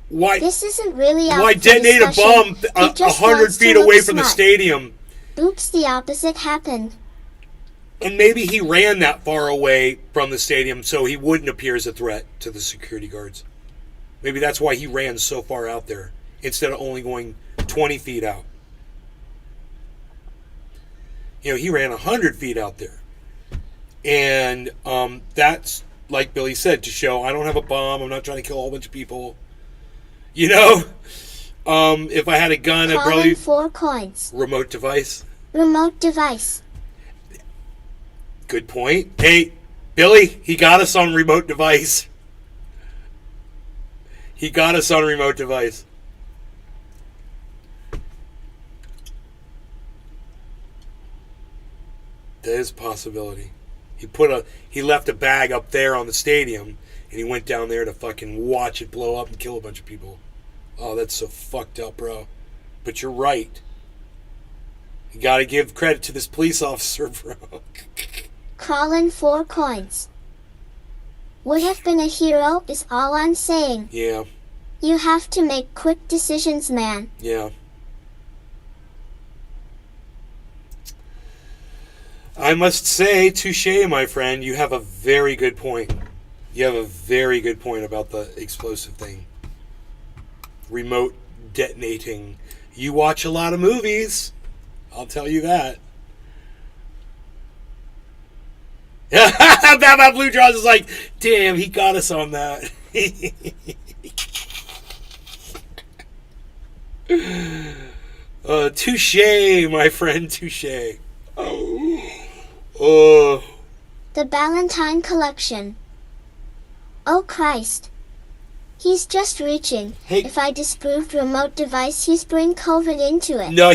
[SPEAKER 1] Why?
[SPEAKER 2] This isn't really out
[SPEAKER 1] Why detonate a bomb 100 feet away from the stadium?
[SPEAKER 2] Oops, the opposite happened.
[SPEAKER 1] And maybe he ran that far away from the stadium so he wouldn't appear as a threat to the security guards. Maybe that's why he ran so far out there instead of only going 20 feet out. You know, he ran 100 feet out there. And that's, like Billy said, to show I don't have a bomb. I'm not trying to kill a whole bunch of people. You know? If I had a gun, I'd probably...
[SPEAKER 2] 4 coins.
[SPEAKER 1] Remote device.
[SPEAKER 2] Remote device.
[SPEAKER 1] Good point. Hey, Billy, he got us on remote device. He got us on remote device. That is a possibility. He left a bag up there on the stadium, and he went down there to fucking watch it blow up and kill a bunch of people. Oh, that's so fucked up, bro. But you're right. You gotta give credit to this police officer, bro.
[SPEAKER 2] Colin 4 coins. Would have been a hero is all I'm saying.
[SPEAKER 1] Yeah.
[SPEAKER 2] You have to make quick decisions, man.
[SPEAKER 1] Yeah. I must say, touche, my friend, you have a very good point. You have a very good point about the explosive thing. Remote detonating. You watch a lot of movies. I'll tell you that. Bad Blue Draws is like, damn, he got us on that. Touche, my friend, touche. Oh.
[SPEAKER 2] The Ballantine Collection. Oh Christ. He's just reaching.
[SPEAKER 1] Hey.
[SPEAKER 2] If I disproved remote device, he's bring COVID into it.
[SPEAKER 1] No,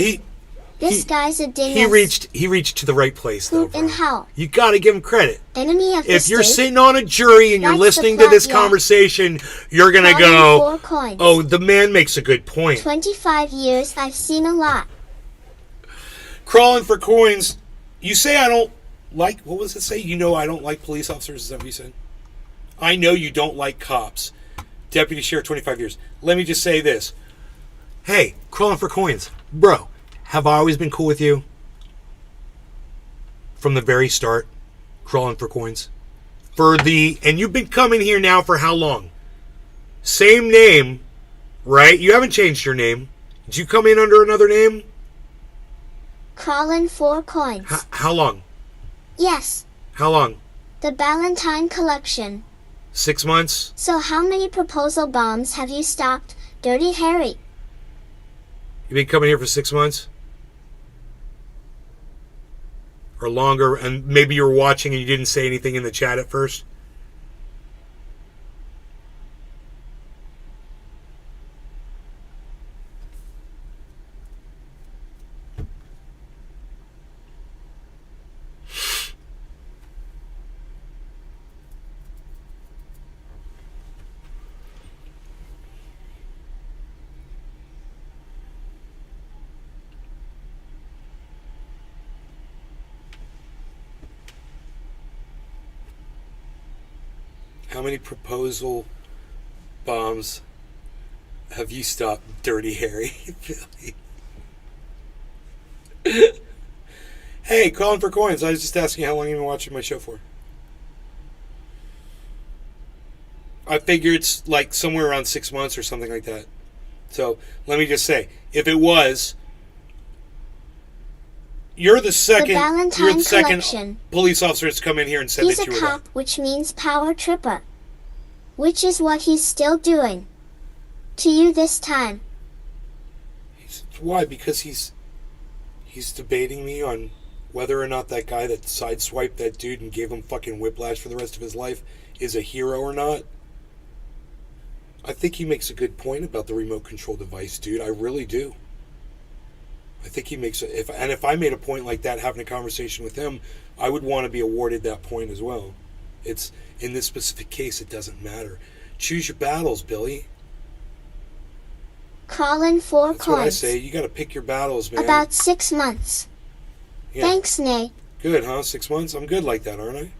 [SPEAKER 2] This guy's a dingus.
[SPEAKER 1] He reached to the right place though,
[SPEAKER 2] Hoot and
[SPEAKER 1] bro.
[SPEAKER 2] howl.
[SPEAKER 1] You gotta give him credit.
[SPEAKER 2] Enemy of the
[SPEAKER 1] If you're
[SPEAKER 2] state.
[SPEAKER 1] sitting on a jury and you're
[SPEAKER 2] That's
[SPEAKER 1] listening
[SPEAKER 2] the
[SPEAKER 1] to this
[SPEAKER 2] plot, yeah.
[SPEAKER 1] conversation, you're gonna
[SPEAKER 2] Calling
[SPEAKER 1] go,
[SPEAKER 2] 4 coins.
[SPEAKER 1] oh, the man makes a good point.
[SPEAKER 2] 25 years, I've seen a lot.
[SPEAKER 1] Crawling for coins. You say I don't like, what was it say? You know I don't like police officers, is that what you said? I know you don't like cops. Deputy Sheriff, 25 years. Let me just say this. Hey, crawling for coins. Bro, have I always been cool with you? From the very start, crawling for coins. And you've been coming here now for how long? Same name, right? You haven't changed your name. Did you come in under another name?
[SPEAKER 2] Crawling 4 coins.
[SPEAKER 1] How long?
[SPEAKER 2] Yes.
[SPEAKER 1] How long?
[SPEAKER 2] The Ballantine Collection.
[SPEAKER 1] 6 months?
[SPEAKER 2] So how many proposal bombs have you stopped, Dirty Harry?
[SPEAKER 1] You've been coming here for 6 months? Or longer, and maybe you were watching and you didn't say anything in the chat at first? How many proposal bombs have you stopped, Dirty Harry? Billy. Hey, calling for coins. I was just asking how long you've been watching my show for. I figure it's like somewhere around 6 months or something like that. So let me just say, if it was, you're the second
[SPEAKER 2] Collection.
[SPEAKER 1] Police officer that's come in here and said
[SPEAKER 2] He's
[SPEAKER 1] that you
[SPEAKER 2] a
[SPEAKER 1] were
[SPEAKER 2] cop, which means power tripper. Which is what he's still doing. To you this time.
[SPEAKER 1] Why? Because he's debating me on whether or not that guy that sideswiped that dude and gave him fucking whiplash for the rest of his life is a hero or not. I think he makes a good point about the remote control device, dude. I really do. I think he makes if I made a point like that, having a conversation with him, I would want to be awarded that point as well. It's in this specific case, it doesn't matter. Choose your battles, Billy.
[SPEAKER 2] Crawling 4
[SPEAKER 1] That's
[SPEAKER 2] coins.
[SPEAKER 1] what I say. You got to pick your battles, man.
[SPEAKER 2] About 6 months.
[SPEAKER 1] Yeah.
[SPEAKER 2] Thanks, Nay.
[SPEAKER 1] Good, huh? 6 months? I'm good like that, aren't I?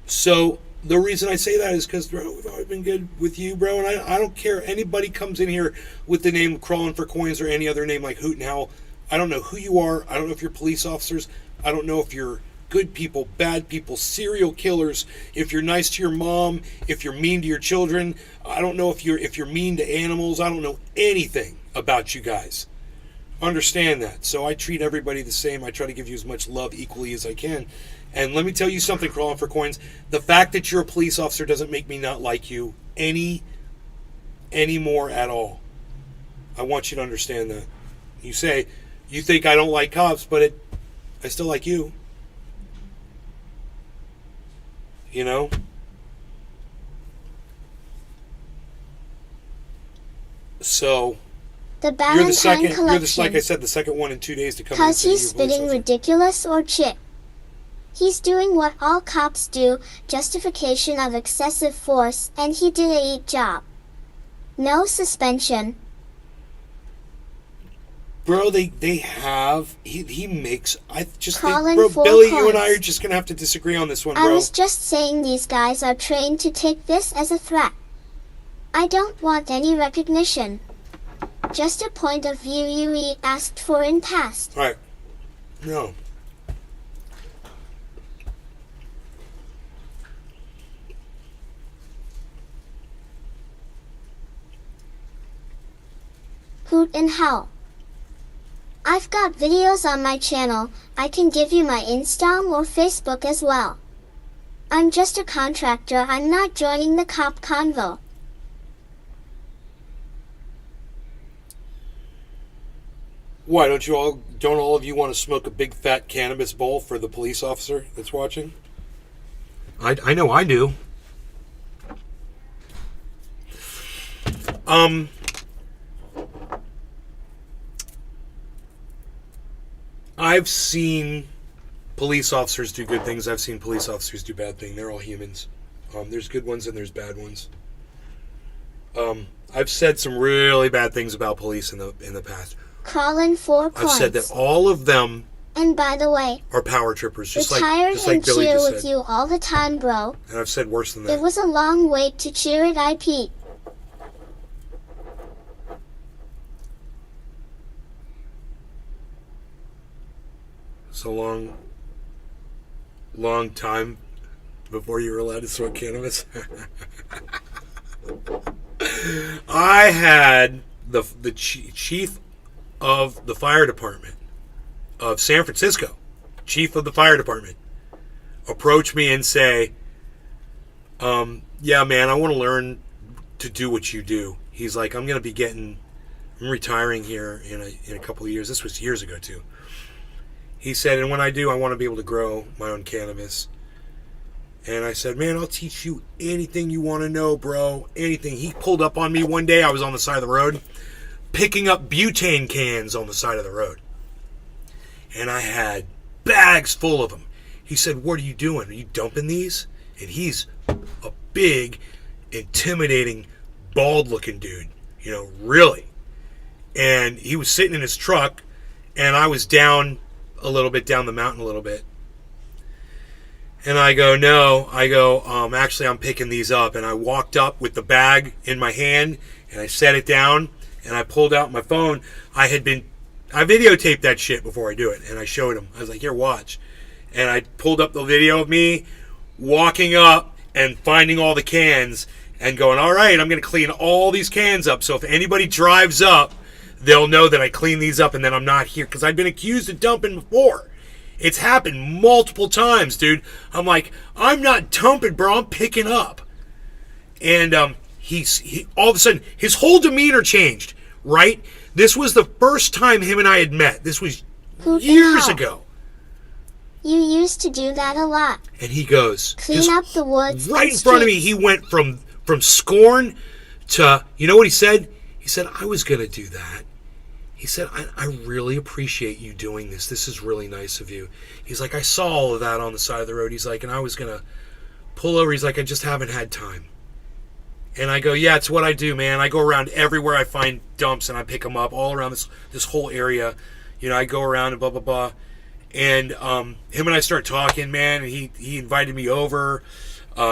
[SPEAKER 1] So the reason I say that is because, bro, we've always been good with you, bro, and I don't care. Anybody comes in here with the name Crawling for Coins or any other name like Hoot and Howl. I don't know who you are. I don't know if you're police officers. I don't know if you're good people, bad people, serial killers, if you're nice to your mom, if you're mean to your children. I don't know if you're mean to animals. I don't know anything about you guys. Understand that. So I treat everybody the same. I try to give you as much love equally as I can. And let me tell you something, Crawling for Coins. The fact that you're a police officer doesn't make me not like you any more at all. I want you to understand that. You say, you think I don't like cops, but I still like you. You know? So
[SPEAKER 2] The Ballantine Collection.
[SPEAKER 1] You're the, like I said, the second one in 2 days to come in.
[SPEAKER 2] Cause he's spitting ridiculous or shit. He's doing what all cops do, justification of excessive force, and he did a job. No suspension.
[SPEAKER 1] Bro, they have, he makes, I just
[SPEAKER 2] Crawling
[SPEAKER 1] think, bro,
[SPEAKER 2] 4
[SPEAKER 1] Billy,
[SPEAKER 2] coins.
[SPEAKER 1] you and I are just going to have to disagree on this one, bro.
[SPEAKER 2] I was just saying these guys are trained to take this as a threat. I don't want any recognition. Just a point of view you asked for in past.
[SPEAKER 1] Alright. No.
[SPEAKER 2] Hoot and howl. I've got videos on my channel. I can give you my Insta or Facebook as well. I'm just a contractor. I'm not joining the cop convo.
[SPEAKER 1] Why don't all of you want to smoke a big fat cannabis bowl for the police officer that's watching? I know I do. I've seen police officers do good things. I've seen police officers do bad things. They're all humans. There's good ones and there's bad ones. I've said some really bad things about police in the past.
[SPEAKER 2] Crawling 4 coins.
[SPEAKER 1] I've said that all of them
[SPEAKER 2] and by the way,
[SPEAKER 1] are power trippers, just like
[SPEAKER 2] and
[SPEAKER 1] Billy
[SPEAKER 2] cheer
[SPEAKER 1] just
[SPEAKER 2] with
[SPEAKER 1] said.
[SPEAKER 2] you all the time, bro.
[SPEAKER 1] And I've said worse than that.
[SPEAKER 2] It was a long wait to cheer at IP.
[SPEAKER 1] It's a long time before you were allowed to smoke cannabis. I had the chief of the fire department of San Francisco, chief of the fire department, approach me and say, yeah, man, I want to learn to do what you do. He's like, I'm retiring here in a couple of years. This was years ago too. He said, and when I do, I want to be able to grow my own cannabis. And I said, man, I'll teach you anything you want to know, bro. Anything. He pulled up on me one day. I was on the side of the road picking up butane cans on the side of the road. And I had bags full of them. He said, what are you doing? Are you dumping these? And he's a big, intimidating, bald-looking dude. You know, really. And he was sitting in his truck, and I was down a little bit, down the mountain a little bit. And I go, no. I go, actually, I'm picking these up. And I walked up with the bag in my hand, and I set it down, and I pulled out my phone. I videotaped that shit before I do it, and I showed him. I was like, here, watch. And I pulled up the video of me walking up and finding all the cans and going, all right, I'm going to clean all these cans up. So if anybody drives up, they'll know that I clean these up and then I'm not here. Because I've been accused of dumping before. It's happened multiple times, dude. I'm like, I'm not dumping, bro. I'm picking up. And he all of a sudden, his whole demeanor changed, right? This was the first time him and I had met. This was years ago.
[SPEAKER 2] You used to do that a lot.
[SPEAKER 1] And he goes,
[SPEAKER 2] clean up the woods.
[SPEAKER 1] Right in front of me, he went from scorn to, you know what he said? He said, I was going to do that. He said, I really appreciate you doing this. This is really nice of you. He's like, I saw all of that on the side of the road. He's like, and I was going to pull over. He's like, I just haven't had time. And I go, yeah, it's what I do, man. I go around everywhere I find dumps and I pick them up all around this whole area. You know, I go around and blah, blah, blah. And him and I start talking, man. And he invited me over,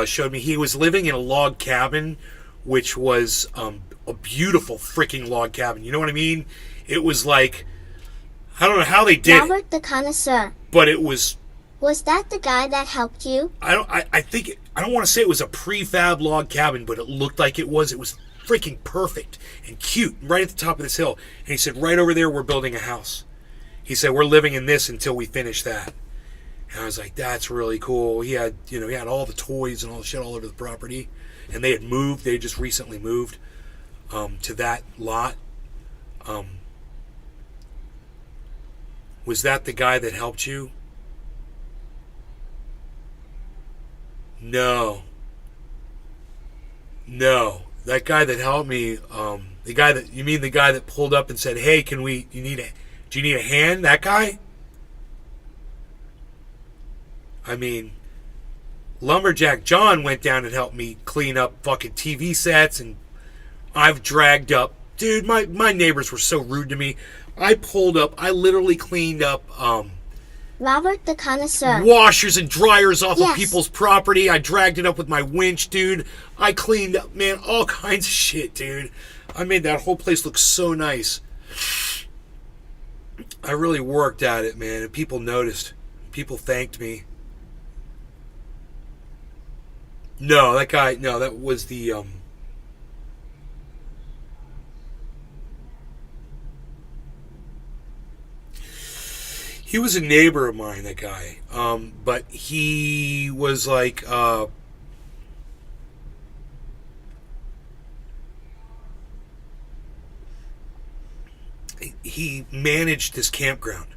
[SPEAKER 1] showed me he was living in a log cabin, which was a beautiful freaking log cabin. You know what I mean? It was like, I don't know how they did
[SPEAKER 2] Robert the Connoisseur.
[SPEAKER 1] But it was...
[SPEAKER 2] Was that the guy that helped you?
[SPEAKER 1] I don't want to say it was a prefab log cabin, but it looked like it was. It was freaking perfect and cute, right at the top of this hill. And he said, right over there, we're building a house. He said, we're living in this until we finish that. And I was like, that's really cool. He had all the toys and all the shit all over the property. And they had moved. They had just recently moved to that lot. Was that the guy that helped you? No. That guy that helped me, the guy that pulled up and said, hey, do you need a hand? That guy? I mean, Lumberjack John went down and helped me clean up fucking TV sets, and I've dragged up, dude, my neighbors were so rude to me. I literally cleaned up,
[SPEAKER 2] Robert the Connoisseur.
[SPEAKER 1] washers and dryers off of people's property. I dragged it up with my winch, dude. I cleaned up, man, all kinds of shit, dude. I made that whole place look so nice. I really worked at it, man, and people noticed. People thanked me. That was the, He was a neighbor of mine, that guy. But he was like, he managed this campground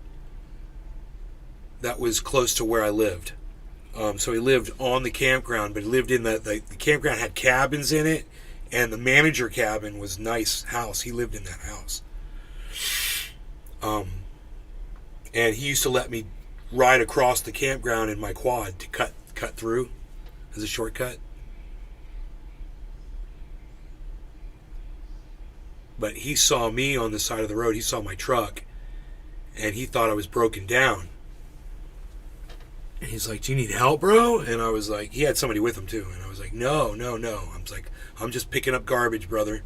[SPEAKER 1] that was close to where I lived. So he lived on the campground, but he lived in the campground had cabins in it, and the manager cabin was a nice house. He lived in that house. And he used to let me ride across the campground in my quad to cut through as a shortcut. But he saw me on the side of the road. He saw my truck, and he thought I was broken down. And he's like, "Do you need help, bro?" And I was like, he had somebody with him too. And I was like, no. I was like, "I'm just picking up garbage, brother."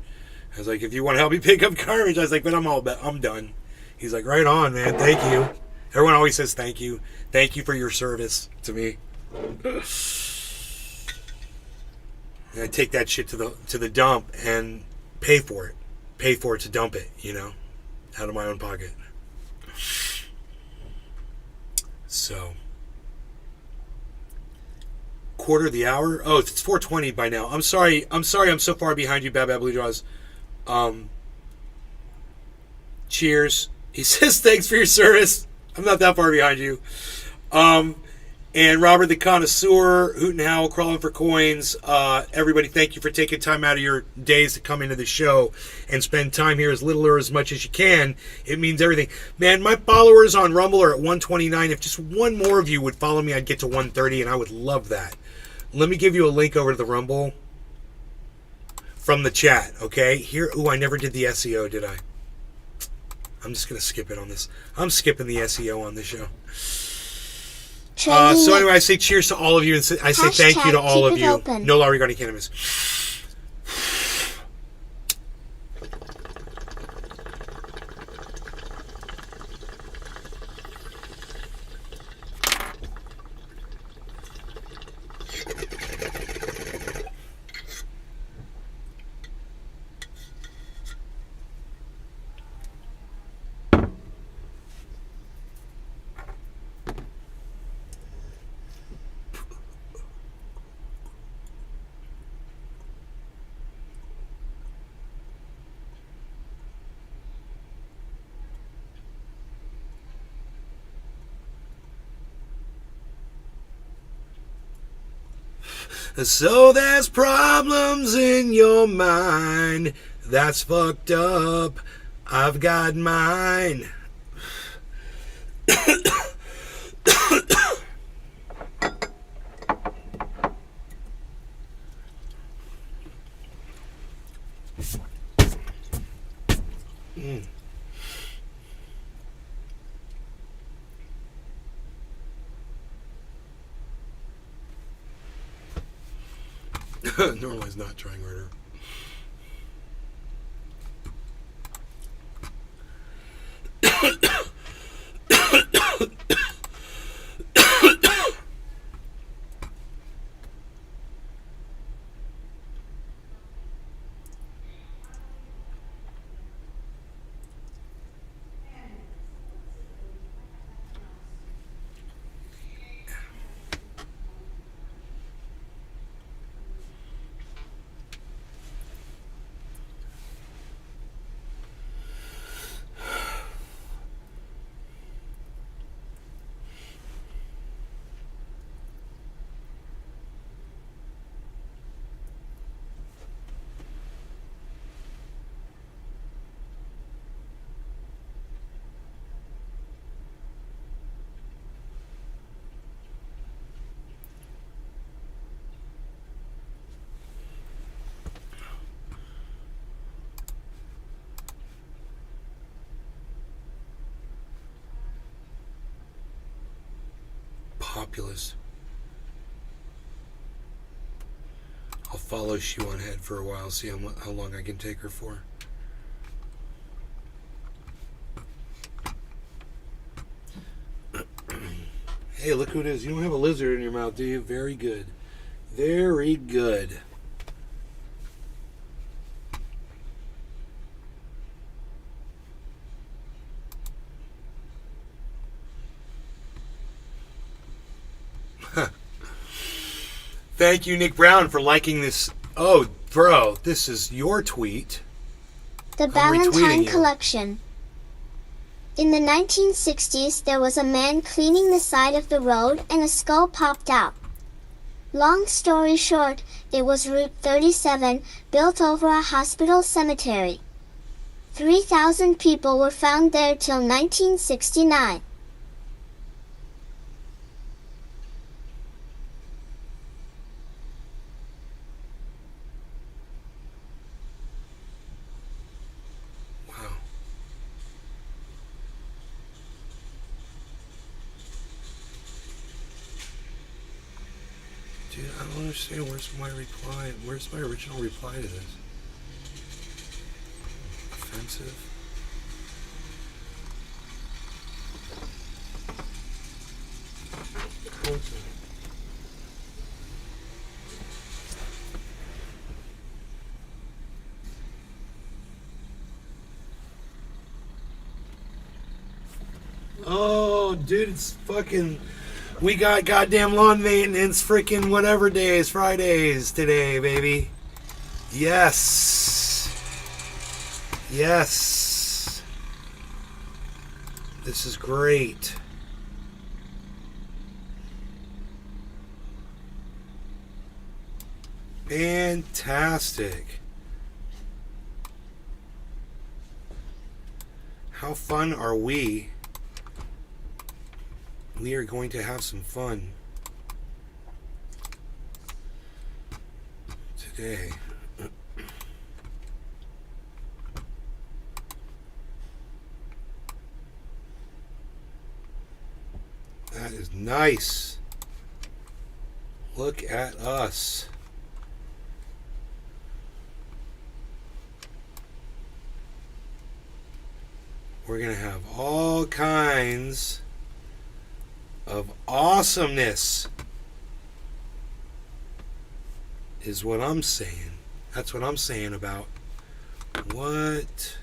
[SPEAKER 1] I was like, "If you want to help me pick up garbage," I was like, "but I'm done." He's like, "Right on, man. Thank you." Everyone always says thank you. Thank you for your service to me. And I take that shit to the dump and pay for it. Pay for it to dump it, out of my own pocket. So, quarter of the hour. Oh, it's 4:20 by now. I'm sorry. I'm so far behind you, Bad Blue Jaws. Cheers. He says thanks for your service. I'm not that far behind you. And Robert the Connoisseur, Hoot and Howl, Crawling for Coins. Everybody, thank you for taking time out of your days to come into the show and spend time here as little or as much as you can. It means everything. Man, my followers on Rumble are at 129. If just one more of you would follow me, I'd get to 130, and I would love that. Let me give you a link over to the Rumble from the chat, okay? Here, I never did the SEO, did I? I'm just going to skip it on this. I'm skipping the SEO on this show. So anyway, I say cheers to all of you, and I say thank you to all of you.
[SPEAKER 2] Open.
[SPEAKER 1] No law regarding cannabis. So there's problems in your mind. That's fucked up. I've got mine. Normalize not trying harder. Populous. I'll follow Shoe on Head for a while, see how long I can take her for. Hey, look who it is. You don't have a lizard in your mouth, do you? Very good. Very good. Thank you, Nick Brown, for liking this. Oh, bro, this is your tweet.
[SPEAKER 2] The Ballantine Collection. In the 1960s, there was a man cleaning the side of the road and a skull popped out. Long story short, it was Route 37, built over a hospital cemetery. 3,000 people were found there till 1969.
[SPEAKER 1] Dude, I don't understand. Where's my reply? Where's my original reply to this? Offensive? Oh, dude, it's fucking... We got goddamn lawn maintenance freaking whatever days, Fridays today, baby. Yes. Yes. This is great. Fantastic. How fun are we? We are going to have some fun today. That is nice. Look at us. We're going to have all kinds of awesomeness is what I'm saying. That's what I'm saying about what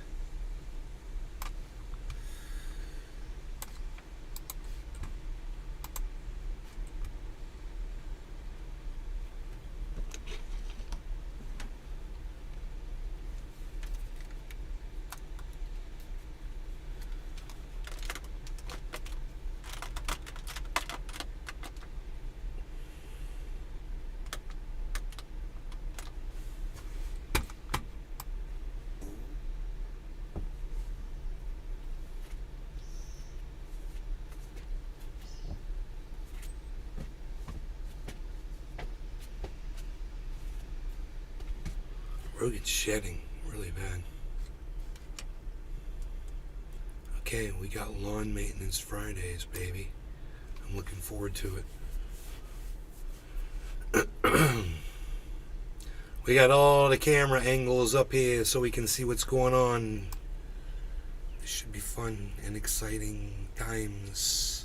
[SPEAKER 1] Rogan's shedding really bad. Okay, we got lawn maintenance Fridays, baby. I'm looking forward to it. We got all the camera angles up here so we can see what's going on. This should be fun and exciting times.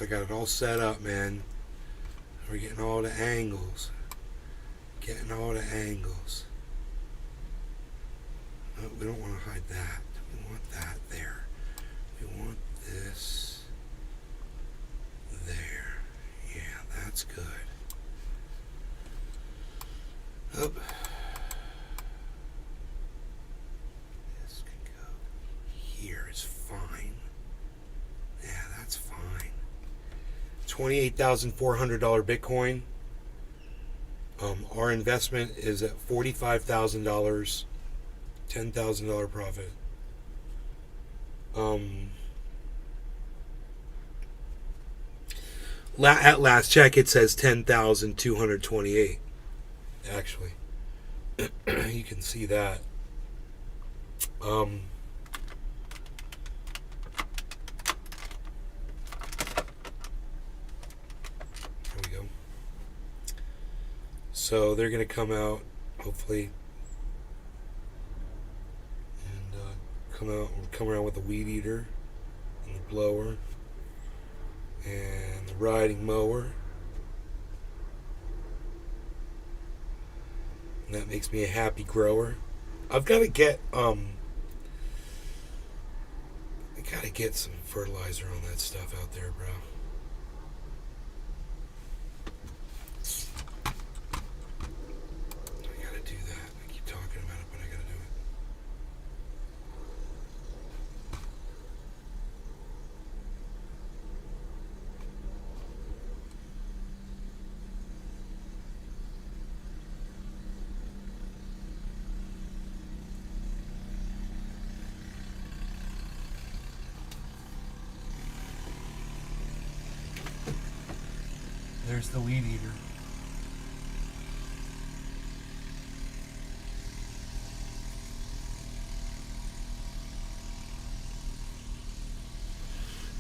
[SPEAKER 1] I got it all set up, man. We're getting all the angles. Getting all the angles. No, we don't want to hide that. We want that there. We want this there. Yeah, that's good. Up. This can go here. It's fine. Yeah, that's fine. $28,400 Bitcoin. Our investment is at $45,000, $10,000 profit. At last check, it says 10,228. Actually, you can see that. So they're going to come out, hopefully, and come around with a weed eater and the blower and the riding mower. And that makes me a happy grower. I've got to get Gotta get some fertilizer on that stuff out there, bro. I gotta do that. I keep talking about it, but I gotta do it. There's the weed eater.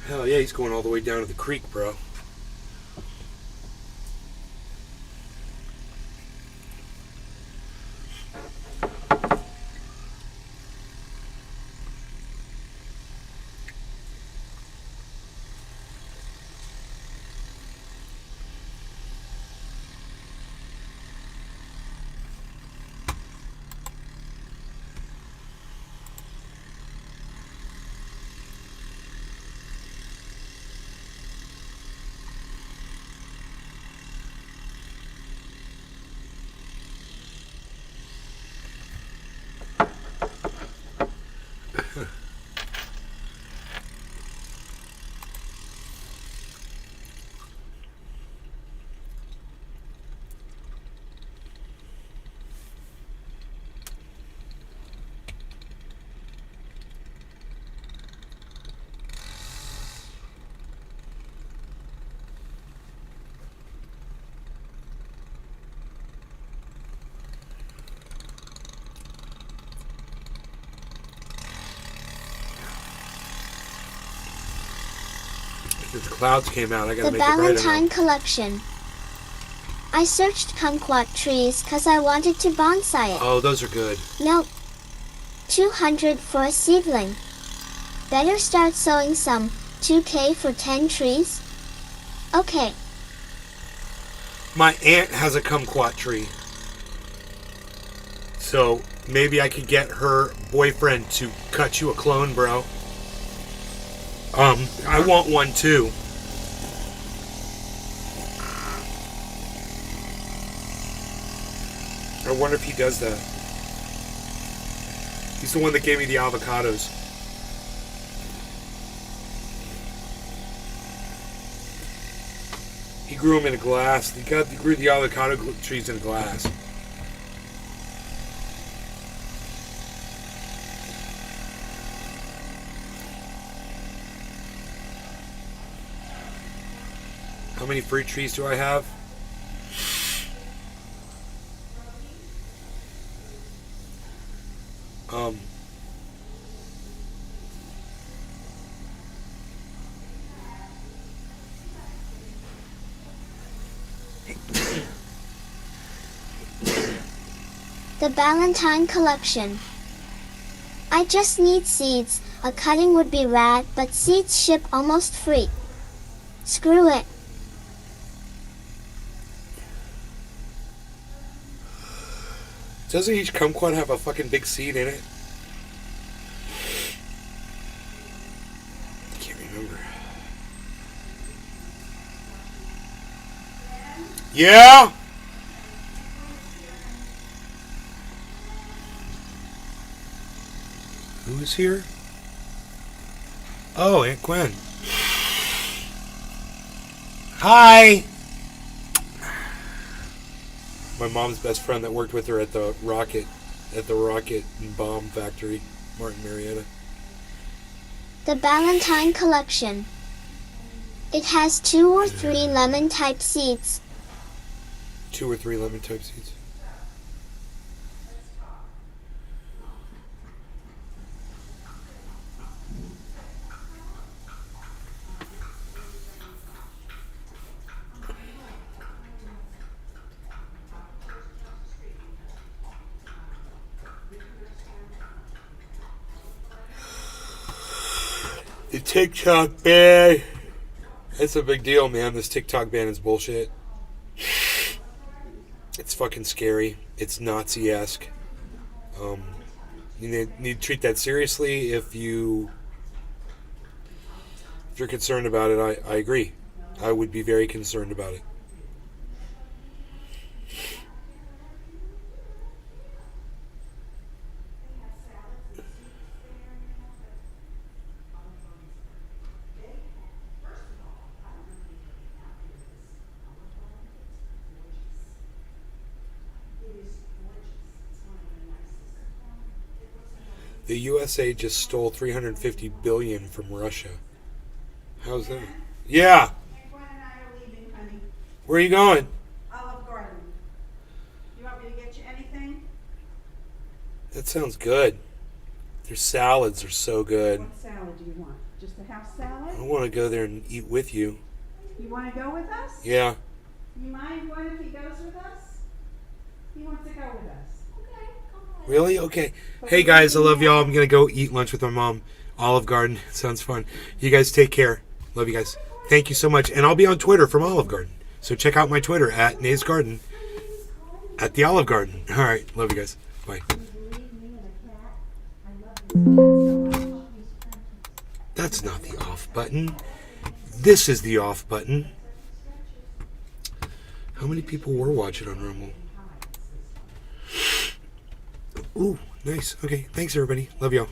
[SPEAKER 1] Hell yeah, he's going all the way down to the creek, bro. If the clouds came out, I gotta
[SPEAKER 2] The
[SPEAKER 1] make it brighter
[SPEAKER 2] Valentine
[SPEAKER 1] now.
[SPEAKER 2] Collection. I searched kumquat trees cause I wanted to bonsai it.
[SPEAKER 1] Oh, those are good.
[SPEAKER 2] Nope. 200 for a seedling. Better start sowing some. 2K for 10 trees? Okay.
[SPEAKER 1] My aunt has a kumquat tree. So maybe I could get her boyfriend to cut you a clone, bro. I want one too. I wonder if he does that. He's the one that gave me the avocados. He grew them in a glass. He grew the avocado trees in a glass. How many fruit trees do I have?
[SPEAKER 2] The Valentine Collection. I just need seeds. A cutting would be rad, but seeds ship almost free. Screw it.
[SPEAKER 1] Doesn't each kumquat have a fucking big seed in it? I can't remember. Yeah? Who is here? Oh, Aunt Gwen. Hi! My mom's best friend that worked with her at the rocket and bomb factory, Martin Marietta.
[SPEAKER 2] The Valentine Collection. It has 2 or 3 lemon type seeds.
[SPEAKER 1] 2 or 3 lemon type seeds. The TikTok ban. It's a big deal, man. This TikTok ban is bullshit. It's fucking scary. It's Nazi-esque. You need to treat that seriously if you If you're concerned about it, I agree. I would be very concerned about it. The USA just stole $350 billion from Russia. How's that? Yeah.
[SPEAKER 3] Gwen and I are leaving, honey.
[SPEAKER 1] Where are you going?
[SPEAKER 3] Olive Garden. You want me to get you anything?
[SPEAKER 1] That sounds good. Their salads are so good.
[SPEAKER 3] What salad do you want? Just a house
[SPEAKER 1] I
[SPEAKER 3] salad?
[SPEAKER 1] want to go there and eat with you.
[SPEAKER 3] You want to go with us?
[SPEAKER 1] Yeah.
[SPEAKER 3] You mind, Gwen, if he goes with us? He wants to go with us.
[SPEAKER 1] Really? Okay. Hey guys, I love y'all. I'm going to go eat lunch with my mom. Olive Garden. Sounds fun. You guys take care. Love you guys. Thank you so much. And I'll be on Twitter from Olive Garden. So check out my Twitter at Nays Garden. At the Olive Garden. All right. Love you guys. Bye. That's not the off button. This is the off button. How many people were watching on Rumble? Ooh, nice. Okay, thanks everybody. Love y'all.